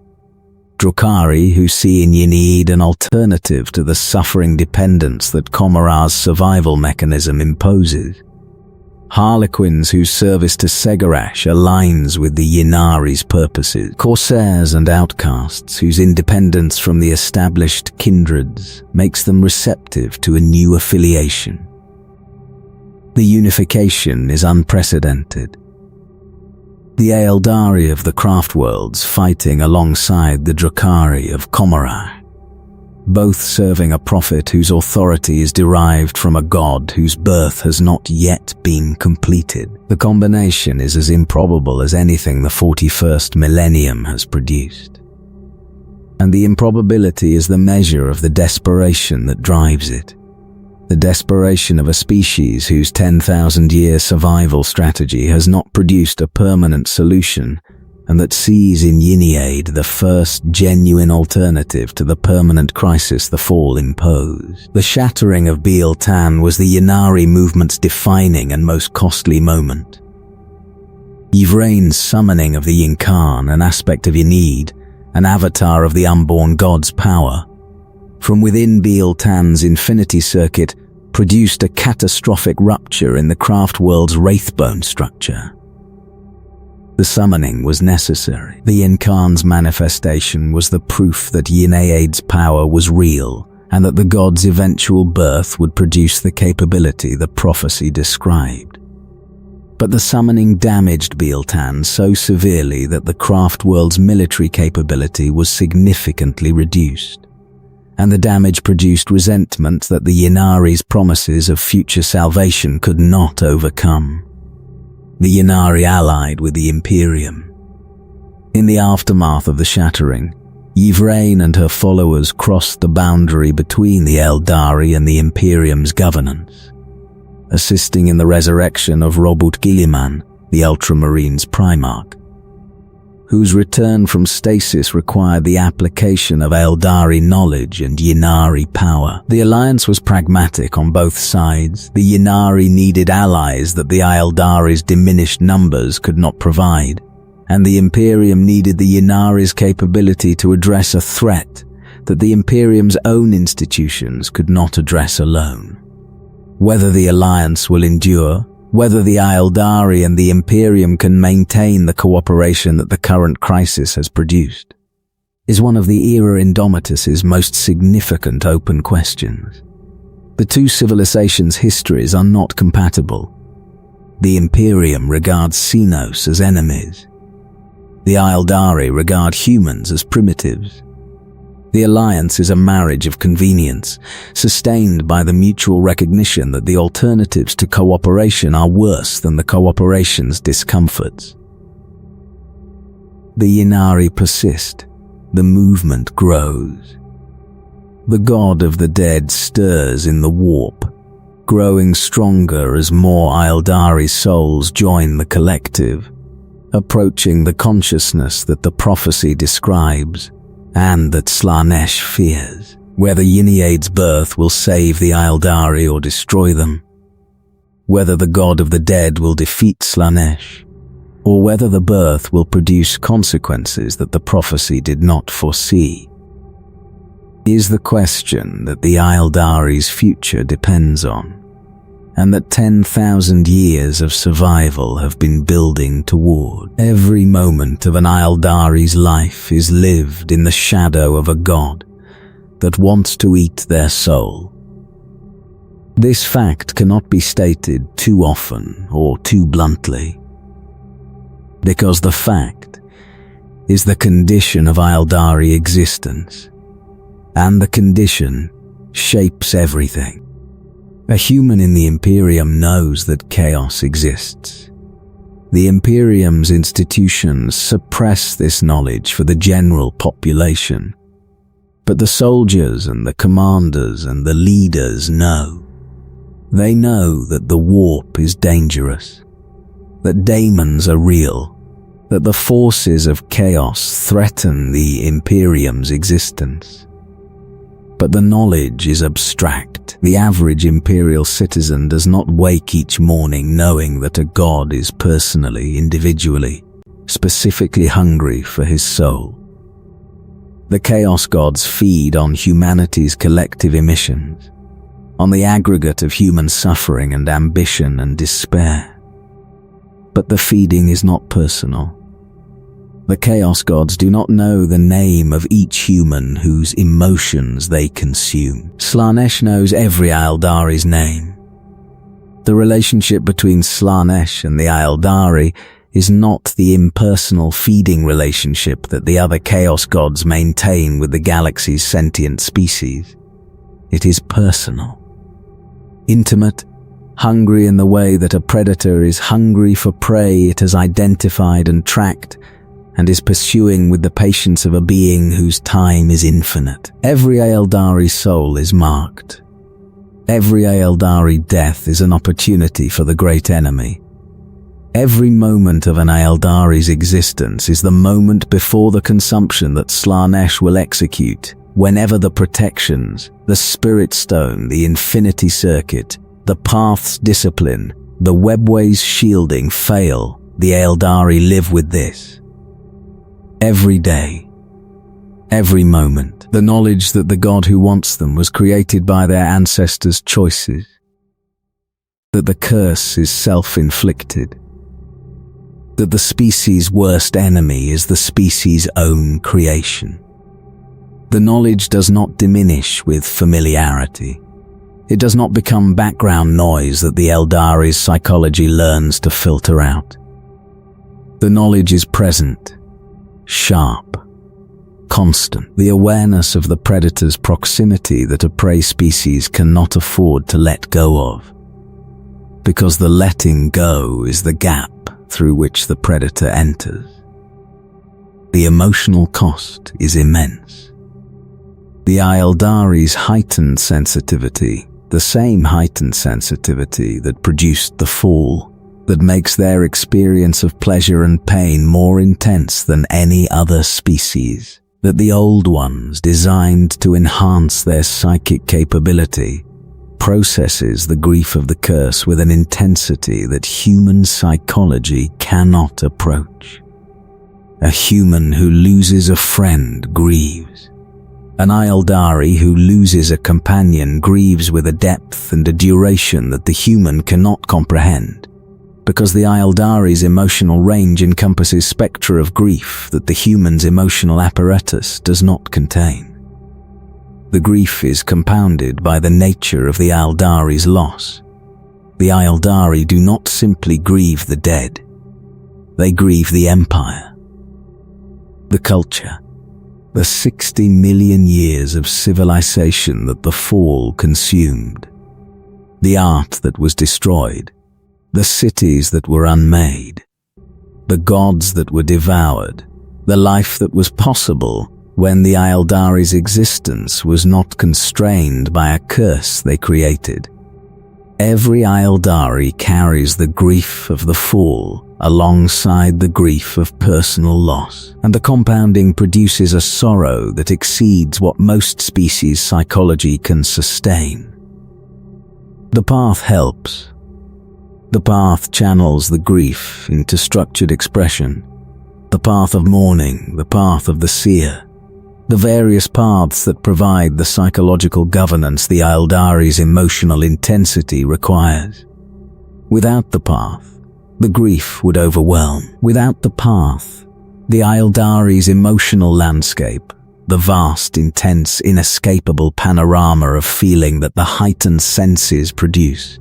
Drukhari who see in Ynneed an alternative to the suffering dependence that Commorragh's survival mechanism imposes. Harlequins whose service to Segarash aligns with the Ynnari's purposes. Corsairs and outcasts whose independence from the established kindreds makes them receptive to a new affiliation. The unification is unprecedented. The Aeldari of the Craftworlds fighting alongside the Drukhari of Commorragh, both serving a prophet whose authority is derived from a god whose birth has not yet been completed. The combination is as improbable as anything the 41st millennium has produced. And the improbability is the measure of the desperation that drives it. The desperation of a species whose 10,000-year survival strategy has not produced a permanent solution, and that sees in Ynneed the first genuine alternative to the permanent crisis the Fall imposed. The shattering of Biel-Tan was the Ynnari movement's defining and most costly moment. Yvraine's summoning of the Yinkan, an aspect of Ynneed, an avatar of the unborn god's power, from within Biel-Tan's infinity circuit, produced a catastrophic rupture in the Craftworld's Wraithbone structure. The summoning was necessary. The Yinkan's manifestation was the proof that Ynneed's power was real, and that the god's eventual birth would produce the capability the prophecy described. But the summoning damaged Biel-Tan so severely that the Craftworld's military capability was significantly reduced, and the damage produced resentment that the Ynnari's promises of future salvation could not overcome. The Ynnari allied with the Imperium. In the aftermath of the shattering, Yvraine and her followers crossed the boundary between the Aeldari and the Imperium's governance, assisting in the resurrection of Robert Guilliman, the Ultramarines Primarch, whose return from stasis required the application of Aeldari knowledge and Ynnari power. The alliance was pragmatic on both sides. The Ynnari needed allies that the Aeldari's diminished numbers could not provide, and the Imperium needed the Ynnari's capability to address a threat that the Imperium's own institutions could not address alone. Whether the alliance will endure, whether the Aeldari and the Imperium can maintain the cooperation that the current crisis has produced, is one of the era Indomitus's most significant open questions. The two civilizations' histories are not compatible. The Imperium regards Xenos as enemies. The Aeldari regard humans as primitives. The alliance is a marriage of convenience, sustained by the mutual recognition that the alternatives to cooperation are worse than the cooperation's discomforts. The Ynnari persist. The movement grows. The god of the dead stirs in the warp, growing stronger as more Aeldari souls join the collective, approaching the consciousness that the prophecy describes and that Slaanesh fears. Whether Yniaid's birth will save the Aeldari or destroy them, whether the god of the dead will defeat Slaanesh, or whether the birth will produce consequences that the prophecy did not foresee, is the question that the Aeldari's future depends on, and that 10,000 years of survival have been building toward. Every moment of an Aeldari's life is lived in the shadow of a god that wants to eat their soul. This fact cannot be stated too often or too bluntly, because the fact is the condition of Aeldari existence, and the condition shapes everything. A human in the Imperium knows that chaos exists. The Imperium's institutions suppress this knowledge for the general population, but the soldiers and the commanders and the leaders know. They know that the warp is dangerous, that daemons are real, that the forces of chaos threaten the Imperium's existence. But the knowledge is abstract. The average Imperial citizen does not wake each morning knowing that a god is personally, individually, specifically hungry for his soul. The Chaos Gods feed on humanity's collective emissions, on the aggregate of human suffering and ambition and despair. But the feeding is not personal. The Chaos Gods do not know the name of each human whose emotions they consume. Slaanesh knows every Aeldari's name. The relationship between Slaanesh and the Aeldari is not the impersonal feeding relationship that the other Chaos Gods maintain with the galaxy's sentient species. It is personal, intimate, hungry in the way that a predator is hungry for prey it has identified and tracked, and is pursuing with the patience of a being whose time is infinite. Every Aeldari soul is marked. Every Aeldari death is an opportunity for the great enemy. Every moment of an Aeldari's existence is the moment before the consumption that Slaanesh will execute, whenever the protections, the Spirit Stone, the Infinity Circuit, the Path's discipline, the Webway's shielding fail. The Aeldari live with this. Every day, every moment, the knowledge that the god who wants them was created by their ancestors' choices, that the curse is self-inflicted, that the species' worst enemy is the species' own creation. The knowledge does not diminish with familiarity. It does not become background noise that the Eldari's psychology learns to filter out. The knowledge is present, sharp, constant, the awareness of the predator's proximity that a prey species cannot afford to let go of, because the letting go is the gap through which the predator enters. the emotional cost is immense. The Aeldari's heightened sensitivity, the same heightened sensitivity that produced the fall, that makes their experience of pleasure and pain more intense than any other species, that the Old Ones, designed to enhance their psychic capability, processes the grief of the curse with an intensity that human psychology cannot approach. A human who loses a friend grieves. An Aeldari who loses a companion grieves with a depth and a duration that the human cannot comprehend, because the Aeldari's emotional range encompasses spectra of grief that the human's emotional apparatus does not contain. The grief is compounded by the nature of the Aeldari's loss. The Aeldari do not simply grieve the dead. They grieve the empire, the culture, the 60 million years of civilization that the fall consumed, the art that was destroyed, the cities that were unmade, the gods that were devoured, the life that was possible when the Aeldari's existence was not constrained by a curse they created. Every Aeldari carries the grief of the fall alongside the grief of personal loss, and the compounding produces a sorrow that exceeds what most species' psychology can sustain. The path helps. The path channels the grief into structured expression. The path of mourning, the path of the seer, the various paths that provide the psychological governance the Aeldari's emotional intensity requires. Without the path, the grief would overwhelm. Without the path, the Aeldari's emotional landscape, the vast, intense, inescapable panorama of feeling that the heightened senses produce,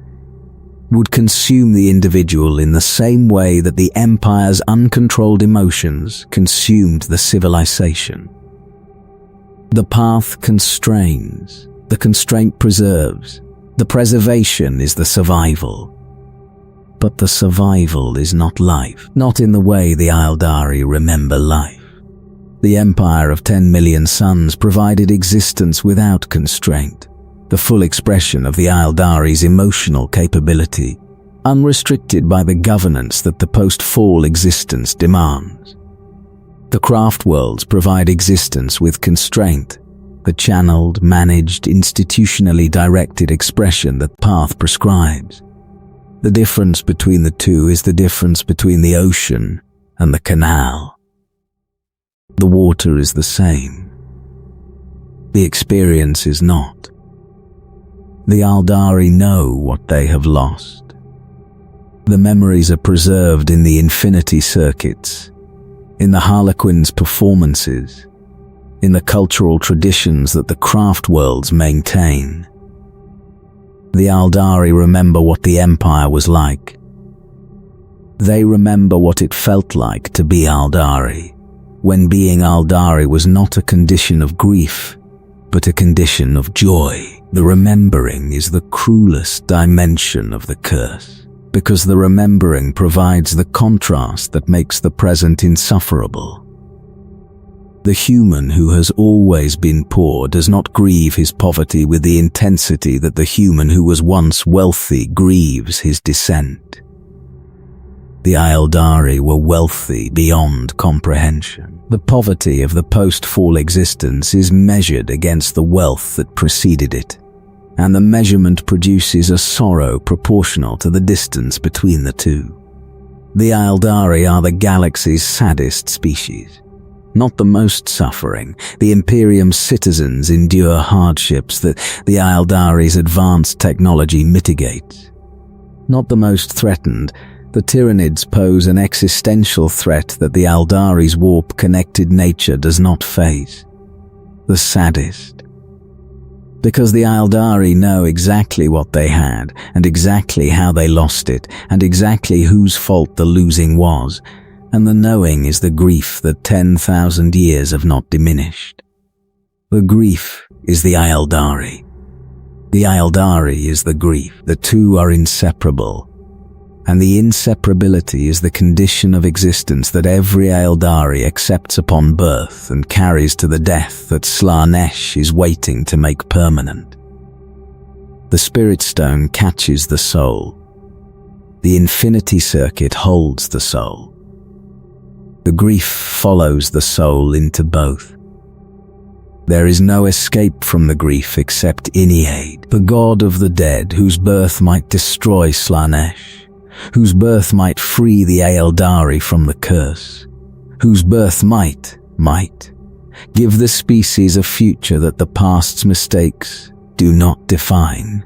would consume the individual in the same way that the Empire's uncontrolled emotions consumed the civilization. The path constrains, the constraint preserves, the preservation is the survival. But the survival is not life, not in the way the Aeldari remember life. The Empire of 10 million suns provided existence without constraint, the full expression of the Aeldari's emotional capability, unrestricted by the governance that the post-fall existence demands. The craft worlds provide existence with constraint, the channeled, managed, institutionally directed expression that path prescribes. The difference between the two is the difference between the ocean and the canal. The water is the same. The experience is not. The Aeldari know what they have lost. The memories are preserved in the infinity circuits, in the Harlequin's performances, in the cultural traditions that the craft worlds maintain. The Aeldari remember what the Empire was like. They remember what it felt like to be Aeldari, when being Aeldari was not a condition of grief, but a condition of joy. The remembering is the cruelest dimension of the curse, because the remembering provides the contrast that makes the present insufferable. The human who has always been poor does not grieve his poverty with the intensity that the human who was once wealthy grieves his descent. The Aeldari were wealthy beyond comprehension. The poverty of the post-fall existence is measured against the wealth that preceded it, and the measurement produces a sorrow proportional to the distance between the two. The Aeldari are the galaxy's saddest species, not the most suffering. The Imperium's citizens endure hardships that the Aeldari's advanced technology mitigates. Not the most threatened, the Tyranids pose an existential threat that the Aeldari's warp-connected nature does not face. The saddest, because the Aeldari know exactly what they had, and exactly how they lost it, and exactly whose fault the losing was, and the knowing is the grief that 10,000 years have not diminished. The grief is the Aeldari. The Aeldari is the grief. The two are inseparable. and the inseparability is the condition of existence that every Aeldari accepts upon birth and carries to the death that Slaanesh is waiting to make permanent. The Spirit Stone catches the soul. The Infinity Circuit holds the soul. The grief follows the soul into both. There is no escape from the grief except Ineade, the god of the dead, whose birth might destroy Slaanesh, whose birth might free the Aeldari from the curse, whose birth might give the species a future that the past's mistakes do not define.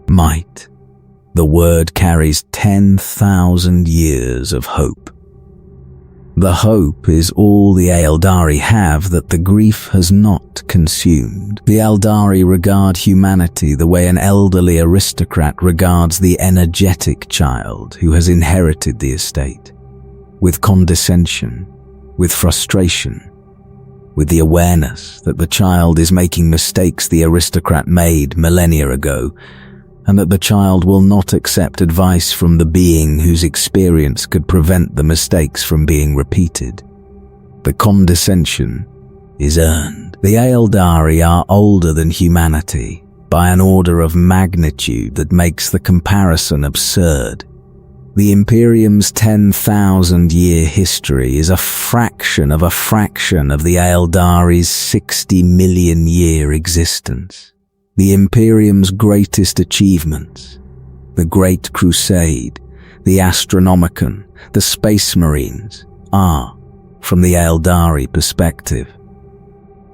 Might. The word carries 10,000 years of hope. The hope is all the Aeldari have that the grief has not consumed. The Aeldari regard humanity the way an elderly aristocrat regards the energetic child who has inherited the estate, with condescension, with frustration, with the awareness that the child is making mistakes the aristocrat made millennia ago, and that the child will not accept advice from the being whose experience could prevent the mistakes from being repeated. The condescension is earned. The Aeldari are older than humanity by an order of magnitude that makes the comparison absurd. The Imperium's 10,000-year history is a fraction of the Aeldari's 60-million-year existence. The Imperium's greatest achievements, the Great Crusade, the Astronomicon, the Space Marines, are, from the Aeldari perspective,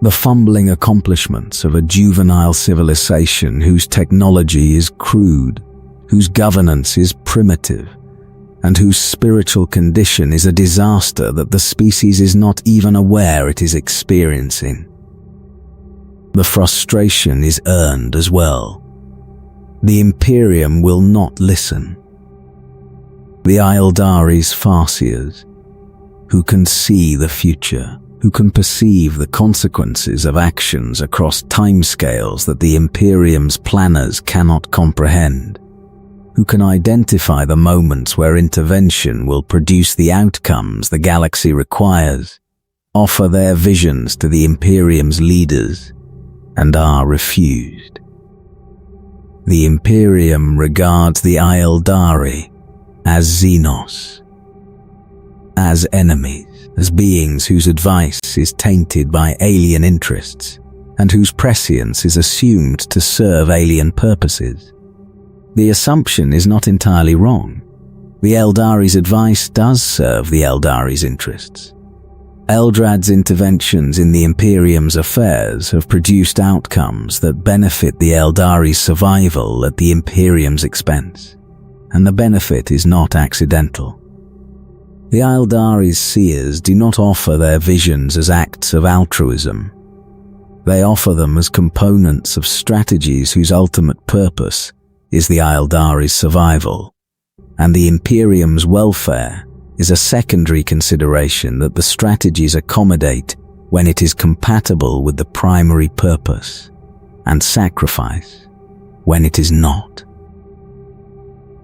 the fumbling accomplishments of a juvenile civilization whose technology is crude, whose governance is primitive, and whose spiritual condition is a disaster that the species is not even aware it is experiencing. The frustration is earned as well. The Imperium will not listen. The Aeldari's farseers, who can see the future, who can perceive the consequences of actions across timescales that the Imperium's planners cannot comprehend, who can identify the moments where intervention will produce the outcomes the galaxy requires, offer their visions to the Imperium's leaders, and are refused. The Imperium regards the Aeldari as Xenos, as enemies, as beings whose advice is tainted by alien interests, and whose prescience is assumed to serve alien purposes. The assumption is not entirely wrong. The Aeldari's advice does serve the Aeldari's interests. Eldrad's interventions in the Imperium's affairs have produced outcomes that benefit the Aeldari's survival at the Imperium's expense, and the benefit is not accidental. The Aeldari's seers do not offer their visions as acts of altruism. They offer them as components of strategies whose ultimate purpose is the Aeldari's survival, and the Imperium's welfare is a secondary consideration that the strategies accommodate when it is compatible with the primary purpose, and sacrifice when it is not.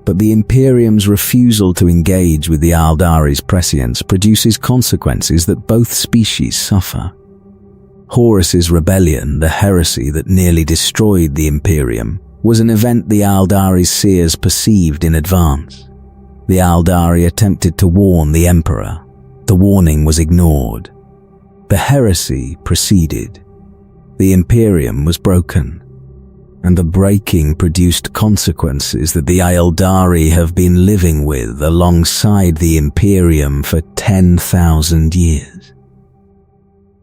But the Imperium's refusal to engage with the Aeldari's prescience produces consequences that both species suffer. Horus's rebellion, the heresy that nearly destroyed the Imperium, was an event the Aeldari's seers perceived in advance. The Aeldari attempted to warn the Emperor. The warning was ignored. The heresy proceeded. The Imperium was broken, and the breaking produced consequences that the Aeldari have been living with alongside the Imperium for 10,000 years.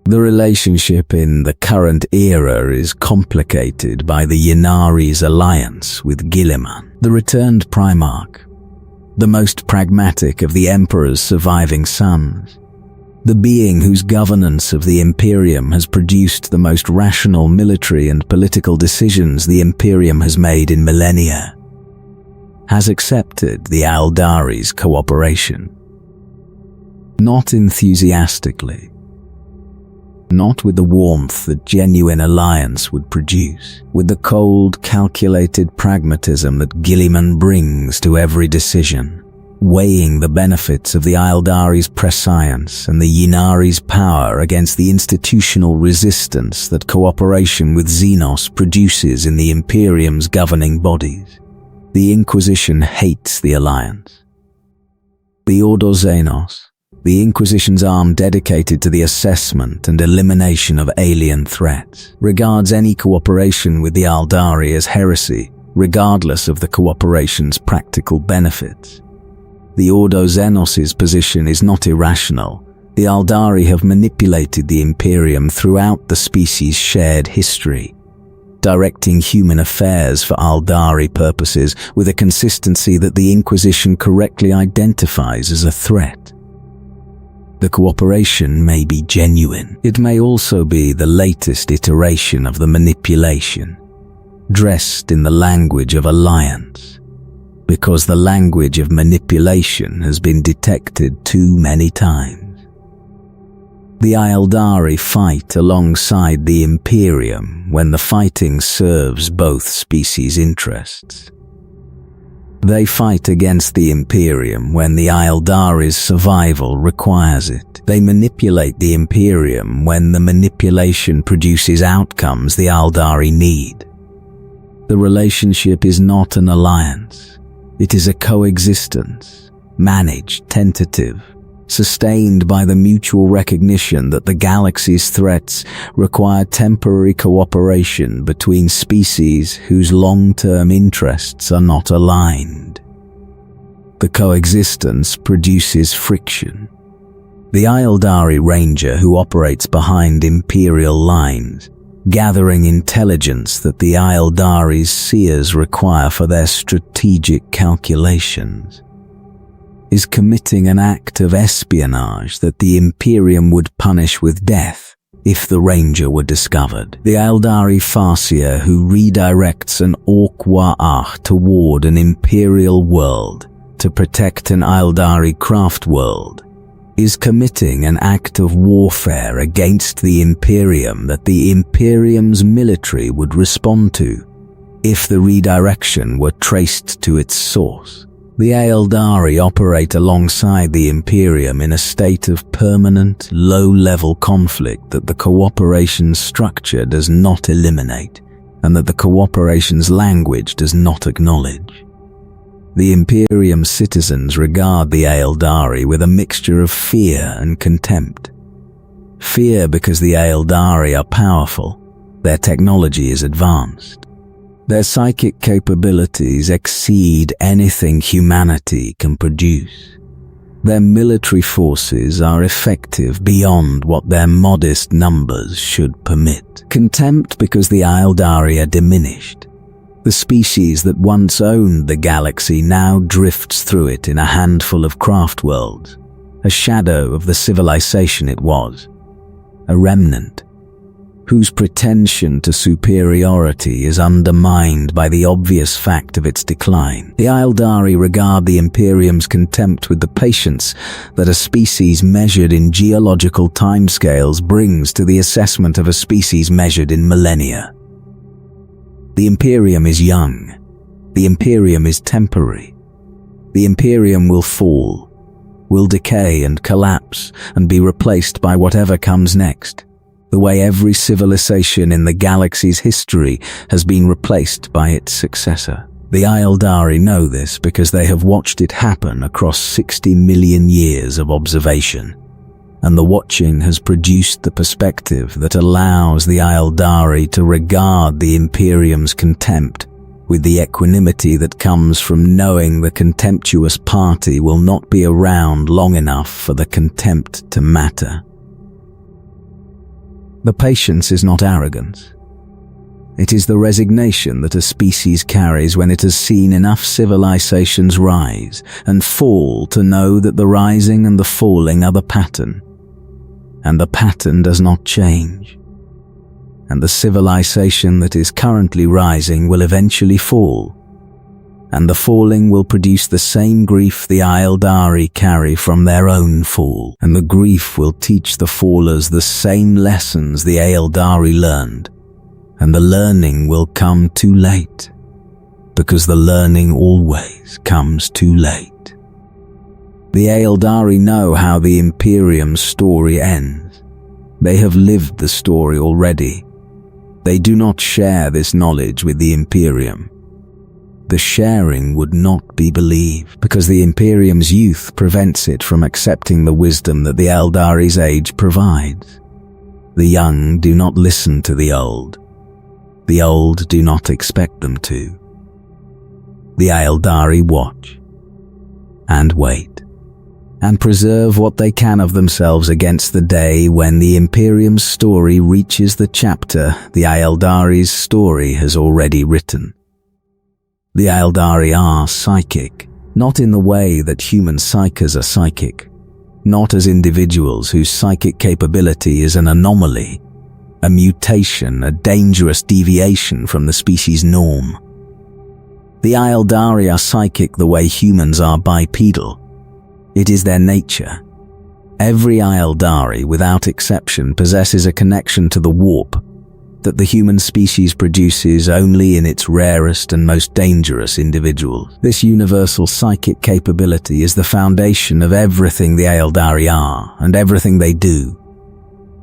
The relationship in the current era is complicated by the Ynnari's alliance with Guilliman, the returned Primarch, the most pragmatic of the Emperor's surviving sons, the being whose governance of the Imperium has produced the most rational military and political decisions the Imperium has made in millennia, has accepted the Aeldari's cooperation. Not enthusiastically. not with the warmth that genuine alliance would produce, with the cold, calculated pragmatism that Gilliman brings to every decision, weighing the benefits of the Aeldari's prescience and the Ynnari's power against the institutional resistance that cooperation with Xenos produces in the Imperium's governing bodies. The Inquisition hates the Alliance. The Ordo Xenos, the Inquisition's arm dedicated to the assessment and elimination of alien threats, regards any cooperation with the Aeldari as heresy, regardless of the cooperation's practical benefits. The Ordo Xenos' position is not irrational. The Aeldari have manipulated the Imperium throughout the species' shared history, directing human affairs for Aeldari purposes with a consistency that the Inquisition correctly identifies as a threat. The cooperation may be genuine. It may also be the latest iteration of the manipulation, dressed in the language of alliance, because the language of manipulation has been detected too many times. The Aeldari fight alongside the Imperium when the fighting serves both species' interests. They fight against the Imperium when the Aeldari's survival requires it. They manipulate the Imperium when the manipulation produces outcomes the Aeldari need. The relationship is not an alliance. It is a coexistence, managed, tentative, sustained by the mutual recognition that the galaxy's threats require temporary cooperation between species whose long-term interests are not aligned. The coexistence produces friction. The Aeldari Ranger who operates behind Imperial lines, gathering intelligence that the Aeldari's seers require for their strategic calculations, is committing an act of espionage that the Imperium would punish with death if the Ranger were discovered. The Aeldari Farseer who redirects an Ork-Wa'ach toward an Imperial world to protect an Aeldari craft world is committing an act of warfare against the Imperium that the Imperium's military would respond to if the redirection were traced to its source. The Aeldari operate alongside the Imperium in a state of permanent, low-level conflict that the cooperation's structure does not eliminate, and that the cooperation's language does not acknowledge. The Imperium citizens regard the Aeldari with a mixture of fear and contempt. Fear because the Aeldari are powerful, their technology is advanced. Their psychic capabilities exceed anything humanity can produce. Their military forces are effective beyond what their modest numbers should permit. Contempt because the Aeldari are diminished. The species that once owned the galaxy now drifts through it in a handful of craft worlds, a shadow of the civilization it was, a remnant, whose pretension to superiority is undermined by the obvious fact of its decline. The Aeldari regard the Imperium's contempt with the patience that a species measured in geological timescales brings to the assessment of a species measured in millennia. The Imperium is young. The Imperium is temporary. The Imperium will fall, will decay and collapse and be replaced by whatever comes next, the way every civilization in the galaxy's history has been replaced by its successor. The Aeldari know this because they have watched it happen across 60 million years of observation, and the watching has produced the perspective that allows the Aeldari to regard the Imperium's contempt with the equanimity that comes from knowing the contemptuous party will not be around long enough for the contempt to matter. The patience is not arrogance. It is the resignation that a species carries when it has seen enough civilizations rise and fall to know that the rising and the falling are the pattern, and the pattern does not change, and the civilization that is currently rising will eventually fall, and the falling will produce the same grief the Aeldari carry from their own fall, and the grief will teach the fallers the same lessons the Aeldari learned, and the learning will come too late, because the learning always comes too late. The Aeldari know how the Imperium's story ends. They have lived the story already. They do not share this knowledge with the Imperium. The sharing would not be believed, because the Imperium's youth prevents it from accepting the wisdom that the Aeldari's age provides. The young do not listen to the old. The old do not expect them to. The Aeldari watch and wait, and preserve what they can of themselves against the day when the Imperium's story reaches the chapter the Aeldari's story has already written. The Aeldari are psychic, not in the way that human psykers are psychic, not as individuals whose psychic capability is an anomaly, a mutation, a dangerous deviation from the species norm. The Aeldari are psychic the way humans are bipedal. It is their nature. Every Aeldari, without exception, possesses a connection to the warp that the human species produces only in its rarest and most dangerous individuals. This universal psychic capability is the foundation of everything the Aeldari are and everything they do.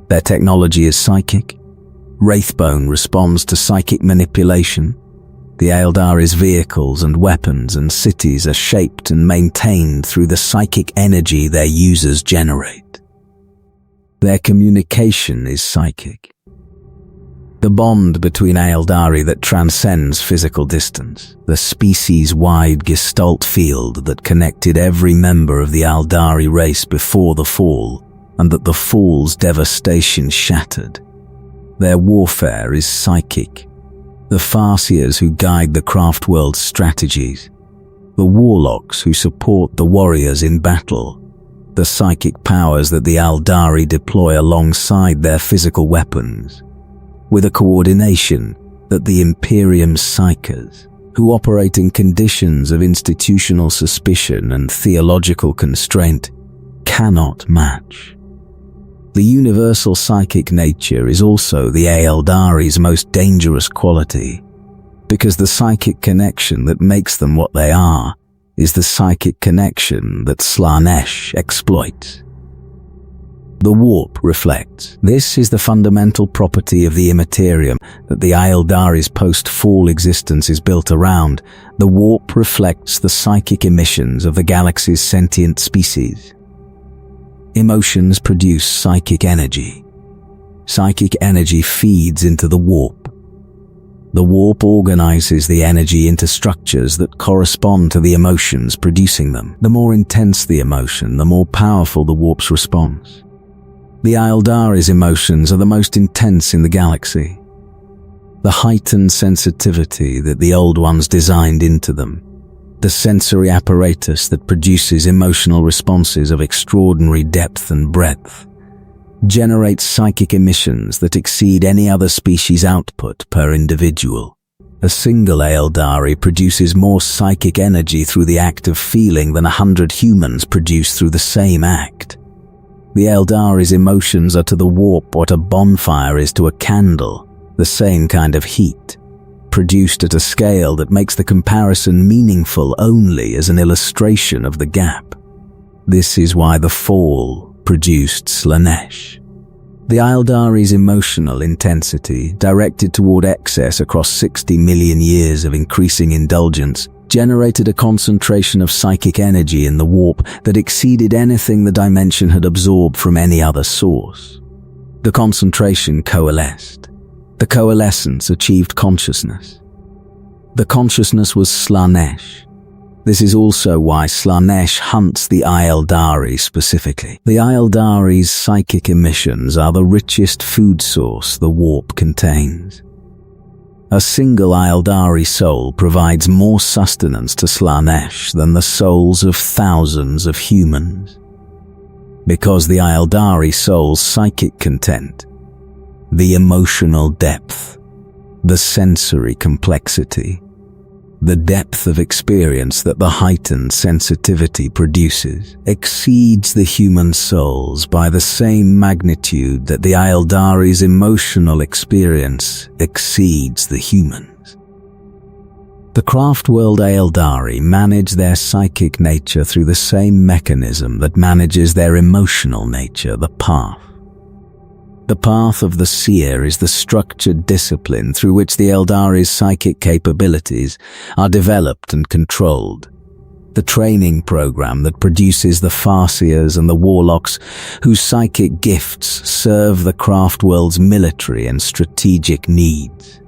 Their technology is psychic. Wraithbone responds to psychic manipulation. The Aeldari's vehicles and weapons and cities are shaped and maintained through the psychic energy their users generate. Their communication is psychic. The bond between Aeldari that transcends physical distance, the species-wide gestalt field that connected every member of the Aeldari race before the fall, and that the fall's devastation shattered. Their warfare is psychic. The Farseers who guide the Craftworld's strategies, the warlocks who support the warriors in battle, the psychic powers that the Aeldari deploy alongside their physical weapons, with a coordination that the Imperium's psykers, who operate in conditions of institutional suspicion and theological constraint, cannot match. The universal psychic nature is also the Aeldari's most dangerous quality, because the psychic connection that makes them what they are is the psychic connection that Slaanesh exploits. The warp reflects. This is the fundamental property of the Imperium that the Aeldari's post-fall existence is built around. The warp reflects the psychic emissions of the galaxy's sentient species. Emotions produce psychic energy. Psychic energy feeds into the warp. The warp organizes the energy into structures that correspond to the emotions producing them. The more intense the emotion, the more powerful the warp's response. The Aeldari's emotions are the most intense in the galaxy. The heightened sensitivity that the Old Ones designed into them, the sensory apparatus that produces emotional responses of extraordinary depth and breadth, generates psychic emissions that exceed any other species' output per individual. A single Aeldari produces more psychic energy through the act of feeling than 100 humans produce through the same act. The Aeldari's emotions are to the warp what a bonfire is to a candle, the same kind of heat, produced at a scale that makes the comparison meaningful only as an illustration of the gap. This is why the fall produced Slaanesh. The Aeldari's emotional intensity, directed toward excess across 60 million years of increasing indulgence, generated a concentration of psychic energy in the warp that exceeded anything the dimension had absorbed from any other source. The concentration coalesced. The coalescence achieved consciousness. The consciousness was Slaanesh. This is also why Slaanesh hunts the Aeldari specifically. The Aeldari's psychic emissions are the richest food source the warp contains. A single Aeldari soul provides more sustenance to Slaanesh than the souls of thousands of humans. Because the Aeldari soul's psychic content, the emotional depth, the sensory complexity, The depth of experience that the heightened sensitivity produces exceeds the human souls by the same magnitude that the Aeldari's emotional experience exceeds the humans. The craft-world Aeldari manage their psychic nature through the same mechanism that manages their emotional nature, the path. The path of the seer is the structured discipline through which the Eldari's psychic capabilities are developed and controlled. The training program that produces the Farseers and the Warlocks whose psychic gifts serve the craft world's military and strategic needs.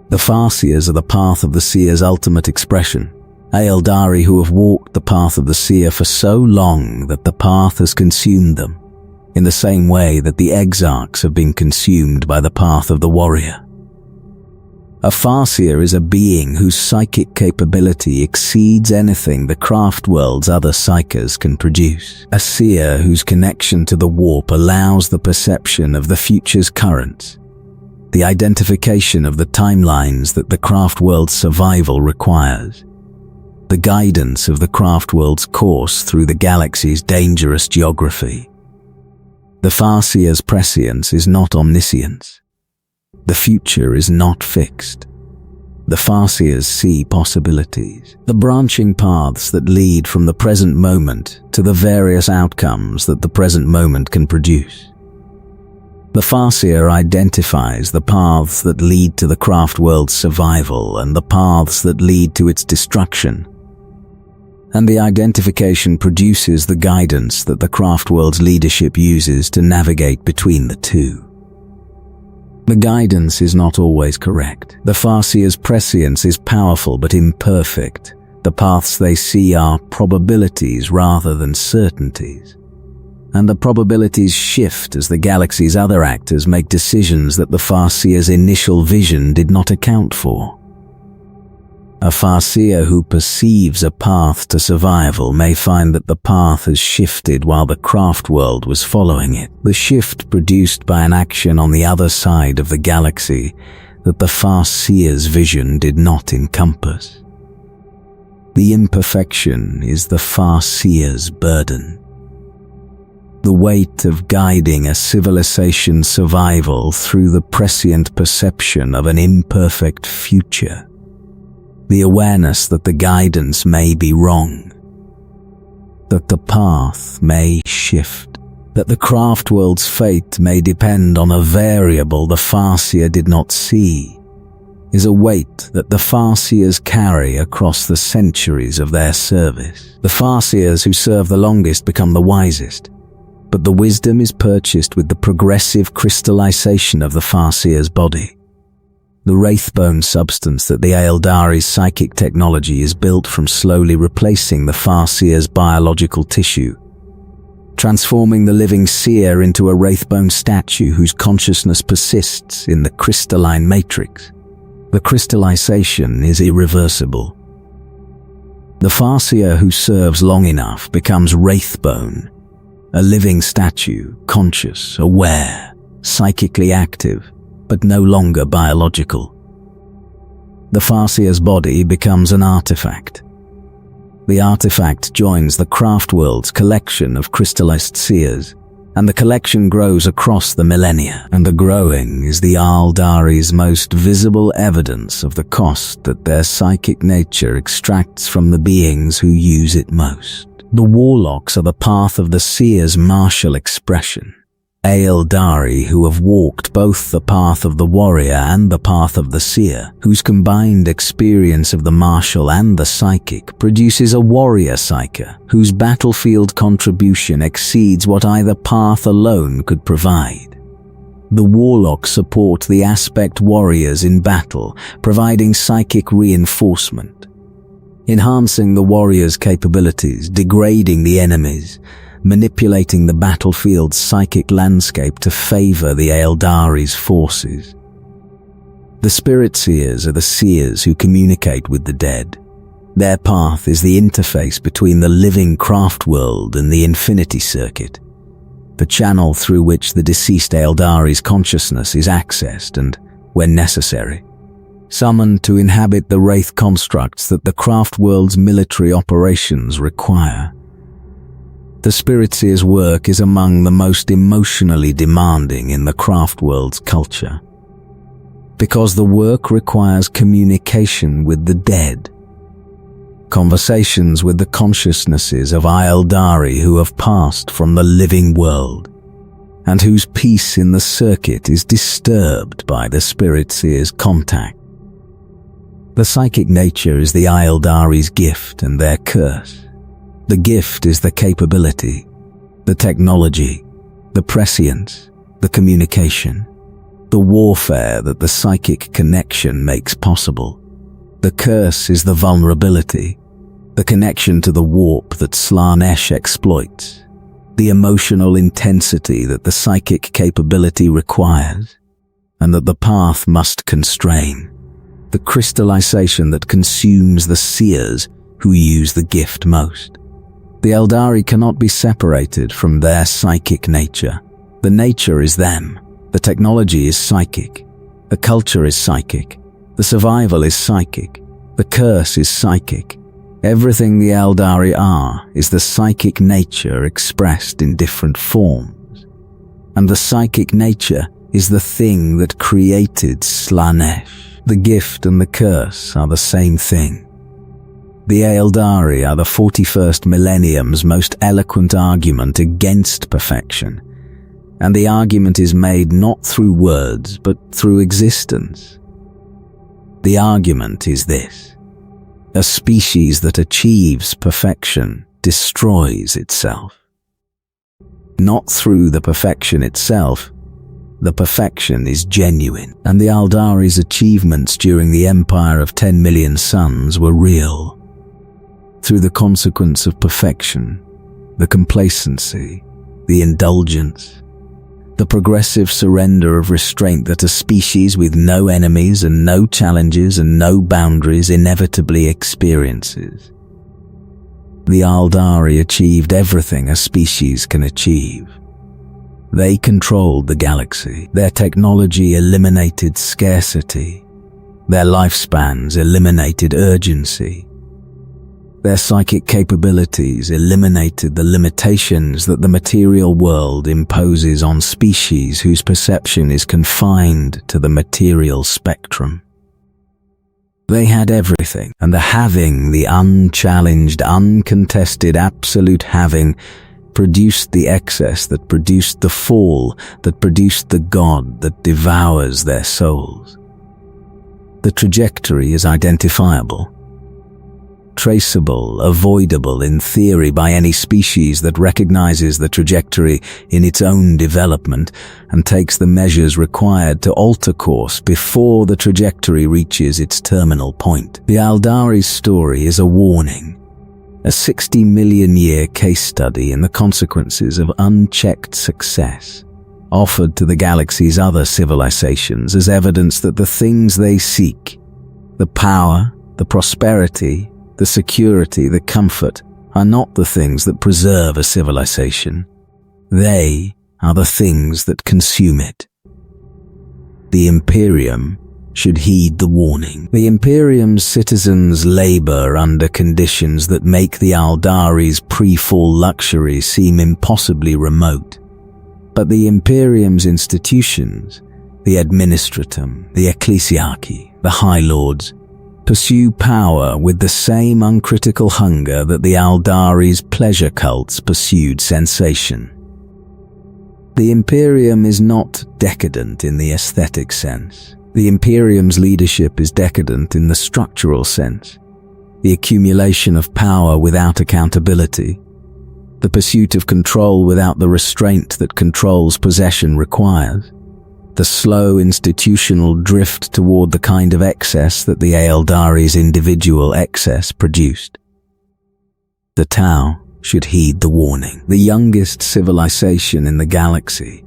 The Farseers are the path of the seer's ultimate expression, Aeldari who have walked the path of the seer for so long that the path has consumed them, in the same way that the exarchs have been consumed by the path of the warrior. A Farseer is a being whose psychic capability exceeds anything the craft world's other psychers can produce. A seer whose connection to the warp allows the perception of the future's currents, the identification of the timelines that the craft world's survival requires, the guidance of the craft world's course through the galaxy's dangerous geography. The Farseer's prescience is not omniscience. The future is not fixed. The Farseers see possibilities, the branching paths that lead from the present moment to the various outcomes that the present moment can produce. The Farseer identifies the paths that lead to the craft world's survival and the paths that lead to its destruction. And the identification produces the guidance that the craft world's leadership uses to navigate between the two. The guidance is not always correct. The Farseer's prescience is powerful but imperfect. The paths they see are probabilities rather than certainties. And the probabilities shift as the galaxy's other actors make decisions that the Farseer's initial vision did not account for. A Farseer who perceives a path to survival may find that the path has shifted while the craft world was following it. The shift produced by an action on the other side of the galaxy that the Farseer's vision did not encompass. The imperfection is the Farseer's burden. The weight of guiding a civilization's survival through the prescient perception of an imperfect future. The awareness that the guidance may be wrong, that the path may shift, that the craft world's fate may depend on a variable the Farseer did not see, is a weight that the Farseers carry across the centuries of their service. The Farseers who serve the longest become the wisest, but the wisdom is purchased with the progressive crystallization of the Farseer's body. The wraithbone substance that the Aeldari's psychic technology is built from slowly replacing the Farseer's biological tissue, transforming the living seer into a wraithbone statue whose consciousness persists in the crystalline matrix. The crystallization is irreversible. The Farseer who serves long enough becomes wraithbone, a living statue, conscious, aware, psychically active, but no longer biological. The Farseer's body becomes an artifact. The artifact joins the craft world's collection of crystallized seers, and the collection grows across the millennia, and the growing is the Aeldari's most visible evidence of the cost that their psychic nature extracts from the beings who use it most. The Warlocks are the path of the seer's martial expression. Aeldari who have walked both the path of the warrior and the path of the seer, whose combined experience of the martial and the psychic produces a warrior psyker, whose battlefield contribution exceeds what either path alone could provide. The Warlocks support the aspect warriors in battle, providing psychic reinforcement, enhancing the warrior's capabilities, degrading the enemies, manipulating the battlefield's psychic landscape to favor the Aeldari's forces. The spirit seers are the seers who communicate with the dead. Their path is the interface between the living craft world and the infinity circuit, the channel through which the deceased Aeldari's consciousness is accessed and, when necessary, summoned to inhabit the wraith constructs that the craft world's military operations require. The Spirit Seer's work is among the most emotionally demanding in the craft world's culture, because the work requires communication with the dead, conversations with the consciousnesses of Aeldari who have passed from the living world, and whose peace in the circuit is disturbed by the Spirit Seer's contact. The psychic nature is the Aeldari's gift and their curse. The gift is the capability, the technology, the prescience, the communication, the warfare that the psychic connection makes possible. The curse is the vulnerability, the connection to the warp that Slaanesh exploits, the emotional intensity that the psychic capability requires, and that the path must constrain, the crystallization that consumes the seers who use the gift most. The Aeldari cannot be separated from their psychic nature. The nature is them. The technology is psychic. The culture is psychic. The survival is psychic. The curse is psychic. Everything the Aeldari are is the psychic nature expressed in different forms. And the psychic nature is the thing that created Slaanesh. The gift and the curse are the same thing. The Aeldari are the 41st millennium's most eloquent argument against perfection, and the argument is made not through words but through existence. The argument is this: a species that achieves perfection destroys itself. Not through the perfection itself. The perfection is genuine, and the Aeldari's achievements during the Empire of 10 million suns were real. Through the consequence of perfection, the complacency, the indulgence, the progressive surrender of restraint that a species with no enemies and no challenges and no boundaries inevitably experiences. The Aeldari achieved everything a species can achieve. They controlled the galaxy. Their technology eliminated scarcity. Their lifespans eliminated urgency. Their psychic capabilities eliminated the limitations that the material world imposes on species whose perception is confined to the material spectrum. They had everything, and the having, the unchallenged, uncontested, absolute having, produced the excess that produced the fall, that produced the God that devours their souls. The trajectory is identifiable, traceable, avoidable in theory by any species that recognizes the trajectory in its own development and takes the measures required to alter course before the trajectory reaches its terminal point. The Aeldari's story is a warning, a 60-million-year case study in the consequences of unchecked success, offered to the galaxy's other civilizations as evidence that the things they seek, the power, the prosperity, the security, the comfort, are not the things that preserve a civilization. They are the things that consume it. The Imperium should heed the warning. The Imperium's citizens labor under conditions that make the Aeldari's pre-fall luxury seem impossibly remote. But the Imperium's institutions, the administratum, the ecclesiarchy, the high lords, pursue power with the same uncritical hunger that the Aeldari's pleasure cults pursued sensation. The Imperium is not decadent in the aesthetic sense. The Imperium's leadership is decadent in the structural sense. The accumulation of power without accountability, the pursuit of control without the restraint that control's possession requires, the slow institutional drift toward the kind of excess that the Aeldari's individual excess produced. The Tau should heed the warning. The youngest civilization in the galaxy,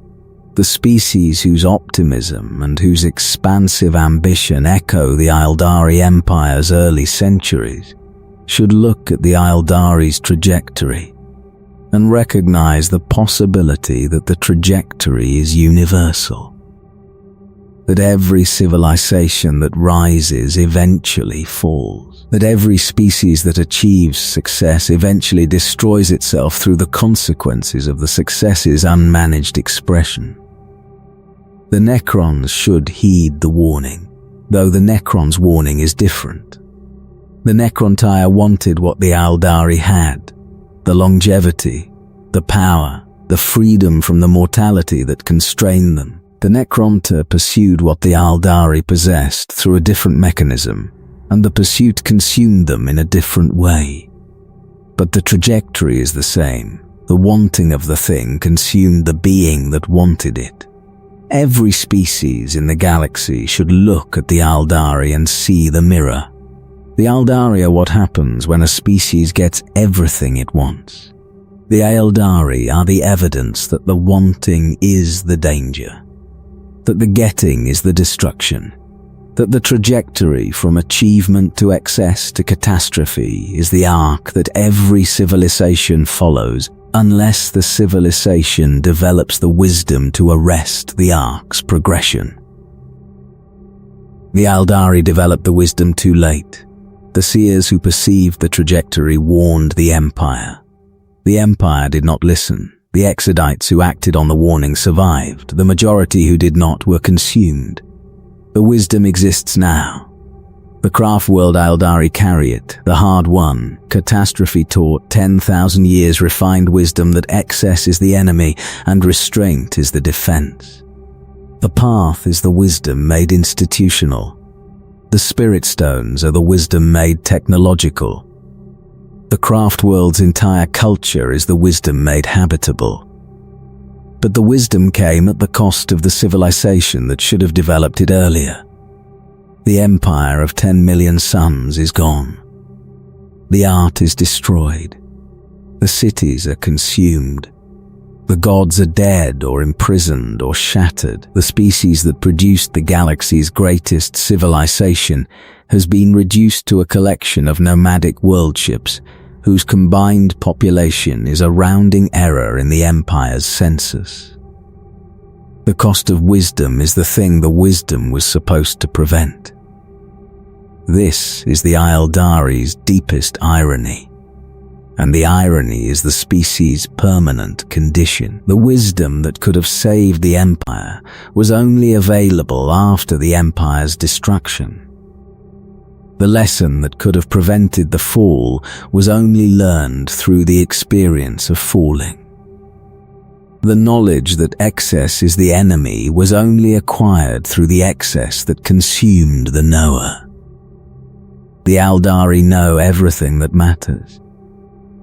the species whose optimism and whose expansive ambition echo the Aeldari Empire's early centuries, should look at the Aeldari's trajectory and recognize the possibility that the trajectory is universal. that every civilization that rises eventually falls, that every species that achieves success eventually destroys itself through the consequences of the success's unmanaged expression. The Necrons should heed the warning, though the Necrons' warning is different. The Necrontyre wanted what the Aeldari had: the longevity, the power, the freedom from the mortality that constrained them. The Necrontyre pursued what the Aeldari possessed through a different mechanism, and the pursuit consumed them in a different way. But the trajectory is the same. The wanting of the thing consumed the being that wanted it. Every species in the galaxy should look at the Aeldari and see the mirror. The Aeldari are what happens when a species gets everything it wants. The Aeldari are the evidence that the wanting is the danger, that the getting is the destruction, that the trajectory from achievement to excess to catastrophe is the arc that every civilization follows, unless the civilization develops the wisdom to arrest the arc's progression. The Aeldari developed the wisdom too late. The seers who perceived the trajectory warned the Empire. The Empire did not listen. The Exodites who acted on the warning survived. The majority who did not were consumed. The wisdom exists now. The craft world Aeldari carry it, the hard-won, catastrophe-taught 10,000 years refined wisdom that excess is the enemy and restraint is the defense. The path is the wisdom made institutional. The spirit stones are the wisdom made technological. The craft world's entire culture is the wisdom made habitable. But the wisdom came at the cost of the civilization that should have developed it earlier. The empire of 10 million suns is gone. The art is destroyed. The cities are consumed. The gods are dead or imprisoned or shattered. The species that produced the galaxy's greatest civilization has been reduced to a collection of nomadic world ships whose combined population is a rounding error in the Empire's census. The cost of wisdom is the thing the wisdom was supposed to prevent. This is the Aeldari's deepest irony, and the irony is the species' permanent condition. The wisdom that could have saved the Empire was only available after the Empire's destruction. The lesson that could have prevented the fall was only learned through the experience of falling. The knowledge that excess is the enemy was only acquired through the excess that consumed the knower. The Aeldari know everything that matters.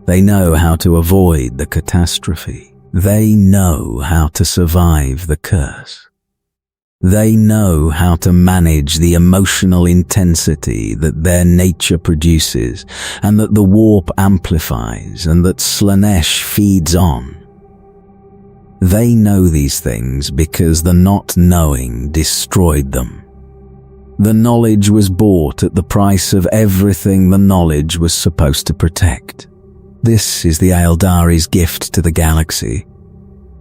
They know how to avoid the catastrophe. They know how to survive the curse. They know how to manage the emotional intensity that their nature produces and that the warp amplifies and that Slaanesh feeds on. They know these things because the not knowing destroyed them. The knowledge was bought at the price of everything the knowledge was supposed to protect. This is the Aeldari's gift to the galaxy.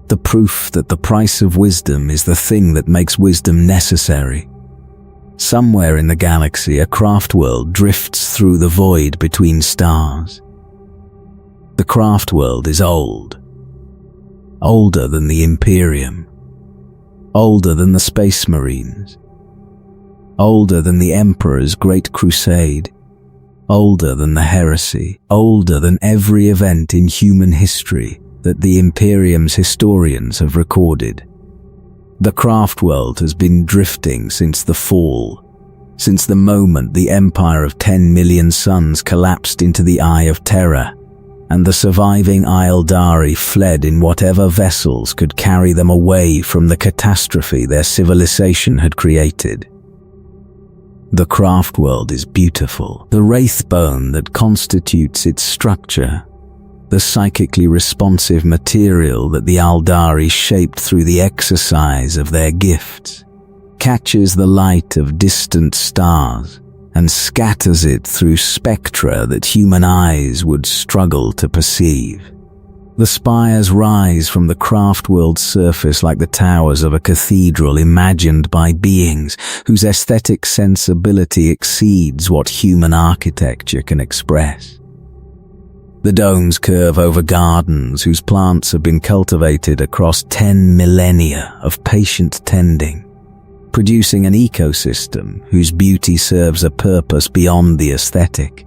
The proof that the price of wisdom is the thing that makes wisdom necessary. Somewhere in the galaxy, a craft world drifts through the void between stars. The craft world is old. Older than the Imperium. Older than the Space Marines. Older than the Emperor's Great Crusade. Older than the heresy. Older than every event in human history that the Imperium's historians have recorded. The craft world has been drifting since the fall, since the moment the Empire of 10 million suns collapsed into the Eye of Terror, and the surviving Aeldari fled in whatever vessels could carry them away from the catastrophe their civilization had created. The craft world is beautiful. The wraithbone that constitutes its structure, the psychically responsive material that the Aeldari shaped through the exercise of their gifts, catches the light of distant stars and scatters it through spectra that human eyes would struggle to perceive. The spires rise from the craft world's surface like the towers of a cathedral imagined by beings whose aesthetic sensibility exceeds what human architecture can express. The domes curve over gardens whose plants have been cultivated across 10 millennia of patient tending, producing an ecosystem whose beauty serves a purpose beyond the aesthetic.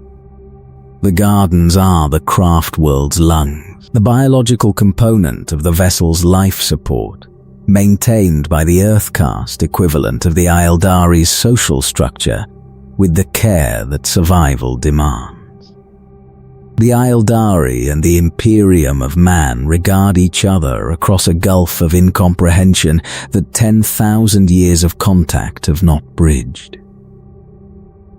The gardens are the craft world's lungs, the biological component of the vessel's life support, maintained by the earth-caste equivalent of the Aeldari's social structure with the care that survival demands. The Aeldari and the Imperium of man regard each other across a gulf of incomprehension that 10,000 years of contact have not bridged.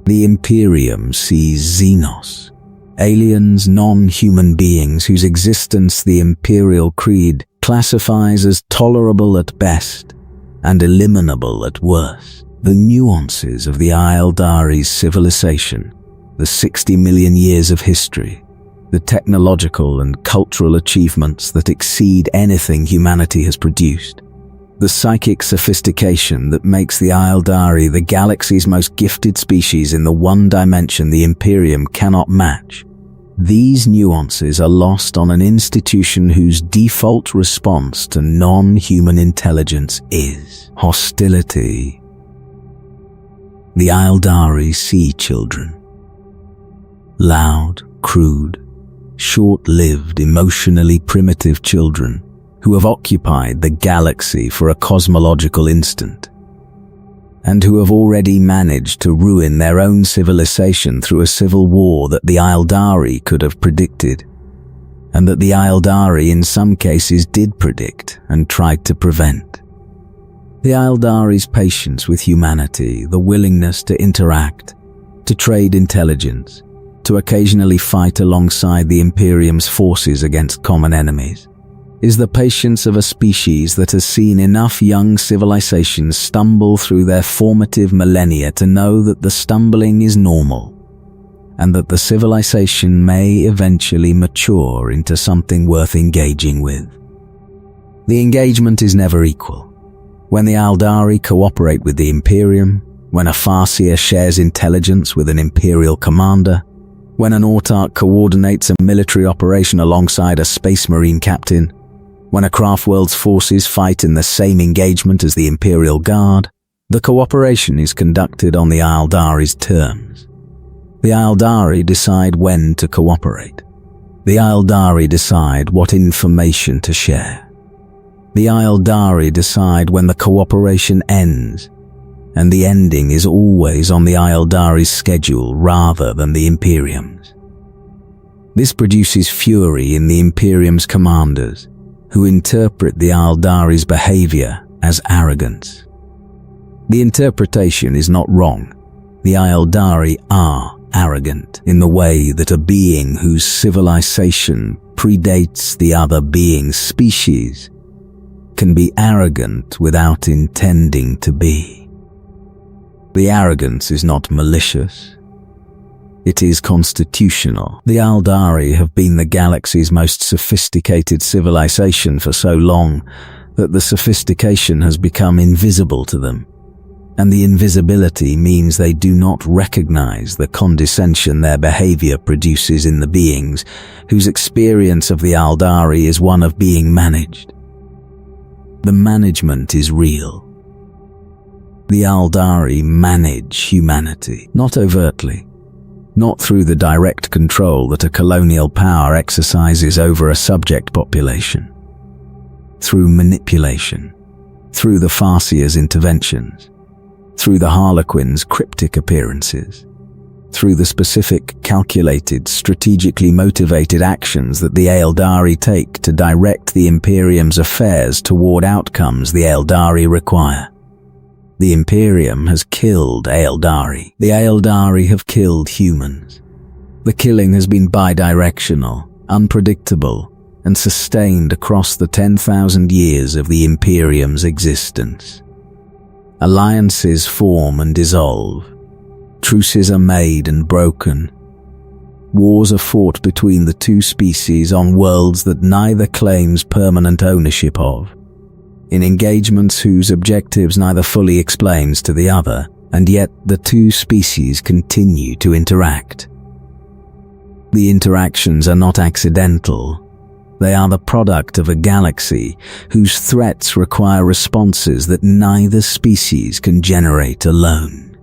The Imperium sees Xenos, aliens, non-human beings whose existence the Imperial Creed classifies as tolerable at best and eliminable at worst. The nuances of the Aeldari's civilization, the 60 million years of history, the technological and cultural achievements that exceed anything humanity has produced, the psychic sophistication that makes the Aeldari the galaxy's most gifted species in the one dimension the Imperium cannot match. These nuances are lost on an institution whose default response to non-human intelligence is hostility. The Aeldari see children. Loud, crude, short-lived, emotionally primitive children who have occupied the galaxy for a cosmological instant, and who have already managed to ruin their own civilization through a civil war that the Aeldari could have predicted, and that the Aeldari in some cases did predict and tried to prevent. The Aeldari's patience with humanity, the willingness to interact, to trade intelligence, to occasionally fight alongside the Imperium's forces against common enemies, is the patience of a species that has seen enough young civilizations stumble through their formative millennia to know that the stumbling is normal, and that the civilization may eventually mature into something worth engaging with. The engagement is never equal. When the Aeldari cooperate with the Imperium, when a Farseer shares intelligence with an Imperial commander, when an autarch coordinates a military operation alongside a space marine captain, when a craftworld's forces fight in the same engagement as the Imperial Guard, the cooperation is conducted on the Aeldari's terms. The Aeldari decide when to cooperate. The Aeldari decide what information to share. The Aeldari decide when the cooperation ends, and the ending is always on the Aeldari's schedule rather than the Imperium's. This produces fury in the Imperium's commanders, who interpret the Aeldari's behavior as arrogance. The interpretation is not wrong. The Aeldari are arrogant in the way that a being whose civilization predates the other being's species can be arrogant without intending to be. The arrogance is not malicious. It is constitutional. The Aeldari have been the galaxy's most sophisticated civilization for so long that the sophistication has become invisible to them, and the invisibility means they do not recognize the condescension their behavior produces in the beings whose experience of the Aeldari is one of being managed. The management is real. The Aeldari manage humanity, not overtly, not through the direct control that a colonial power exercises over a subject population, through manipulation, through the Farseer's interventions, through the Harlequin's cryptic appearances, through the specific, calculated, strategically motivated actions that the Aeldari take to direct the Imperium's affairs toward outcomes the Aeldari require. The Imperium has killed Aeldari. The Aeldari have killed humans. The killing has been bidirectional, unpredictable, and sustained across the 10,000 years of the Imperium's existence. Alliances form and dissolve. Truces are made and broken. Wars are fought between the two species on worlds that neither claims permanent ownership of, in engagements whose objectives neither fully explains to the other, and yet the two species continue to interact. The interactions are not accidental. They are the product of a galaxy whose threats require responses that neither species can generate alone.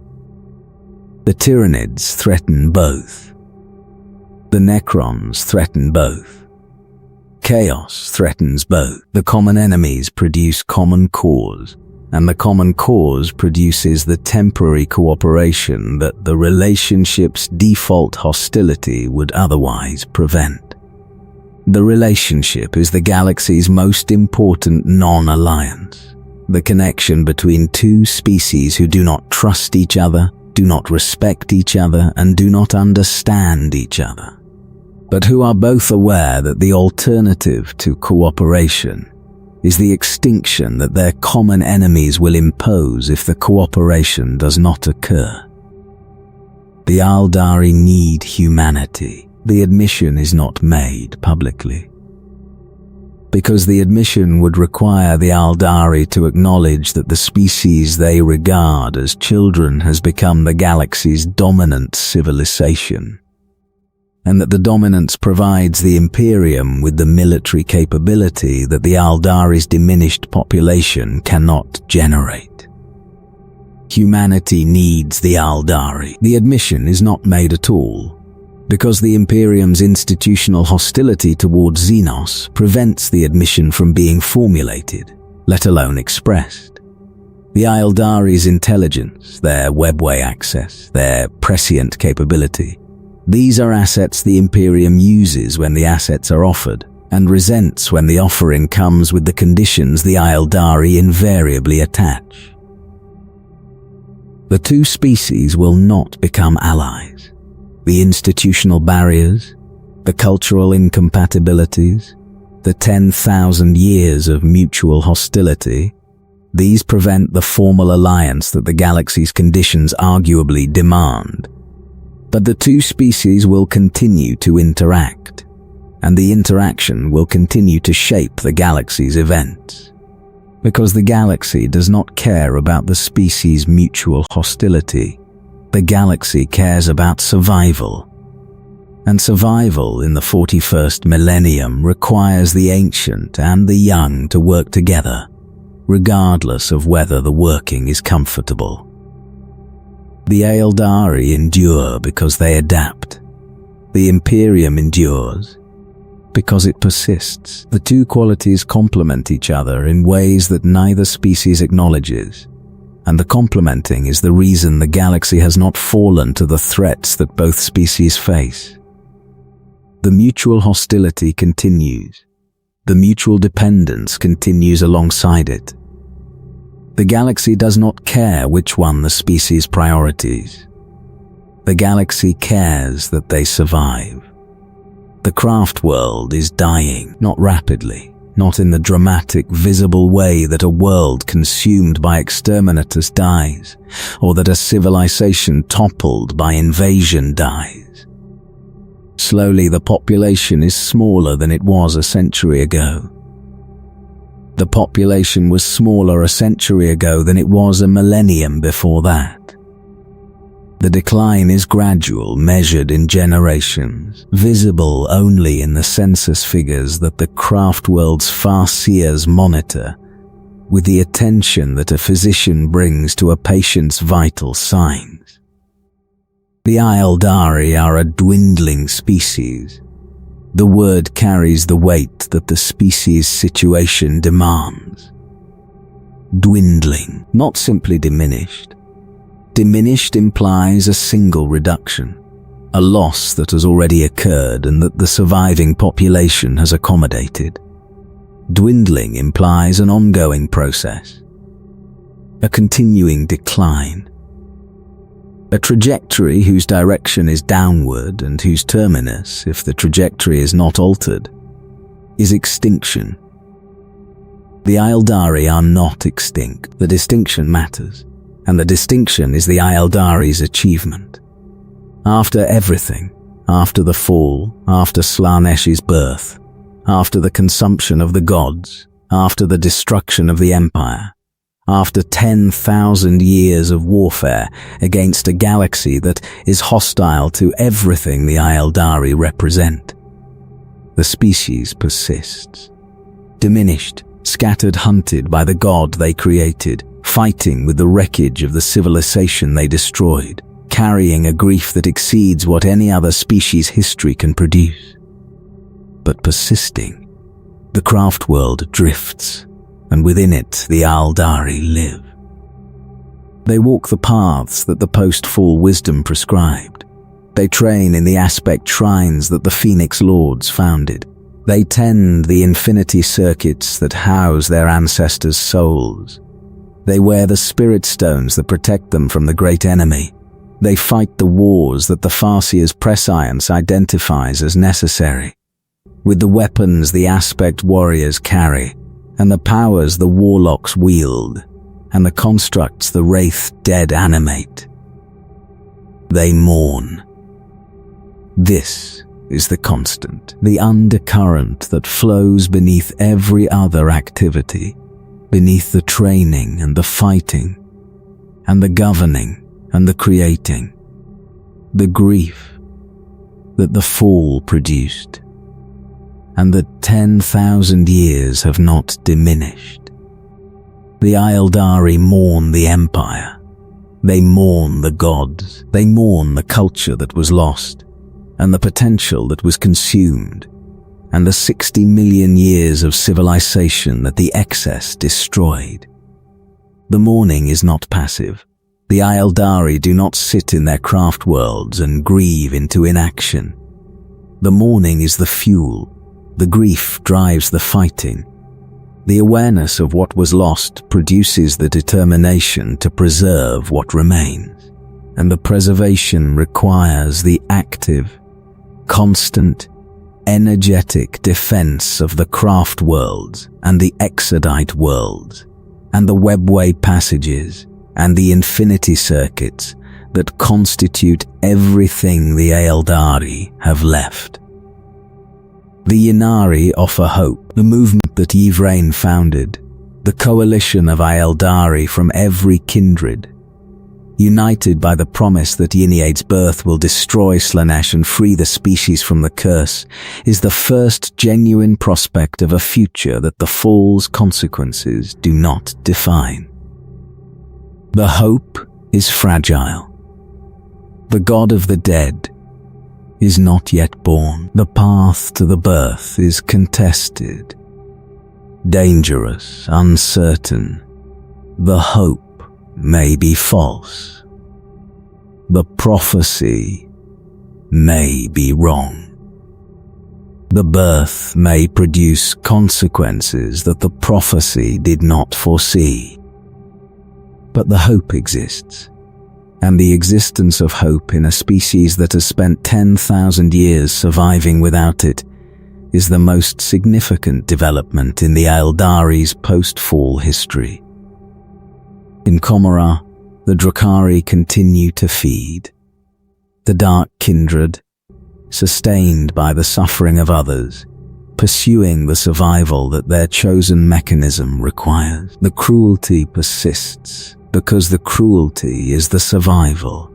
The Tyranids threaten both. The Necrons threaten both. Chaos threatens both. The common enemies produce common cause, and the common cause produces the temporary cooperation that the relationship's default hostility would otherwise prevent. The relationship is the galaxy's most important non-alliance, the connection between two species who do not trust each other, do not respect each other, and do not understand each other, but who are both aware that the alternative to cooperation is the extinction that their common enemies will impose if the cooperation does not occur. The Aeldari need humanity. The admission is not made publicly, because the admission would require the Aeldari to acknowledge that the species they regard as children has become the galaxy's dominant civilization, and that the dominance provides the Imperium with the military capability that the Aeldari's diminished population cannot generate. Humanity needs the Aeldari. The admission is not made at all, because the Imperium's institutional hostility towards Xenos prevents the admission from being formulated, let alone expressed. The Aeldari's intelligence, their webway access, their prescient capability, these are assets the Imperium uses when the assets are offered, and resents when the offering comes with the conditions the Aeldari invariably attach. The two species will not become allies. The institutional barriers, the cultural incompatibilities, the 10,000 years of mutual hostility, these prevent the formal alliance that the galaxy's conditions arguably demand. But the two species will continue to interact, and the interaction will continue to shape the galaxy's events, because the galaxy does not care about the species' mutual hostility. The galaxy cares about survival, and survival in the 41st millennium requires the ancient and the young to work together, regardless of whether the working is comfortable. The Aeldari endure because they adapt. The Imperium endures because it persists. The two qualities complement each other in ways that neither species acknowledges, and the complementing is the reason the galaxy has not fallen to the threats that both species face. The mutual hostility continues. The mutual dependence continues alongside it. The galaxy does not care which one the species priorities. The galaxy cares that they survive. The craft world is dying, not rapidly, not in the dramatic, visible way that a world consumed by exterminators dies, or that a civilization toppled by invasion dies. Slowly, the population is smaller than it was a century ago. The population was smaller a century ago than it was a millennium before that. The decline is gradual, measured in generations, visible only in the census figures that the craft world's farseers monitor, with the attention that a physician brings to a patient's vital signs. The Aeldari are a dwindling species. The word carries the weight that the species' situation demands. Dwindling, not simply diminished. Diminished implies a single reduction, a loss that has already occurred and that the surviving population has accommodated. Dwindling implies an ongoing process, a continuing decline, a trajectory whose direction is downward and whose terminus, if the trajectory is not altered, is extinction. The Aeldari are not extinct. The distinction matters, and the distinction is the Aeldari's achievement. After everything, after the fall, after Slaanesh's birth, after the consumption of the gods, after the destruction of the empire, after 10,000 years of warfare against a galaxy that is hostile to everything the Aeldari represent. The species persists, diminished, scattered, hunted by the god they created, fighting with the wreckage of the civilization they destroyed, carrying a grief that exceeds what any other species' history can produce. But persisting, the craft world drifts, and within it the Aeldari live. They walk the paths that the post-fall wisdom prescribed. They train in the aspect shrines that the Phoenix Lords founded. They tend the infinity circuits that house their ancestors' souls. They wear the spirit stones that protect them from the great enemy. They fight the wars that the Farseer's prescience identifies as necessary. With the weapons the aspect warriors carry, and the powers the warlocks wield, and the constructs the wraith dead animate, they mourn. This is the constant, the undercurrent that flows beneath every other activity, beneath the training and the fighting, and the governing and the creating, the grief that the fall produced, and that 10,000 years have not diminished. The Aeldari mourn the empire. They mourn the gods. They mourn the culture that was lost, and the potential that was consumed, and the 60 million years of civilization that the excess destroyed. The mourning is not passive. The Aeldari do not sit in their craft worlds and grieve into inaction. The mourning is the fuel. The grief drives the fighting. The awareness of what was lost produces the determination to preserve what remains, and the preservation requires the active, constant, energetic defense of the craft worlds and the exodite worlds, and the webway passages and the infinity circuits that constitute everything the Aeldari have left. The Ynnari offer hope, the movement that Yvraine founded, the coalition of Aeldari from every kindred, united by the promise that Yniaid's birth will destroy Slaanesh and free the species from the curse, is the first genuine prospect of a future that the fall's consequences do not define. The hope is fragile. The god of the dead is not yet born. The path to the birth is contested, dangerous, uncertain. The hope may be false. The prophecy may be wrong. The birth may produce consequences that the prophecy did not foresee. But the hope exists. And the existence of hope in a species that has spent 10,000 years surviving without it is the most significant development in the Aeldari's post-fall history. In Commorragh, the Drukhari continue to feed. The dark kindred, sustained by the suffering of others, pursuing the survival that their chosen mechanism requires. The cruelty persists, because the cruelty is the survival,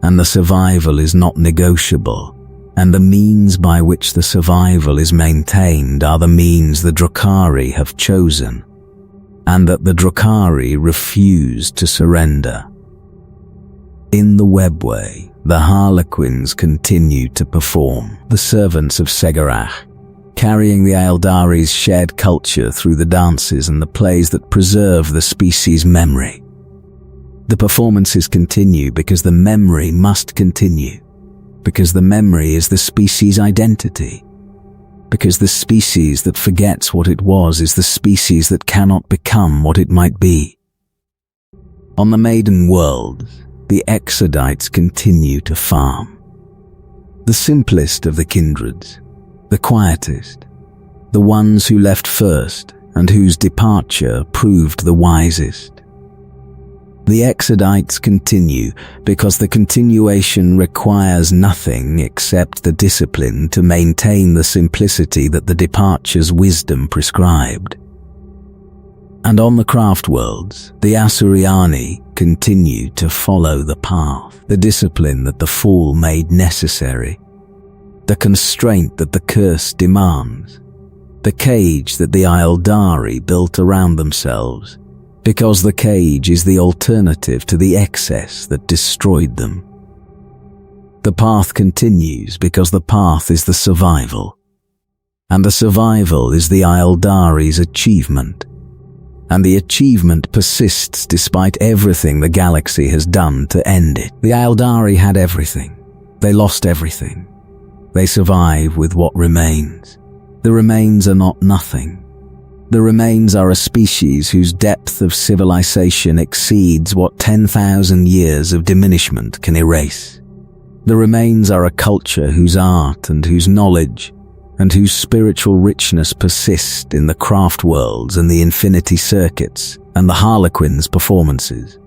and the survival is not negotiable, and the means by which the survival is maintained are the means the Drukhari have chosen, and that the Drukhari refuse to surrender. In the webway, the Harlequins continue to perform, the servants of Segarach, carrying the Aeldari's shared culture through the dances and the plays that preserve the species' memory. The performances continue because the memory must continue, because the memory is the species' identity, because the species that forgets what it was is the species that cannot become what it might be. On the Maiden Worlds, the Exodites continue to farm. The simplest of the kindreds, the quietest, the ones who left first and whose departure proved the wisest. The Exodites continue because the continuation requires nothing except the discipline to maintain the simplicity that the departure's wisdom prescribed. And on the craft worlds, the Asuryani continue to follow the path, the discipline that the Fall made necessary, the constraint that the curse demands, the cage that the Aeldari built around themselves, because the cage is the alternative to the excess that destroyed them. The path continues because the path is the survival, and the survival is the Aeldari's achievement, and the achievement persists despite everything the galaxy has done to end it. The Aeldari had everything. They lost everything. They survive with what remains. The remains are not nothing. The remains are a species whose depth of civilization exceeds what 10,000 years of diminishment can erase. The remains are a culture whose art and whose knowledge and whose spiritual richness persist in the craft worlds and the infinity circuits and the Harlequin's performances.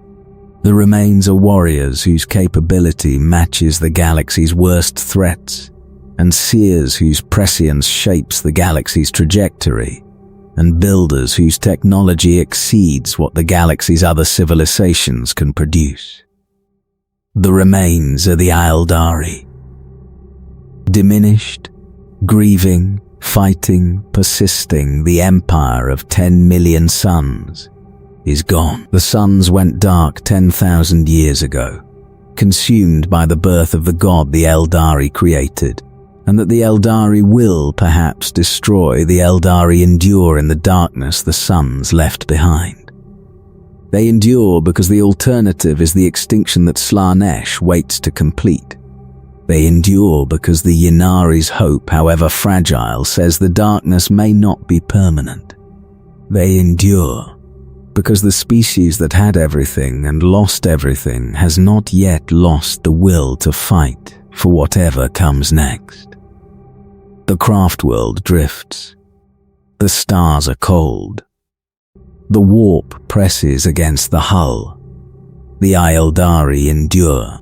The remains are warriors whose capability matches the galaxy's worst threats, and seers whose prescience shapes the galaxy's trajectory, and builders whose technology exceeds what the galaxy's other civilizations can produce. The remains are the Aeldari. Diminished, grieving, fighting, persisting, the empire of 10 million suns is gone. The suns went dark 10,000 years ago, consumed by the birth of the god the Eldari created, and that the Eldari will perhaps destroy. The Eldari endure in the darkness the suns left behind. They endure because the alternative is the extinction that Slaanesh waits to complete. They endure because the Ynnari's hope, however fragile, says the darkness may not be permanent. They endure because the species that had everything and lost everything has not yet lost the will to fight for whatever comes next. The craft world drifts. The stars are cold. The warp presses against the hull. The Aeldari endure.